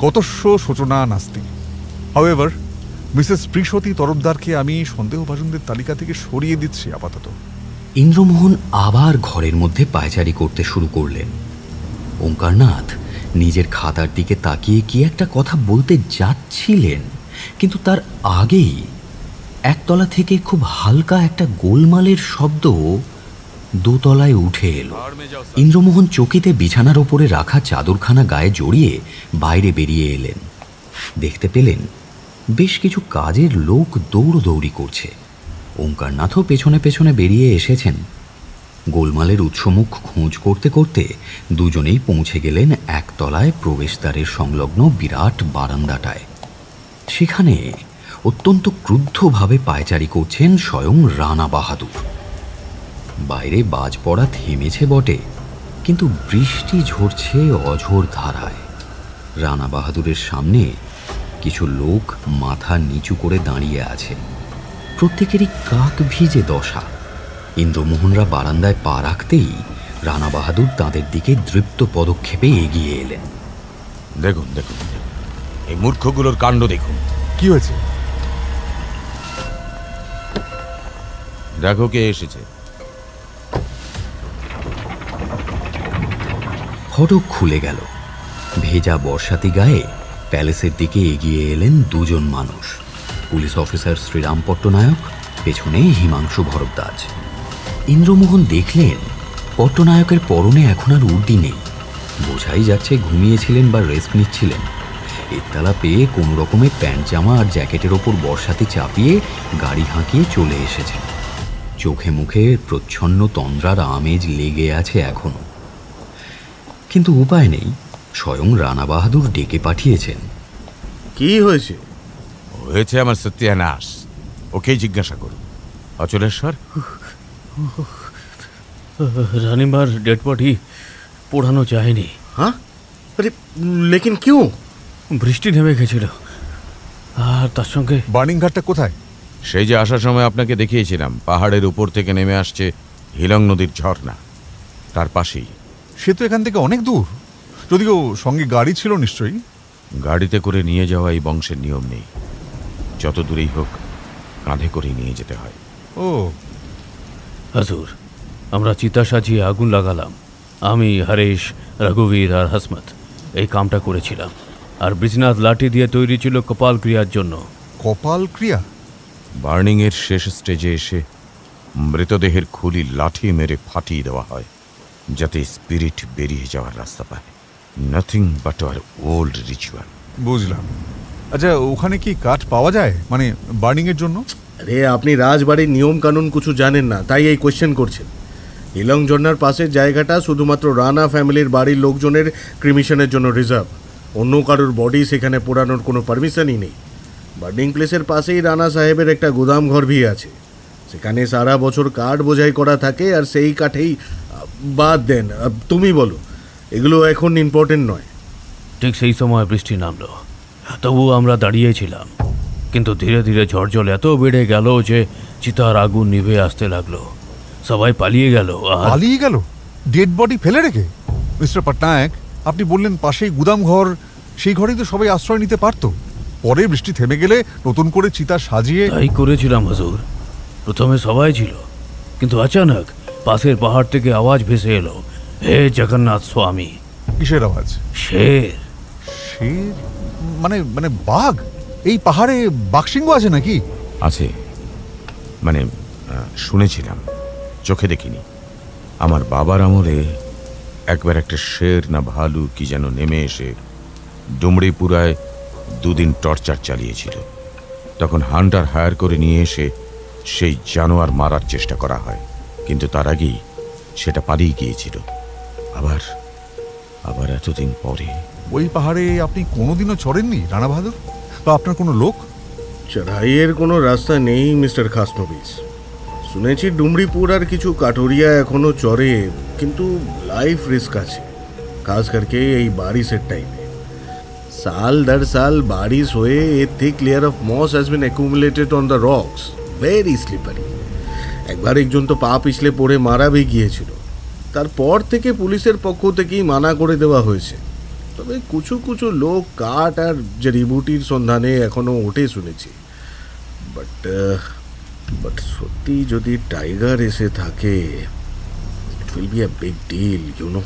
কতস্য শোচনা নাস্তি। হাউএভার, মিসেস প্রিসতী তরফদারকে আমি সন্দেহভাজনদের তালিকা থেকে সরিয়ে দিচ্ছি আপাতত। ইন্দ্রমোহন আবার ঘরের মধ্যে পায়চারি করতে শুরু করলেন। ওঙ্কারনাথ নিজের খাতার দিকে তাকিয়ে কি একটা কথা বলতে যাচ্ছিলেন, কিন্তু তার আগেই একতলা থেকে খুব হালকা একটা গোলমালের শব্দ দোতলায় উঠে এলো। ইন্দ্রমোহন চকিতে বিছানার ওপরে রাখা চাদরখানা গায়ে জড়িয়ে বাইরে বেরিয়ে এলেন। দেখতে পেলেন বেশ কিছু কাজের লোক দৌড়দৌড়ি করছে। ওঙ্কারনাথও পেছনে পেছনে বেরিয়ে এসেছেন। গোলমালের উৎসমুখ খোঁজ করতে করতে দুজনেই পৌঁছে গেলেন একতলায় প্রবেশদ্বারের সংলগ্ন বিরাট বারান্দাটায়। সেখানে অত্যন্ত ক্রুদ্ধভাবে পায়চারি করছেন স্বয়ং রানা বাহাদুর। বাইরে বাজ পড়া থেমেছে বটে, কিন্তু বৃষ্টি ঝরছে অঝোর ধারায়। রানা বাহাদুরের সামনে কিছু লোক মাথা নিচু করে দাঁড়িয়ে আছে, প্রত্যেকেরই কাক ভিজে দশা। ইন্দ্রমোহনরা বারান্দায় পা রাখতেই রানা বাহাদুর তাদের দিকে দৃপ্ত পদক্ষেপে এগিয়ে এলেন। দেখুন দেখুন, এই মূর্খগুলোর কাণ্ড দেখুন। কি হয়েছে? দেখো কে এসেছে। ফটক খুলে গেল। ভেজা বর্ষাতি গায়ে প্যালেসের দিকে এগিয়ে এলেন দুজন মানুষ, পুলিশ অফিসার শ্রীরাম পট্টনায়ক, পেছনে হিমাংশু ভরদ্বাজ। ইন্দ্রমোহন দেখলেন পট্টনায়কের পরনে এখন আর উর্দি নেই, বোঝাই যাচ্ছে ঘুমিয়েছিলেন বা রেস্ট নিচ্ছিলেন। একতলা পেয়ে কোনো রকমের প্যান্ট জামা আর জ্যাকেটের ওপর বর্ষাতি চাপিয়ে গাড়ি হাঁকিয়ে চলে এসেছেন। চোখে মুখে প্রচ্ছন্ন তন্দ্রার আমেজ লেগে আছে এখনো, কিন্তু উপায় নেই, স্বয়ং রানা বাহাদুর ডেকে পাঠিয়েছেন। কি হয়েছে? হয়েছে আমার সত্যানাশ, ওকেই জিজ্ঞাসা করুন। অচলেশ্বর, রানিমার ডেড বডি পোড়ানো যায়নি। হ্যাঁ? আরে লেকিন কিউ? বৃষ্টি নেমে গেছিল, আর তার সঙ্গে বার্নিং ঘাটটা কোথায়? সেই যে আসার সময় আপনাকে দেখিয়েছিলাম, পাহাড়ের উপর থেকে নেমে আসছে হিলং নদীর ঝর্ণা, তার পাশেই। সে তো এখান থেকে অনেক দূর, যদিও সঙ্গে গাড়ি ছিল নিশ্চয়ই। গাড়িতে করে নিয়ে যাওয়া এই বংশের নিয়ম নেই, যত দূরেই হোক কাঁধে করে নিয়ে যেতে হয়। ও হাজুর, আমরা চিতা সাজিয়ে আগুন লাগালাম। আমি, হরেশ, রঘুবীর আর হাসমত এই কামটা করেছিলাম। আর ব্রিজনাথ লাঠি দিয়ে তৈরি ছিল কপাল ক্রিয়ার জন্য। কপাল ক্রিয়া? বার্নিংয়ের শেষ স্টেজে এসে মৃতদেহের খুলি লাঠি মেরে ফাটিয়ে দেওয়া হয়, যাতে স্পিরিট বেরিয়ে যাওয়ার রাস্তা পায়। Nothing but hour old ritual. বুঝলাম। আচ্ছা, ওখানে কি কাঠ পাওয়া যায়, মানে বার্নিংয়ের জন্য? আরে আপনি রাজবাড়ির নিয়ম কানুন কিছু জানেন না, তাই এই কোয়েশ্চেন করছেন। হিলং ঝর্ণার পাশের জায়গাটা শুধুমাত্র রানা ফ্যামিলির বাড়ির লোকজনের ক্রিমিশনের জন্য রিজার্ভ। অন্য কারোর বডি সেখানে পোড়ানোর কোনো পারমিশনই নেই। বার্নিং প্লেসের পাশেই রানা সাহেবের একটা গুদাম ঘর ভি আছে, সেখানে সারা বছর কাঠ বোঝাই করা থাকে, আর সেই কাঠেই বাদ দেন। তুমি বলো, এগুলো এখন ইম্পর্টেন্ট নয়। ঠিক সেই সময় বৃষ্টি নামলো, তবু আমরা দাঁড়িয়েছিলাম। কিন্তু ধীরে ধীরে ঝড় জল এত বেড়ে গেল যে চিতার আগুন নিভে আসতে লাগলো। সবাই পালিয়ে গেল। আর পালিয়ে গেল ডেড বডি ফেলে রেখে? মিস্টার পটনায়ক, আপনি বললেন পাশেই গুদাম ঘর, সেই ঘরেই তো সবাই আশ্রয় নিতে পারত। পরে বৃষ্টি থেমে গেলে নতুন করে চিতা সাজিয়ে। তাই করেছিলাম হুজুর। প্রথমে সবাই ছিল, কিন্তু আচানক পাশের পাহাড় থেকে আওয়াজ ভেসে এলো, হে জগন্নাথ স্বামী। কিসের আওয়াজ? শের। শের মানে মানে বাঘ? এই পাহাড়ে বাঘসিংহ আছে নাকি? আছে, মানে শুনেছিলাম, চোখে দেখিনি। আমার বাবার আমলে একবার একটা শের না ভালু কি যেন নেমে এসে ডুমরিপুরায় 2 দিন টর্চার চালিয়েছিল। তখন হান্টার হায়ার করে নিয়ে এসে সেই জানোয়ার মারার চেষ্টা করা হয়, কিন্তু তার আগেই সেটা পালিয়ে গিয়েছিল। আবার আবার এতদিন পরে। ওই পাহাড়ে আপনি কোনোদিনও চড়েননি রানা বাহাদুর, বা আপনার কোনো লোক? চড়াইয়ের কোনো রাস্তা নেই মিস্টার খাসনবিস। শুনেছি ডুমরিপুর আর কিছু কাঠুরিয়া এখনো চড়ে, কিন্তু লাইফ রিস্ক আছে, খাস করকে এই বারিশের টাইমে। साल दर साल बारिश हुए a thick layer of moss has been accumulated on the rocks, very slippery. একবার একজন তো পা পিছলে পড়ে মারা গিয়েছিল। তারপর থেকে পুলিশের পক্ষ থেকেই মানা করে দেওয়া হয়েছে। তবে কিছু কিছু লোক কাঠ আর জড়িবুটির সন্ধানে এখনো ওঠে শুনেছি। বাট সত্যি যদি টাইগার এসে থাকে, it will be a big deal, you know.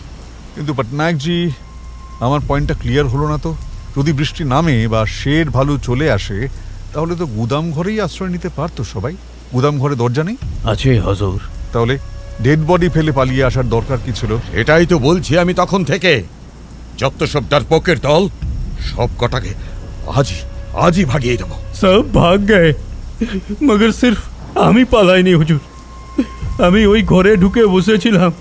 কিন্তু পটনায়কজি, আমার পয়েন্টটা ক্লিয়ার হলো না তো। যদি বৃষ্টি নামে বা শের ভালু চলে আসে, তাহলে তো গুদাম ঘরেই আশ্রয় নিতে পারতো সবাই। গুদাম ঘরে দরজা নেই? আছে হুজুর। তাহলে ডেড বডি ফেলে পালিয়ে আসার দরকার কি ছিল? এটাই তো বলছি আমি তখন থেকে। যত সব ডারপোকের দল, সব কটাকে আজই ভাগিয়ে দেবো। সব ভাগ গে, মগর সির্ফ আমি পালাইনি হুজুর। আমি ওই ঘরে ঢুকে বসেছিলাম,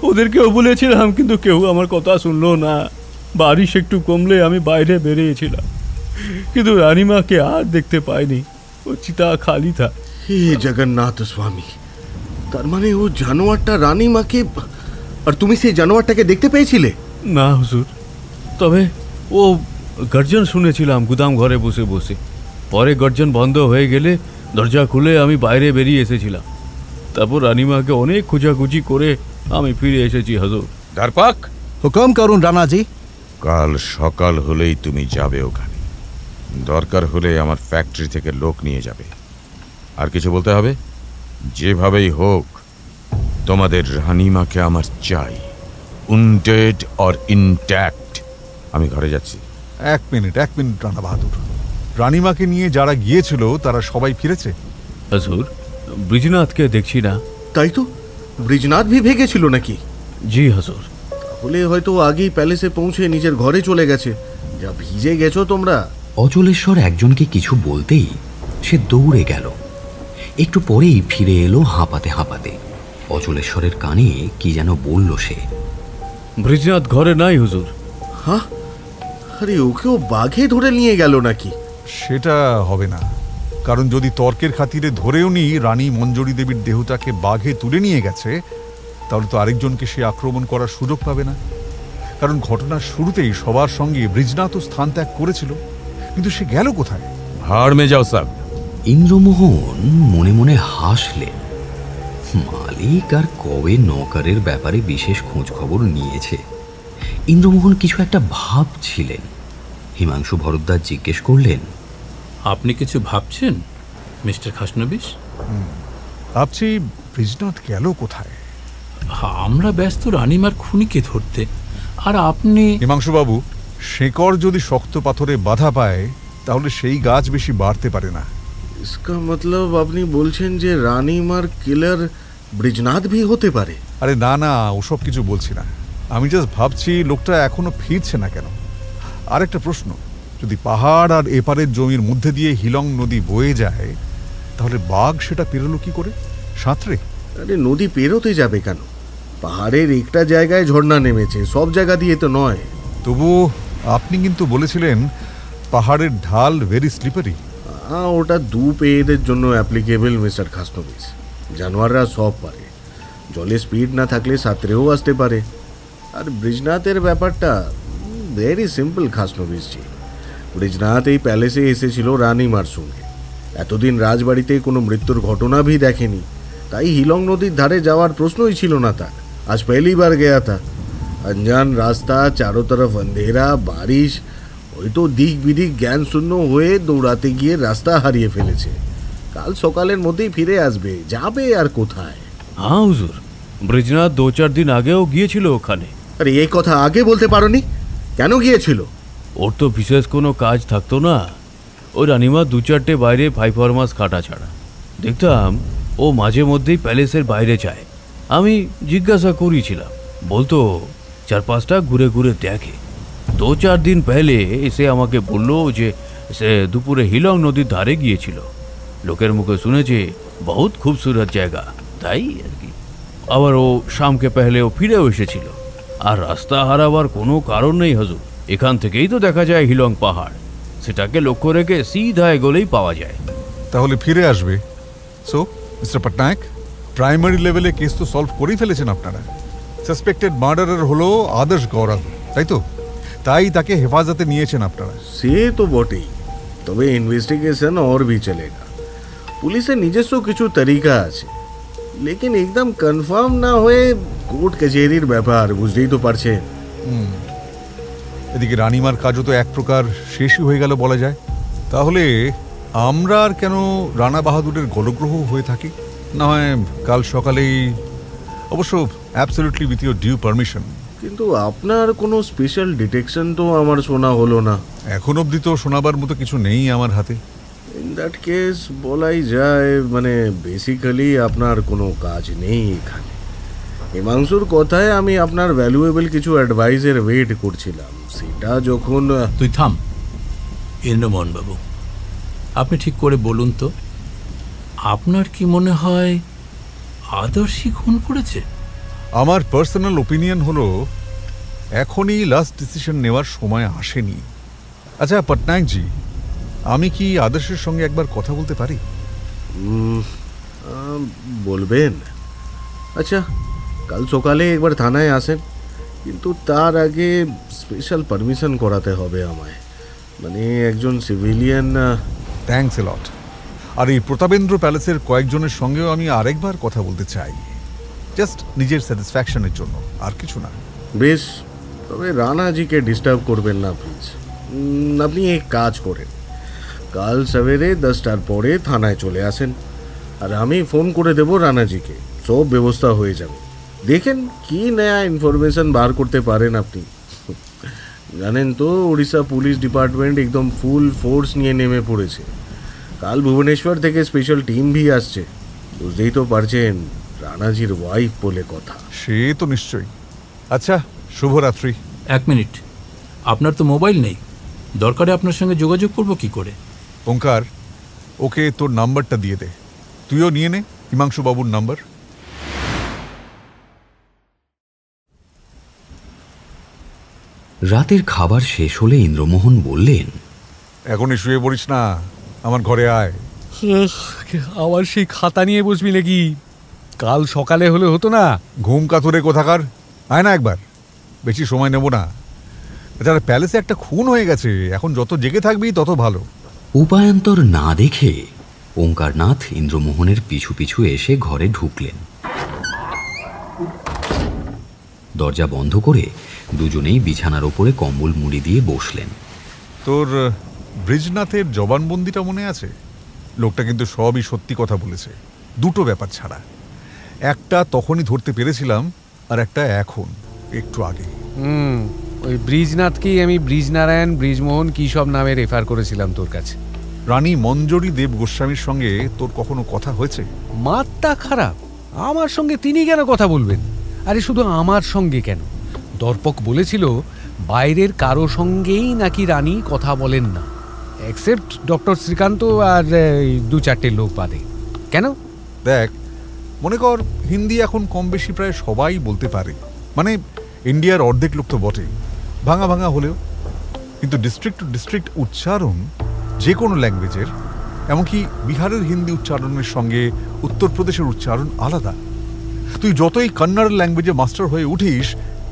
ওদেরকেও বলেছিলাম, কিন্তু কেউ আমার কথা শুনলো না। বারিশ একটু কমলে আমি বাইরে বেরিয়েছিলাম, কিন্তু রানীমাকে আর দেখতে পাইনি। ও চিতা খালি থা। হে জগন্নাথ স্বামী, তার মানে ও জানোয়ারটা রানীমাকে, আর তুমি সেই জানোয়ারটাকে দেখতে পেয়েছিলে? না হুজুর, তবে ও গর্জন শুনেছিলাম গুদাম ঘরে বসে বসে। পরে গর্জন বন্ধ হয়ে গেলে দরজা খুলে আমি বাইরে বেরিয়ে এসেছিলাম। তারপর রানীমাকে অনেক খোঁজাখুঁজি করে আমি ফিরে এসেছি হুজুর। দারপাক, হুকুম করুন রানাজি। কাল সকাল হলেই তুমি যাবে ওখানে। দরকার হলে আমার ফ্যাক্টরি থেকে লোক নিয়ে যাবে। আর কিছু বলতে হবে? যেভাবেই হোক তোমাদের রানীমাকে আমার চাই, উন্ডেড অর ইনট্যাক্ট। আমি ঘরে যাচ্ছি। এক মিনিট রানা বাহাদুর, রানীমাকে নিয়ে যারা গিয়েছিল তারা সবাই ফিরেছে? হুজুর, ব্রিজনাথকে দেখছি না। তাই তো, ব্রিজনাথ ভি ভেগেছিল নাকি? জি হুজুর। তাহলে হয়তো আগেই প্যালেসে পৌঁছে নিজের ঘরে চলে গেছে। যা ভিজে গেছো তোমরা। অচলেশ্বর একজনকে কিছু বলতেই সে দৌড়ে গেল। একটু পরেই ফিরে এলো হাঁপাতে হাঁপাতে। অচলেশ্বরের কানে কি যেন বলল সে। ব্রিজনাথ ঘরে নাই হুজুর। হ্যাঁ? আরে ওকেও বাঘে ধরে নিয়ে গেল নাকি? সেটা হবে না, কারণ যদি তর্কের খাতিরে ধরেও নি রানী মঞ্জরী দেবীর দেহটাকে বাঘে তুলে নিয়ে গেছে, তাহলে তো আরেকজনকে সে আক্রমণ করার সুযোগ পাবে না। কারণ ঘটনার শুরুতেই সবার সঙ্গে ব্রিজনাথও স্থান ত্যাগ করেছিল, কিন্তু সে গেল কোথায়? ভাড় মে যাও সব। ইন্দ্রমোহন মনে মনে হাসলেন। মালিক আর কবে নৌকারের ব্যাপারে বিশেষ খোঁজ খবর নিয়েছে। ইন্দ্রমোহন কিছু একটা ভাবছিলেন। হিমাংশু ভরদ্বাজ জিজ্ঞেস করলেন, আপনি কিছু ভাবছেন মিস্টার খাসনবিস? ভাবছি ব্রিজনাথ গেল কোথায়। আমরা ব্যস্ত রানীমার খুনিকে ধরতে, আর আপনি। হিমাংশু বাবু, শেকড় যদি শক্ত পাথরে বাধা পায়, তাহলে সেই গাছ বেশি বাড়তে পারে না। इसका मतलब আপনি বলছেন যে রানীমার কিলার ব্রিজনাথ ভি হতে পারে? আরে না না, ওসব কিছু বলছি না। আমি জাস্ট ভাবছি লোকটা এখনো ফিরছে না কেন। আরেকটা প্রশ্ন, যদি পাহাড় আর এপারের জমির মধ্যে দিয়ে হিলং নদী বয়ে যায়, তাহলে বাঘ সেটা পেরোলো কি করে? সাঁতরে? আরে নদী পেরোতে যাবে কেন? পাহাড়ের একটা জায়গায় ঝর্ণা নেমেছে, সব জায়গা দিয়ে তো নয়। তবু আপনি কিন্তু বলেছিলেন পাহাড়ের ঢাল ভেরি স্লিপারি। ওটা দু পেয়েদের জন্য অ্যাপ্লিকেবল মিস্টার খাসনবিস। জানোয়াররা সব পারে, জলে স্পিড না থাকলে সাঁতরেও আসতে পারে। আর ব্রিজনাথের ব্যাপারটা ভেরি সিম্পল খাসনবিস জি। ব্রিজনাথ এই প্যালেসে এসেছিল রানীমার সঙ্গে। এতদিন রাজবাড়িতে কোনো মৃত্যুর ঘটনা भी দেখেনি, তাই হিলং নদীর ধারে যাওয়ার প্রশ্নই ছিল না তার। আজ पहली बार गया था। अनजान रास्ता, चारों तरफ अंधेरा, बारिश, ওই তো দিক বিদিক জ্ঞান শূন্য হয়ে দৌড়াতে গিয়ে রাস্তা হারিয়ে ফেলেছে। কাল সকালের মধ্যেই ফিরে আসবে, যাবে আর কোথায়? হ্যাঁ হুজুর, ব্রিজনাথ 2-4 দিন আগেও গিয়েছিল ওখানে। আরে এই কথা আগে বলতে পারোনি? কেন গিয়েছিল? ওর তো বিশেষ কোনো কাজ থাকতো না। ওই রানিমা 2-4টে বাইরে 5 মাস কাটা ছাড়া দেখতাম ও মাঝে মধ্যেই প্যালেসের বাইরে যায়। আমি জিজ্ঞাসা করেছিলাম, বলতো 4-5টা ঘুরে ঘুরে দেখে। 2-4 दिन पहले এসে আমাকে বলল যে সে দুপুরে হিলং নদীর ধারে গিয়েছিল। লোকের মুখে শুনেছে বহুত খুবসুরত জায়গা, তাই আর কি। আবার ও শামকে পেহলেও ফিরেও এসেছিল। আর রাস্তা হারাবার কোনো কারণ নেই হুজুর, এখান থেকেই তো দেখা যায় হিলং পাহাড়। সেটাকে লক্ষ্য রেখে সিধা এগোলেই পাওয়া যায়। তাহলে ফিরে আসবে। সো মিস্টার পটনায়ক, প্রাইমারি লেভেলে কেস তো সলভ করেই ফেলেছেন আপনারা। সাসপেক্টেড মার্ডারার হলো আদর্শ গৌরব, তাই তো? তাই তাকে হেফাজতে নিয়েছেন আপনারা। সে তো বটেই, তবে ইনভেস্টিগেশন और भी चलेगा। পুলিশের নিজস্ব কিছু তরিকা আছে, লেকিন একদম কনফার্ম না হয়ে কোর্ট কচেরির ব্যাপার, বুঝতেই তো পারছেন। এদিকে রানিমার কাজও তো এক প্রকার শেষই হয়ে গেল বলা যায়। তাহলে আমরা আর কেন রানা বাহাদুরের গলগ্রহ হয়ে থাকি? না হয় কাল সকালেই, অবশ্য absolutely with your due permission. কিন্তু আপনার কোনো স্পেশাল ডিটেকশন তো আমার শোনা হলো না। এখন অবধি তো শোনাবার মতো কিছু নেই আমার হাতে। ইন দ্যাট কেস বলাই যায়, মানে বেসিক্যালি আপনার কোনো কাজ নেই এখানে। হিমাংশুর কথায় আমি আপনার ভ্যালুয়েবল কিছু অ্যাডভাইসের ওয়েট করছিলাম, সেটা যখন... তুই থাম ইন্দ্রমোহন বাবু, আপনি ঠিক করে বলুন তো, আপনার কি মনে হয় আদর্শই খুন করেছে? আমার পার্সোনাল ওপিনিয়ন হলো এখনই লাস্ট ডিসিশন নেওয়ার সময় আসেনি। আচ্ছা পটনায়কজি, আমি কি আদর্শের সঙ্গে একবার কথা বলতে পারি? বলবেন? আচ্ছা, কাল সকালে একবার থানায় আসেন, কিন্তু তার আগে স্পেশাল পারমিশন করাতে হবে আমায়, মানে একজন সিভিলিয়ান। থ্যাঙ্কস এ লট। আর এই প্রতাপেন্দ্র প্যালেসের কয়েকজনের সঙ্গেও আমি আরেকবার কথা বলতে চাই, জাস্ট নিজের স্যাটিসফ্যাকশনের জন্য, আর কিছু না। বেশ, তবে রানাজিকে ডিস্টার্ব করবেন না প্লিজ। আপনি এক কাজ করেন, কাল সবেরে 10টার পরে থানায় চলে আসেন, আর আমি ফোন করে দেব রানাজিকে, সব ব্যবস্থা হয়ে যাবে। দেখেন কি নয়া ইনফরমেশন বার করতে পারেন আপনি। জানেন তো উড়িষ্যা পুলিশ ডিপার্টমেন্ট একদম ফুল ফোর্স নিয়ে নেমে পড়েছে। কাল ভুবনেশ্বর থেকে স্পেশাল টিম ভি আসছে, বুঝতেই তো পারছেন, রানাজির ওয়াইফ বলে কথা। সে তো নিশ্চয়ই। আচ্ছা, শুভরাত্রি। 1 মিনিট, আপনার তো মোবাইল নেই, দরকারে আপনার সঙ্গে যোগাযোগ করব কি করে? ওঙ্কার, ওকে তোর নাম্বারটা দিয়ে দে, তুইও নিয়ে নে হিমাংশু বাবুর নাম্বার। রাতের খাবার শেষ হলে ইন্দ্রমোহন বললেন, এখনই শুয়ে পড়িস না, আমার ঘরে আয়। আবার সেই খাতা নিয়ে বসবি নাকি? কাল সকালে হলে হতো না? ঘুম কাতুরে কোথাকার, আয় না একবার, বেশি সময় নেব না। তাছাড়া প্যালেসে একটা খুন হয়ে গেছে, এখন যত জেগে থাকবি তত ভালো। উপায়ান্তর না দেখে ওঙ্কারনাথ ইন্দ্রমোহনের পিছু পিছু এসে ঘরে ঢুকলেন। দরজা বন্ধ করে দুজনেই বিছানার ওপরে কম্বল মুড়ি দিয়ে বসলেন। তোর ব্রিজনাথের জবানবন্দিটা মনে আছে? লোকটা কিন্তু সবই সত্যি কথা বলেছে, দুটো ব্যাপার ছাড়া। একটা তখনই ধরতে পেরেছিলাম, আর একটা এখন, একটু আগে। ওই ব্রিজনাথকেই আমি ব্রিজনারায়ণ, ব্রিজমোহন কী সব নামে রেফার করেছিলাম তোর কাছে। রানী মঞ্জরি দেব গোস্বামীর সঙ্গে তোর কখনো কথা হয়েছে? মাথা খারাপ, আমার সঙ্গে তিনি কেন কথা বলবেন? আরে শুধু আমার সঙ্গে কেন, দর্পক বলেছিল বাইরের কারো সঙ্গেই নাকি রানী কথা বলেন না, এক্সেপ্ট ডক্টর শ্রীকান্ত আর 2-4টে লোক বাদে। কেন? দেখ, মনে কর হিন্দি এখন কম বেশি প্রায় সবাই বলতে পারে, মানে ইন্ডিয়ার অর্ধেক লোক তো বটে, ভাঙা ভাঙা হলেও। কিন্তু ডিস্ট্রিক্ট টু ডিস্ট্রিক্ট উচ্চারণ যে কোনো ল্যাঙ্গুয়েজের, এমনকি বিহারের হিন্দি উচ্চারণের সঙ্গে উত্তরপ্রদেশের উচ্চারণ আলাদা। তুই যতই কন্নড় ল্যাঙ্গুয়েজে মাস্টার হয়ে উঠিস,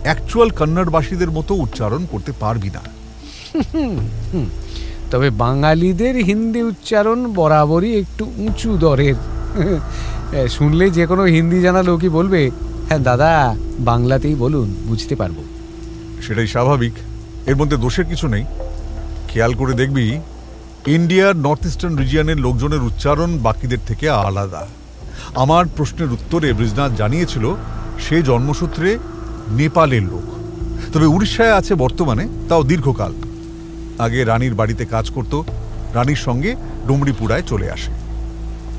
অ্যাকচুয়াল কন্নড়বাসীদের মতো উচ্চারণ করতে পারবি না। তবে বাঙালিদের হিন্দি উচ্চারণ বরাবরই একটু উঁচু দরের। শুনলে যে কোনো হিন্দি জানা লোকই বলবে, হ্যাঁ দাদা বাংলাতেই বলুন, বুঝতে পারবো। সেটাই স্বাভাবিক, এর মধ্যে দোষের কিছু নেই। খেয়াল করে দেখবি ইন্ডিয়ার নর্থ ইস্টার্ন রিজিয়নের লোকজনের উচ্চারণ বাকিদের থেকে আলাদা। আমার প্রশ্নের উত্তরে বৃজনাথ জানিয়েছিল সে জন্মসূত্রে নেপালের লোক, তবে উড়িষ্যায় আছে বর্তমানে, তাও দীর্ঘকাল। আগে রানীর বাড়িতে কাজ করত, রানীর সঙ্গে ডুমরিপুরায় চলে আসে।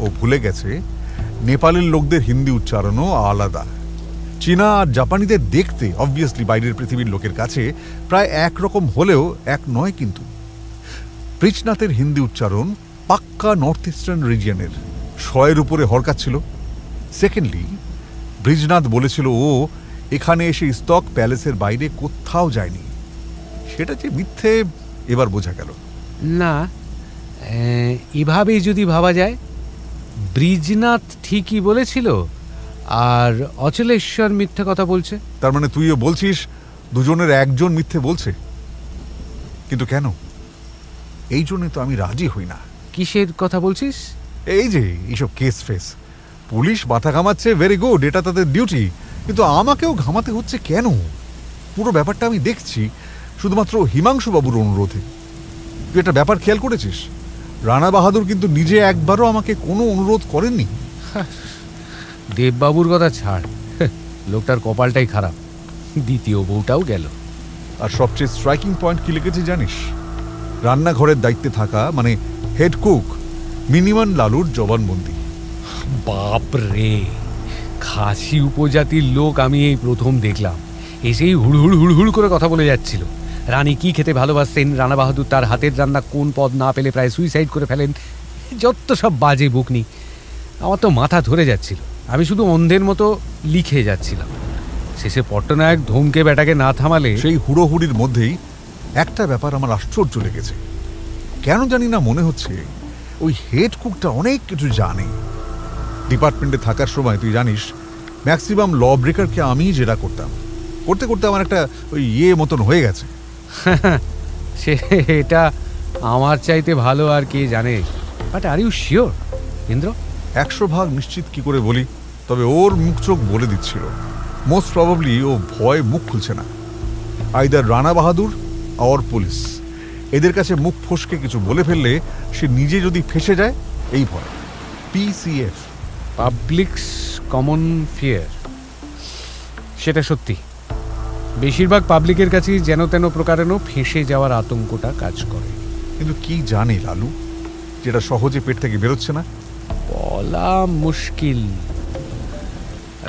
ও ভুলে গেছে নেপালের লোকদের হিন্দি উচ্চারণও আলাদা। চীনা আর জাপানিদের দেখতে অবভিয়াসলি বাইরের পৃথিবীর লোকের কাছে প্রায় একরকম হলেও এক নয়। কিন্তু বৃজনাথের হিন্দি উচ্চারণ পাক্কা নর্থ ইস্টার্ন রিজিয়নের, 100-এর উপরে হরকাচ্ছিল। সেকেন্ডলি, বৃজনাথ বলেছিল ও এখানে এসে ইস্তক প্যালেসের বাইরে কোথাও যায়নি। সেটা যে মিথ্যে এবার বোঝা গেল। না, এভাবেই যদি ভাবা যায়, বৃজনাথ ঠিকই বলেছিল আর অচলেশ্বর মিথ্যে কথা বলছে। তার মানে তুইও বলছিস দুজনের একজন মিথ্যে বলছে? কিন্তু কেন? এই জন্যই তো আমি রাজি হই না। কিসের কথা বলছিস? এই যে এইসব কেস ফেস, পুলিশ মাথা ঘামাচ্ছে, ভেরি গুড, এটা তাদের ডিউটি, কিন্তু আমাকেও ঘামাতে হচ্ছে কেন? পুরো ব্যাপারটা আমি দেখছি শুধুমাত্র হিমাংশু বাবুর অনুরোধে। তুই একটা ব্যাপার খেয়াল করেছিস, রানা বাহাদুর কিন্তু নিজে একবারও আমাকে কোনো অনুরোধ করেননি। দেববাবুর কথা ছাড়, লোকটার কপালটাই খারাপ, দ্বিতীয় বউটাও গেল। আর সবচেয়ে স্ট্রাইকিং পয়েন্ট কি লিখেছে জানিস? রান্নাঘরের দায়িত্বে থাকা মানে হেড কুক মিনিমান লালুর জবানবন্দি। বাপ রে, খাসি উপজাতির লোক আমি এই প্রথম দেখলাম। এসেই হুড়হুড় হুড়হুড় করে কথা বলে যাচ্ছিল। রানী কি খেতে ভালোবাসতেন, রানা বাহাদুর তার হাতের রান্না কোন পদ না পেলে প্রায় সুইসাইড করে ফেলেন, যত সব বাজে বকনি। আমার তো মাথা ধরে যাচ্ছিল, আমি শুধু অন্ধের মতো লিখে যাচ্ছিলাম। শেষে পট্টনায়ক ধমকে বেটাকে না থামালে। সেই হুড়োহুড়ির মধ্যেই একটা ব্যাপার আমার আশ্চর্য লেগেছে। কেন জানি না মনে হচ্ছে ওই হেড কুকটা অনেক কিছু জানে। ডিপার্টমেন্টে থাকার সময় তুই জানিস ম্যাক্সিমাম ল ব্রেকারকে আমিই জেরা করতাম, করতে করতে আমার একটা ওই মতন হয়ে গেছে। সে এটা আমার চাইতে ভালো আর কে জানে। But are you sure Indra? 100% নিশ্চিত কি করে বলি, তবে ওর মুখ চোখ বলে দিচ্ছিল মোস্ট প্রবাবলি ও ভয় মুখ খুলছে না। আইদার রানা বাহাদুর আর পুলিশ, এদের কাছে মুখ ফসকে কিছু বলে ফেললে সে নিজে যদি ফেসে যায়, এই ভয়। PCF, public's common fear. সেটা সত্যি, বেশিরভাগ পাবলিকের কাছেই যেন তেন প্রকারেণও ফেঁসে যাওয়ার আতঙ্কটা কাজ করে। কিন্তু কি জানে লালু যেটা সহজে পেট থেকে বেরোচ্ছে না? বলা মুশকিল।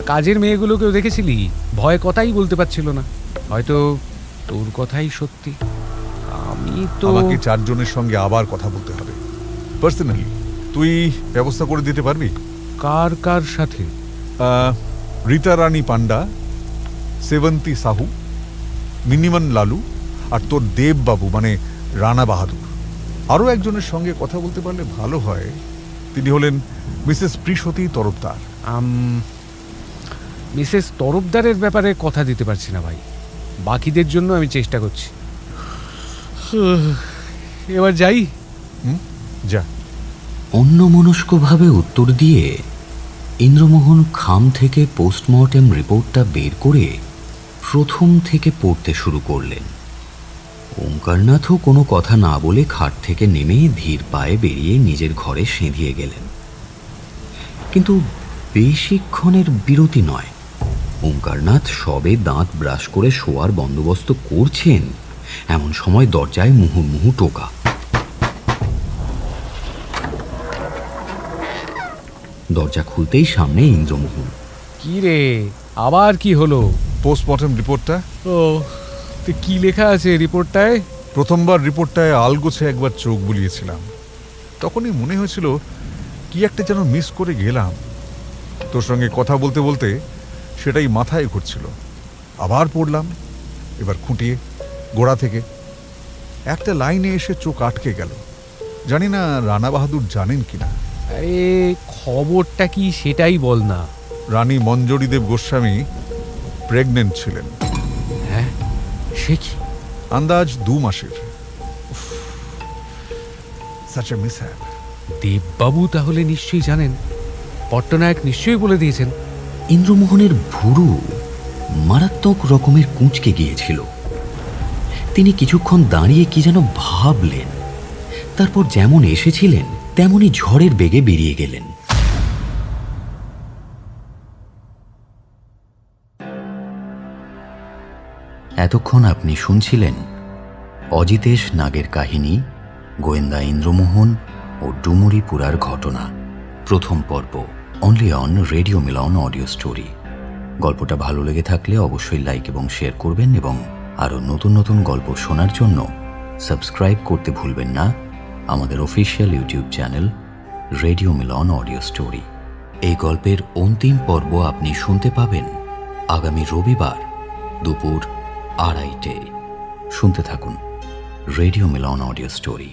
কাজের মেয়েগুলোকেও দেখেছিলি, ভয় কথাই বলতে পারছিল না। হয়তো তোর কথাই সত্যি। আমি তো, আমাকে 4 জনের সঙ্গে আবার কথা বলতে হবে পার্সোনালি। তুই ব্যবস্থা করে দিতে পারবি? কার কার সাথে? রীতা রানী পান্ডা, সেবন্তী সাহু, মিনিমান লালু আর তোর দেববাবু মানে রানা বাহাদুর। আরও একজনের সঙ্গে কথা বলতে পারলে ভালো হয়। তিনি হলেন মিসেস প্রিসতী তরফদার। মিসেস তরফদারের ব্যাপারে কথা দিতে পারছি না ভাই, বাকিদের জন্য আমি চেষ্টা করছি। এবার যাই। যা। অন্যমনস্কভাবে উত্তর দিয়ে ইন্দ্রমোহন খাম থেকে পোস্টমর্টেম রিপোর্টটা বের করে প্রথম থেকে পড়তে শুরু করলেন। ওঙ্কারনাথও কোনো কথা না বলে খাট থেকে নেমে ধীর পায়ে বেরিয়ে নিজের ঘরে সেঁধিয়ে গেলেন। কিন্তু বেশিক্ষণের বিরতি নয়। ওঙ্কারনাথ সবে দাঁত ব্রাশ করে শোয়ার বন্দোবস্ত করছেন, এমন সময় দরজায় মুহুর্মুহু টোকা। দরজা খুলতেই সামনে ইন্দ্রমোহন। কি রে, আবার কি হলো? পোস্টমর্টেম রিপোর্টটা। ও, তো কি লেখা আছে রিপোর্টটায়? প্রথমবার রিপোর্টটায় আলগোছে একবার চোখ বুলিয়েছিলাম, তখনই মনে হয়েছিল কি একটা যেন মিস করে গেলাম। তোর সঙ্গে কথা বলতে বলতে সেটাই মাথায় ঘুরছিল। আবার পড়লাম, এবার খুঁটিয়ে গোড়া থেকে। একটা লাইনে এসে চোখ আটকে গেল। জানি না রানা বাহাদুর জানেন কিনা। আরে খবরটা কি সেটাই বল না। রানী মঞ্জরী দেব গোস্বামী প্রেগনেন্ট ছিলেন। হ্যাঁ, সে কি? আন্দাজ 2 মাসের। such a mishap? দেববাবু তাহলে নিশ্চয়ই জানেন, পট্টনায়ক নিশ্চয়ই বলে দিয়েছেন। ইন্দ্রমোহনের ভুরু মারাত্মক রকমের কুঁচকে গিয়েছিল। তিনি কিছুক্ষণ দাঁড়িয়ে কি যেন ভাবলেন, তারপর যেমন এসেছিলেন তেমনই ঝড়ের বেগে বেরিয়ে গেলেন। এতক্ষণ আপনি শুনছিলেন অজিতেশ নাগের কাহিনী, গোয়েন্দা ইন্দ্রমোহন ও ডুমুরিপুরার ঘটনা, প্রথম পর্ব, only on radio Milan audio story. গল্পটা ভালো লেগে থাকলে অবশ্যই লাইক এবং শেয়ার করবেন, এবং আরও নতুন নতুন গল্প শোনার জন্য সাবস্ক্রাইব করতে ভুলবেন না আমাদের official YouTube channel radio Milan audio story. এই গল্পের অন্তিম পর্ব আপনি শুনতে পাবেন আগামী রবিবার দুপুর 2:30টায়। শুনতে থাকুন রেডিও মিলন অডিও স্টোরি।